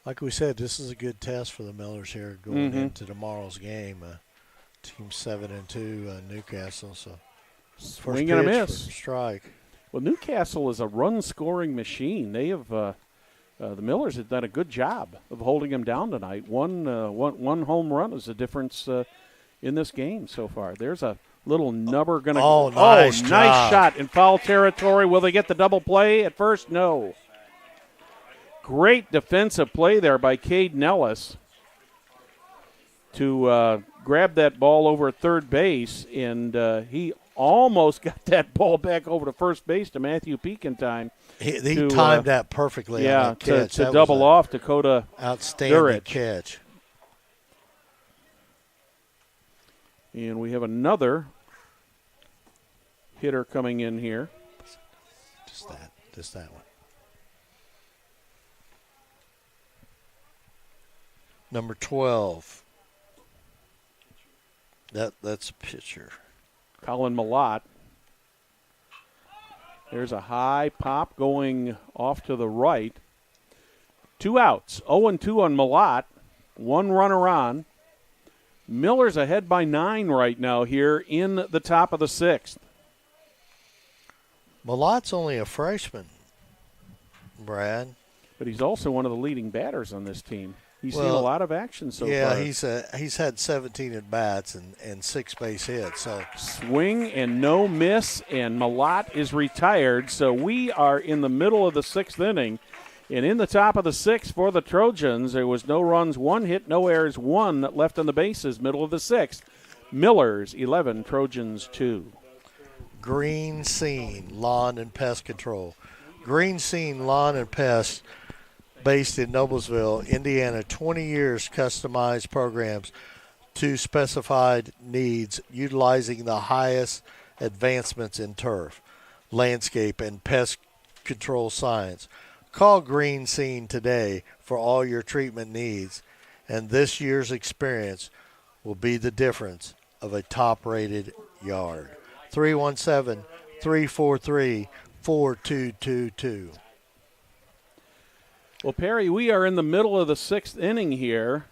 Like we said, this is a good test for the Millers here going into tomorrow's game. Team 7-2, Newcastle. So swing and a miss. Strike. Well, Newcastle is a run-scoring machine. They have the Millers have done a good job of holding them down tonight. One home run is the difference in this game so far. There's a little nubber going to. Nice shot in foul territory. Will they get the double play at first? No. Great defensive play there by Caden Ellis to grab that ball over third base, and he almost got that ball back over to first base to Matthew Peak in time. He timed that perfectly. Yeah, on that catch. to double off Dakota. Outstanding Durich. Catch. And we have another hitter coming in here. Just that one. Number 12. That's a pitcher. Colin Malott. There's a high pop going off to the right. 2 outs. 0-2 on Malott. 1 runner on. Miller's ahead by 9 right now here in the top of the 6th. Malott's only a freshman, Brad. But he's also one of the leading batters on this team. He's seen a lot of action so far. Yeah, he's had 17 at-bats and 6 base hits. So swing and no miss, and Malott is retired. So we are in the middle of the 6th inning. And in the top of the 6th for the Trojans, there was no runs, 1 hit, no errors, 1 left on the bases, middle of the 6th. Millers, 11, Trojans, 2. Green Scene Lawn and Pest Control. Green Scene Lawn and Pest, based in Noblesville, Indiana, 20 years customized programs. to specified needs, utilizing the highest advancements in turf, landscape, and pest control science. Call Green Scene today for all your treatment needs, and this year's experience will be the difference of a top-rated yard. 317-343-4222. Well, Perry, we are in the middle of the 6th inning here.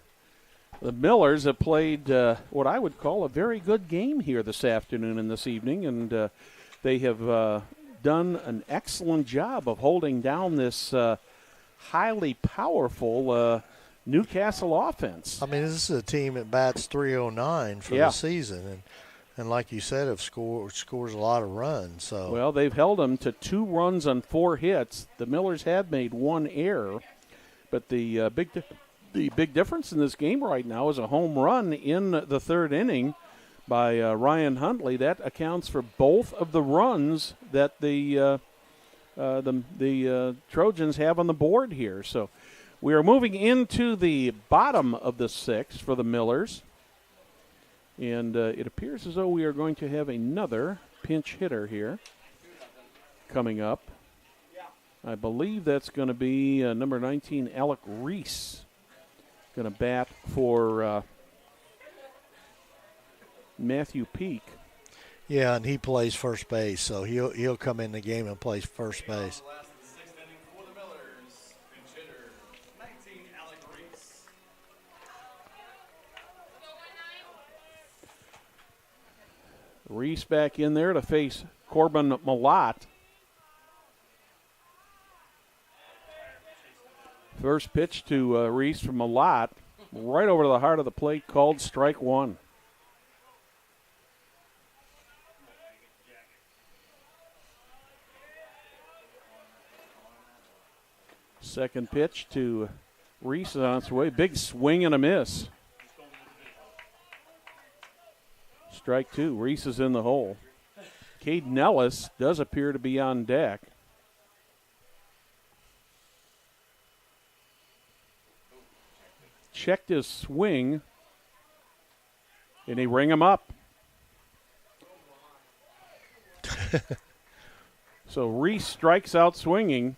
The Millers have played what I would call a very good game here this afternoon and this evening, and they have done an excellent job of holding down this highly powerful Newcastle offense. I mean, this is a team that bats .309 for the season, and like you said, have scores a lot of runs. So well, they've held them to 2 runs on 4 hits. The Millers have made 1 error, but the big difference in this game right now is a home run in the 3rd inning by Ryan Huntley. That accounts for both of the runs that the Trojans have on the board here. So we are moving into the bottom of the 6th for the Millers. And it appears as though we are going to have another pinch hitter here coming up. I believe that's going to be number 19, Alec Reese, going to bat for Matthew Peak. Yeah, and he plays first base, so he'll come in the game and play first base. Reese back in there to face Corbin Malott. First pitch to Reese from Malott, right over to the heart of the plate, called strike 1. Second pitch to Reese on its way. Big swing and a miss. Strike 2. Reese is in the hole. Caden Ellis does appear to be on deck. Checked his swing, and they ring him up. So Reese strikes out swinging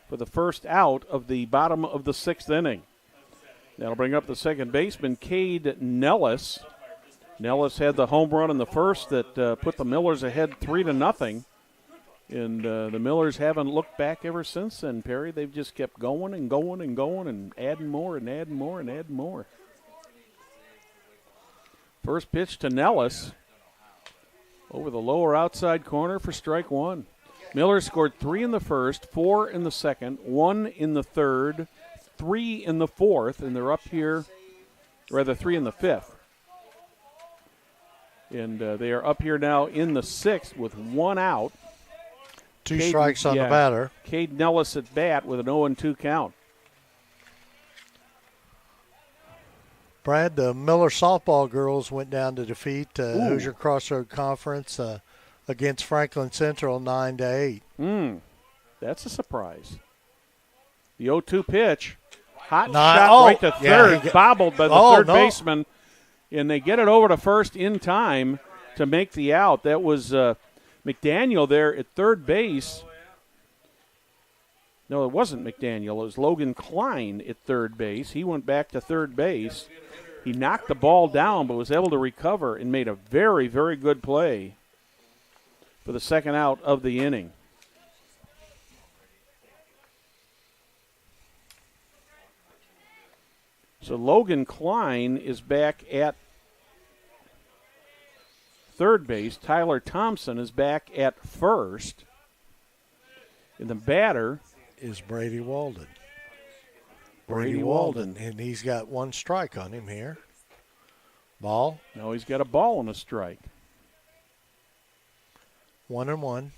for the first out of the bottom of the 6th inning. That'll bring up the second baseman, Cade Nellis. Nellis had the home run in the first that put the Millers ahead 3-0. And the Millers haven't looked back ever since then, Perry. They've just kept going and going and going and adding more and adding more and adding more. First pitch to Nellis over the lower outside corner for strike 1. Miller scored 3 in the first, 4 in the second, 1 in the third, 3 in the fourth, and they're up here, rather 3 in the fifth. And they are up here now in the 6th with 1 out. 2 strikes on the batter. Cade Nellis at bat with an 0-2 count. Brad, the Miller softball girls went down to defeat Hoosier Crossroad Conference against Franklin Central 9-8. That's a surprise. The 0-2 pitch. Hot shot right to third, bobbled by the third baseman. And they get it over to first in time to make the out. That was McDaniel there at third base. No, it wasn't McDaniel. It was Logan Klein at third base. He went back to third base. He knocked the ball down but was able to recover and made a very, very good play for the second out of the inning. So Logan Klein is back at third base. Tyler Thompson is back at first. And the batter is Brady Walden. Brady Walden. And he's got 1 strike on him here. Ball. No, he's got a ball and a strike. 1-1.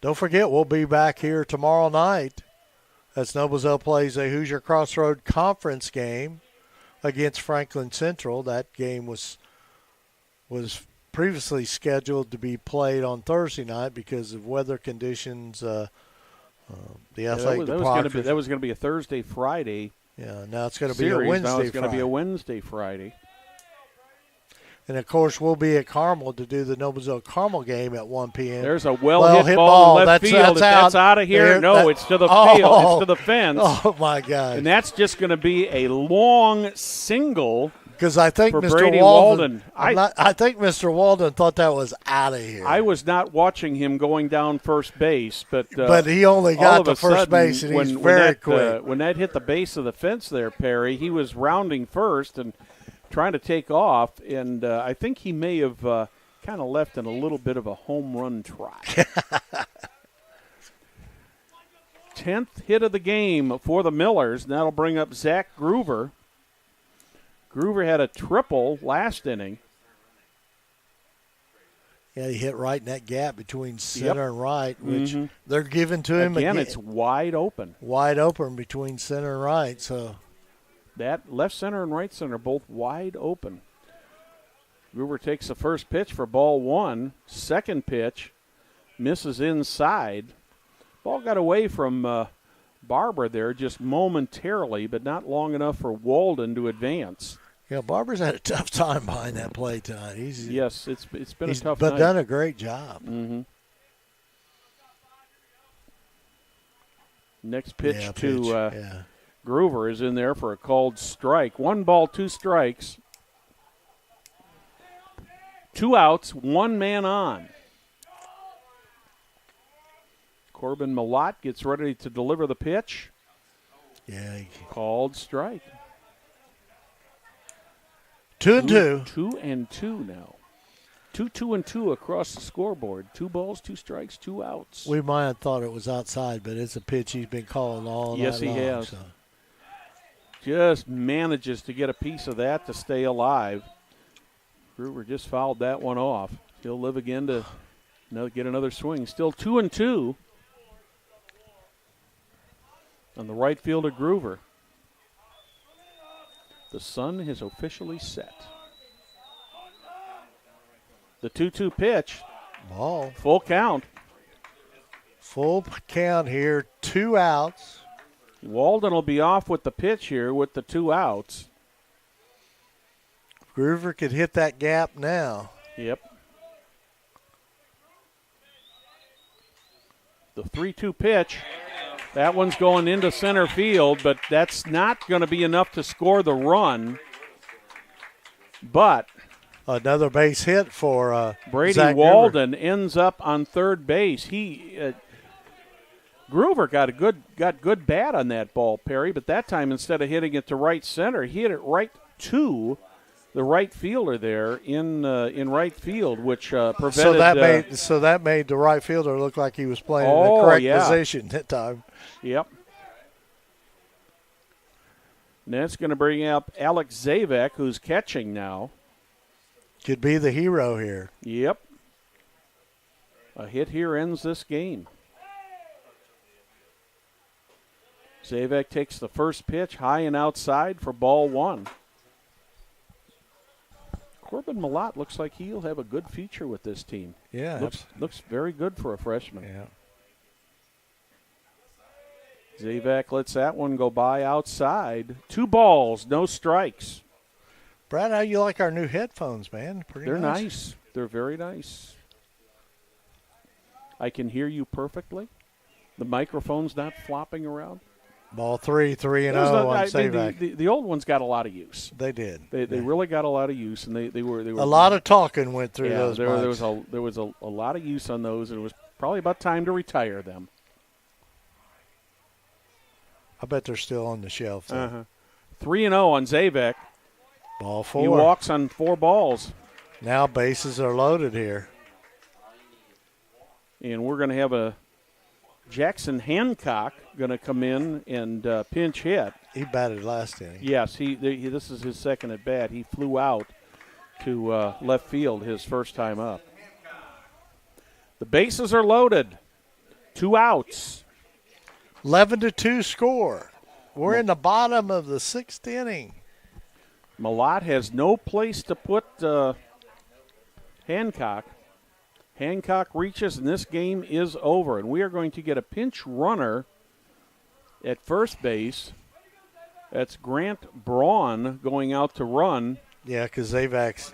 Don't forget, we'll be back here tomorrow night as Noblesville plays a Hoosier Crossroad Conference game against Franklin Central. That game was previously scheduled to be played on Thursday night because of weather conditions. The athletic department. That was going to be a Thursday, Friday Yeah, now it's going to be a series. Wednesday, Now it's going to be a Friday. Wednesday, Friday. And, of course, we'll be at Carmel to do the Noblesville-Carmel game at 1 p.m. There's a well-hit ball in left field. If that's out of here, it's to the field. It's to the fence. Oh, my God. And that's just going to be a long single because I think for Mr. Brady Walden. Walden. I think Mr. Walden thought that was out of here. I was not watching him going down first base, but he only got to first sudden, base, and he's very quick. When that hit the base of the fence there, Perry, he was rounding first and trying to take off, and I think he may have kind of left in a little bit of a home run try. 10th hit of the game for the Millers, and that'll bring up Zach Groover. Groover had a triple last inning. Yeah, he hit right in that gap between center and right, which they're giving to him. Again, it's wide open. Wide open between center and right, so that left center and right center both wide open. Groover takes the first pitch for ball one. Second pitch misses inside. Ball got away from Barber there just momentarily, but not long enough for Walden to advance. Yeah, Barber's had a tough time behind that play tonight. Yes, it's been a tough but night. Done a great job. Mm-hmm. Next pitch to Groover is in there for a called strike. 1 ball, 2 strikes. 2 outs, 1 man on. Corbin Malott gets ready to deliver the pitch. Yeah. Called strike. 2-2. 2-2 now. 2-2 across the scoreboard. 2 balls, 2 strikes, 2 outs. We might have thought it was outside, but it's a pitch he's been calling all night long. Yes, he has. So. Just manages to get a piece of that to stay alive. Groover just fouled that one off. He'll live again to get another swing. Still 2-2. On the right fielder, Groover. The sun has officially set. The 2-2 pitch. Ball. Full count. Full count here. 2 outs. Walden will be off with the pitch here with the 2 outs. Groover could hit that gap now. Yep. The 3-2 pitch. That one's going into center field, but that's not going to be enough to score the run. But another base hit for Brady Zach Walden Groover. ends up on third base. Groover got good bat on that ball, Perry, but that time instead of hitting it to right center, he hit it right to the right fielder there in right field, which prevented. So that made the right fielder look like he was playing in the correct position that time. Yep. And that's going to bring up Alex Zavek, who's catching now. Could be the hero here. Yep. A hit here ends this game. Zavek takes the first pitch high and outside for ball 1. Corbin Malott looks like he'll have a good future with this team. Yeah. Looks very good for a freshman. Yeah. Zavek lets that one go by outside. 2 balls, no strikes. Brad, how you like our new headphones, man? They're nice. They're very nice. I can hear you perfectly. The microphone's not flopping around. Ball 3, 3-0 on Zavek. The old ones got a lot of use. They did. They really got a lot of use, and they were a lot of talking went through those. There was a lot of use on those, and it was probably about time to retire them. I bet they're still on the shelf. 3-0 on Zavek. Ball 4. He walks on 4 balls. Now bases are loaded here. And we're going to have a Jackson Hancock going to come in and pinch hit. He batted last inning. Yes, this is his second at bat. He flew out to left field his first time up. The bases are loaded. 2 outs. 11-2 score. We're in the bottom of the 6th inning. Malott has no place to put Hancock. Hancock reaches, and this game is over. And we are going to get a pinch runner at first base That's Grant Braun going out to run. Yeah, because Zavac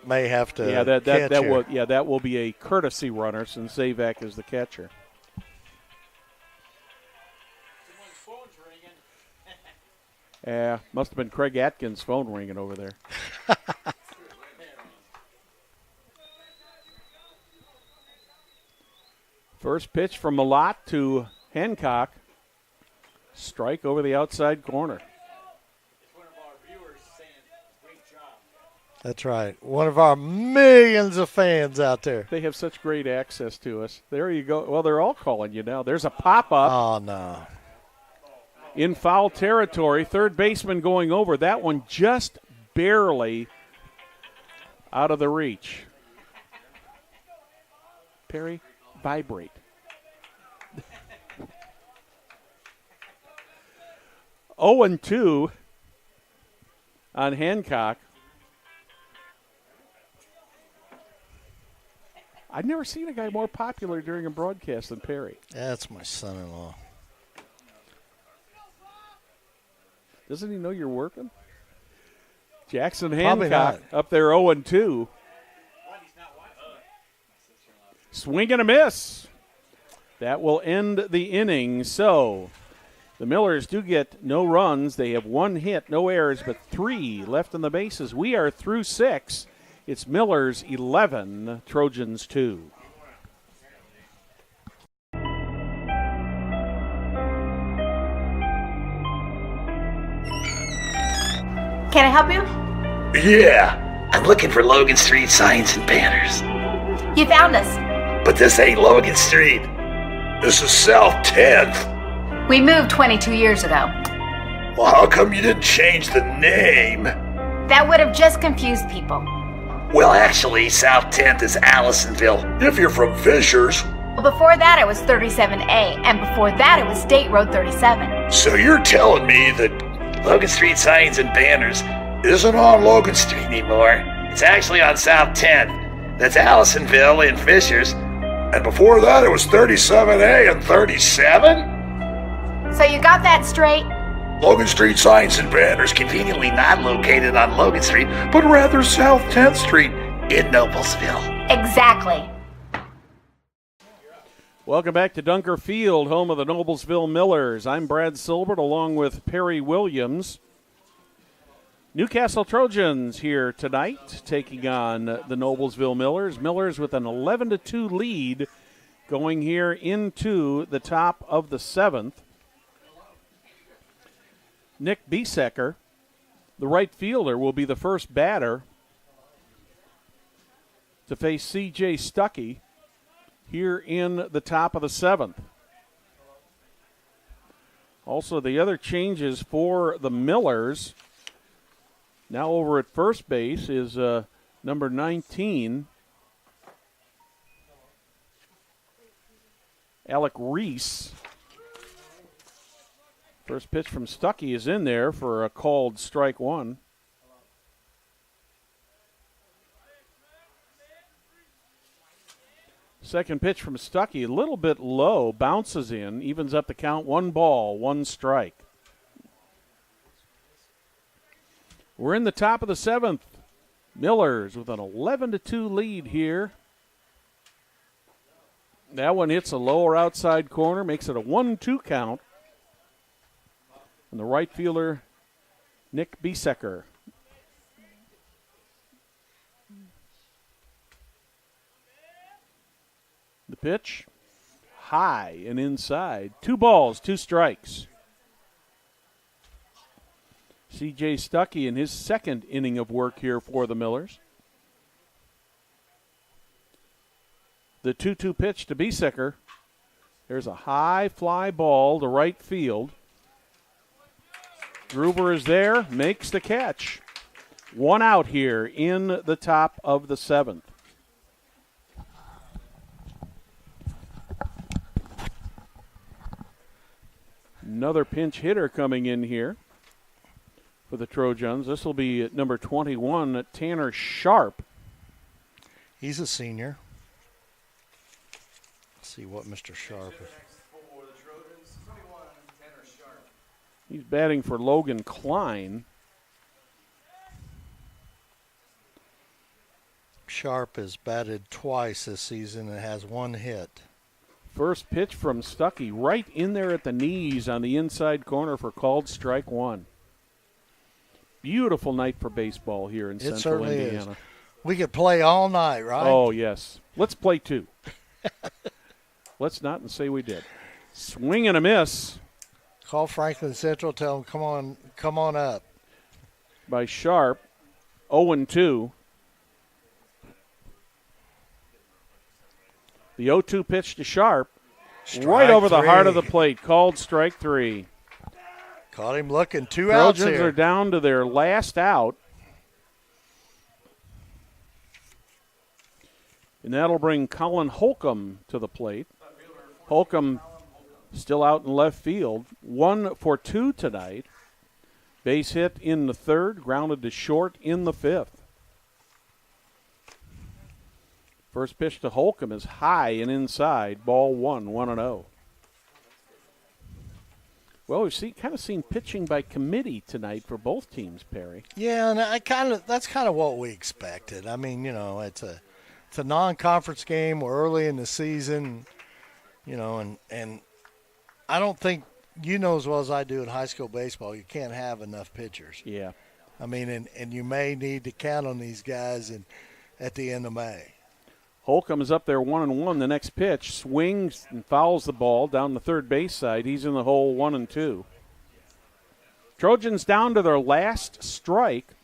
may have to that will be a courtesy runner since Zavac is the catcher. Yeah, must have been Craig Atkins' phone ringing over there. First pitch from Malott to Hancock. Strike over the outside corner. That's right. One of our millions of fans out there. They have such great access to us. There you go. Well, they're all calling you now. There's a pop-up. Oh, no. In foul territory. Third baseman going over. That one just barely out of the reach. Perry, vibrate. Oh, and 2 on Hancock. I've never seen a guy more popular during a broadcast than Perry. That's my son-in-law. Doesn't he know you're working? Jackson Probably Hancock not. up there 0-2. Swing and a miss. That will end the inning. So the Millers do get no runs. They have 1 hit, no errors, but 3 left on the bases. We are through 6. It's Millers 11, Trojans 2. Can I help you? Yeah, I'm looking for Logan Street signs and banners. You found us. But this ain't Logan Street. This is South 10th. We moved 22 years ago. Well, how come you didn't change the name? That would have just confused people. Well, actually, South 10th is Allisonville, if you're from Fishers. Before that, it was 37A, and before that, it was State Road 37. So you're telling me that Logan Street signs and banners isn't on Logan Street anymore? It's actually on South 10th. That's Allisonville in Fishers. And before that, it was 37A and 37? So you got that straight? Logan Street signs and banners conveniently not located on Logan Street, but rather South 10th Street in Noblesville. Exactly. Welcome back to Dunker Field, home of the Noblesville Millers. I'm Brad Silbert along with Perry Williams. Newcastle Trojans here tonight taking on the Noblesville Millers. Millers with an 11-2 lead going here into the top of the 7th. Nick Biesecker, the right fielder, will be the first batter to face C.J. Stuckey here in the top of the 7th. Also, the other changes for the Millers, now over at first base, is number 19, Alec Reese. First pitch from Stuckey is in there for a called strike 1. Second pitch from Stuckey, a little bit low, bounces in, evens up the count, 1 ball, 1 strike. We're in the top of the 7th. Millers with an 11-2 lead here. That one hits a lower outside corner, makes it a 1-2 count. And the right fielder, Nick Biesecker. The pitch, high and inside. 2 balls, 2 strikes. C.J. Stuckey in his second inning of work here for the Millers. The 2-2 pitch to Biesecker. There's a high fly ball to right field. Gruber is there, makes the catch. 1 out here in the top of the 7th. Another pinch hitter coming in here for the Trojans. This will be at number 21, Tanner Sharp. He's a senior. Let's see what Mr. Sharp is. He's batting for Logan Klein. Sharp has batted twice this season and has 1 hit. First pitch from Stuckey, right in there at the knees on the inside corner for called strike 1. Beautiful night for baseball here in Central certainly Indiana. Is. We could play all night, right? Oh, yes. Let's play 2. Let's not and say we did. Swing and a miss. Call Franklin Central, tell them, come on up. By Sharp, 0-2. The 0-2 pitch to Sharp, right over the heart of the plate, called strike 3. Caught him looking, 2 outs here. Trojans are down to their last out. And that'll bring Colin Holcomb to the plate. Holcomb still out in left field. 1 for 2 tonight. Base hit in the 3rd, grounded to short in the 5th. First pitch to Holcomb is high and inside. Ball 1, 1-0. Well, we've kind of seen pitching by committee tonight for both teams, Perry. Yeah, and that's kind of what we expected. I mean, it's a non-conference game. We're early in the season, and I don't think you know as well as I do in high school baseball, you can't have enough pitchers. Yeah. I mean, and you may need to count on these guys at the end of May. Holcomb is up there 1-1. The next pitch swings and fouls the ball down the third base side. He's in the hole 1-2. Trojans down to their last strike.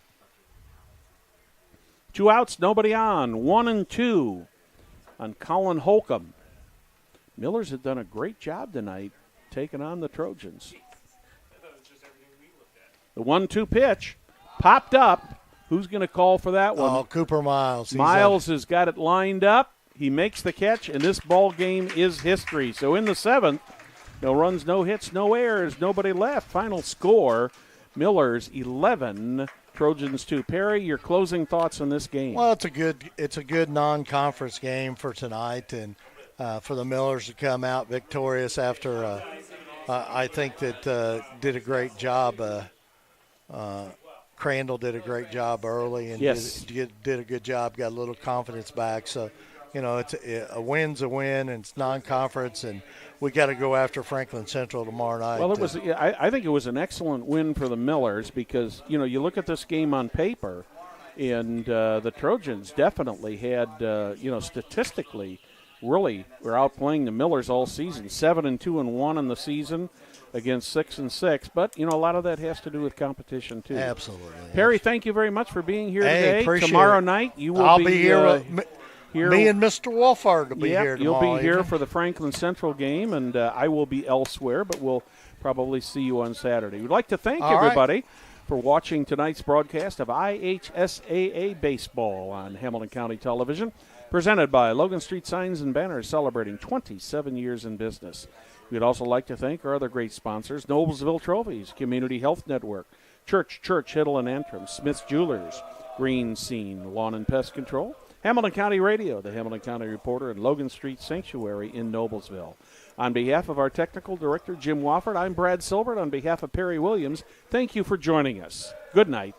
2 outs, nobody on. 1-2 on Colin Holcomb. Millers have done a great job tonight taking on the Trojans. The 1-2 pitch popped up. Who's going to call for that one? Oh, Cooper Miles. Miles has got it lined up. He makes the catch, and this ball game is history. So in the 7th, no runs, no hits, no errors, nobody left. Final score, Millers 11, Trojans 2. Perry, your closing thoughts on this game? Well, it's a good non-conference game for tonight, and for the Millers to come out victorious after I think that did a great job. Crandall did a great job early and yes. did a good job, got a little confidence back. So, it's a win's a win, and it's non-conference, and we got to go after Franklin Central tomorrow night. Well, I think it was an excellent win for the Millers because, you look at this game on paper, and the Trojans definitely had, statistically, really were outplaying the Millers all season. 7-2-1 in the season against 6-6, but a lot of that has to do with competition too. Absolutely. Perry, thank you very much for being here today. Tomorrow Tomorrow night, you will I'll be here. Here. Me and Mr. Wolfhard will be here tomorrow. You'll be here for the Franklin Central game, and I will be elsewhere, but we'll probably see you on Saturday. We'd like to thank everybody for watching tonight's broadcast of IHSAA Baseball on Hamilton County Television, presented by Logan Street Signs and Banners, celebrating 27 years in business. We'd also like to thank our other great sponsors, Noblesville Trophies, Community Health Network, Church, Hiddle and Antrim, Smith's Jewelers, Green Scene, Lawn and Pest Control, Hamilton County Radio, the Hamilton County Reporter, and Logan Street Sanctuary in Noblesville. On behalf of our technical director, Jim Wofford, I'm Brad Silbert. On behalf of Perry Williams, thank you for joining us. Good night.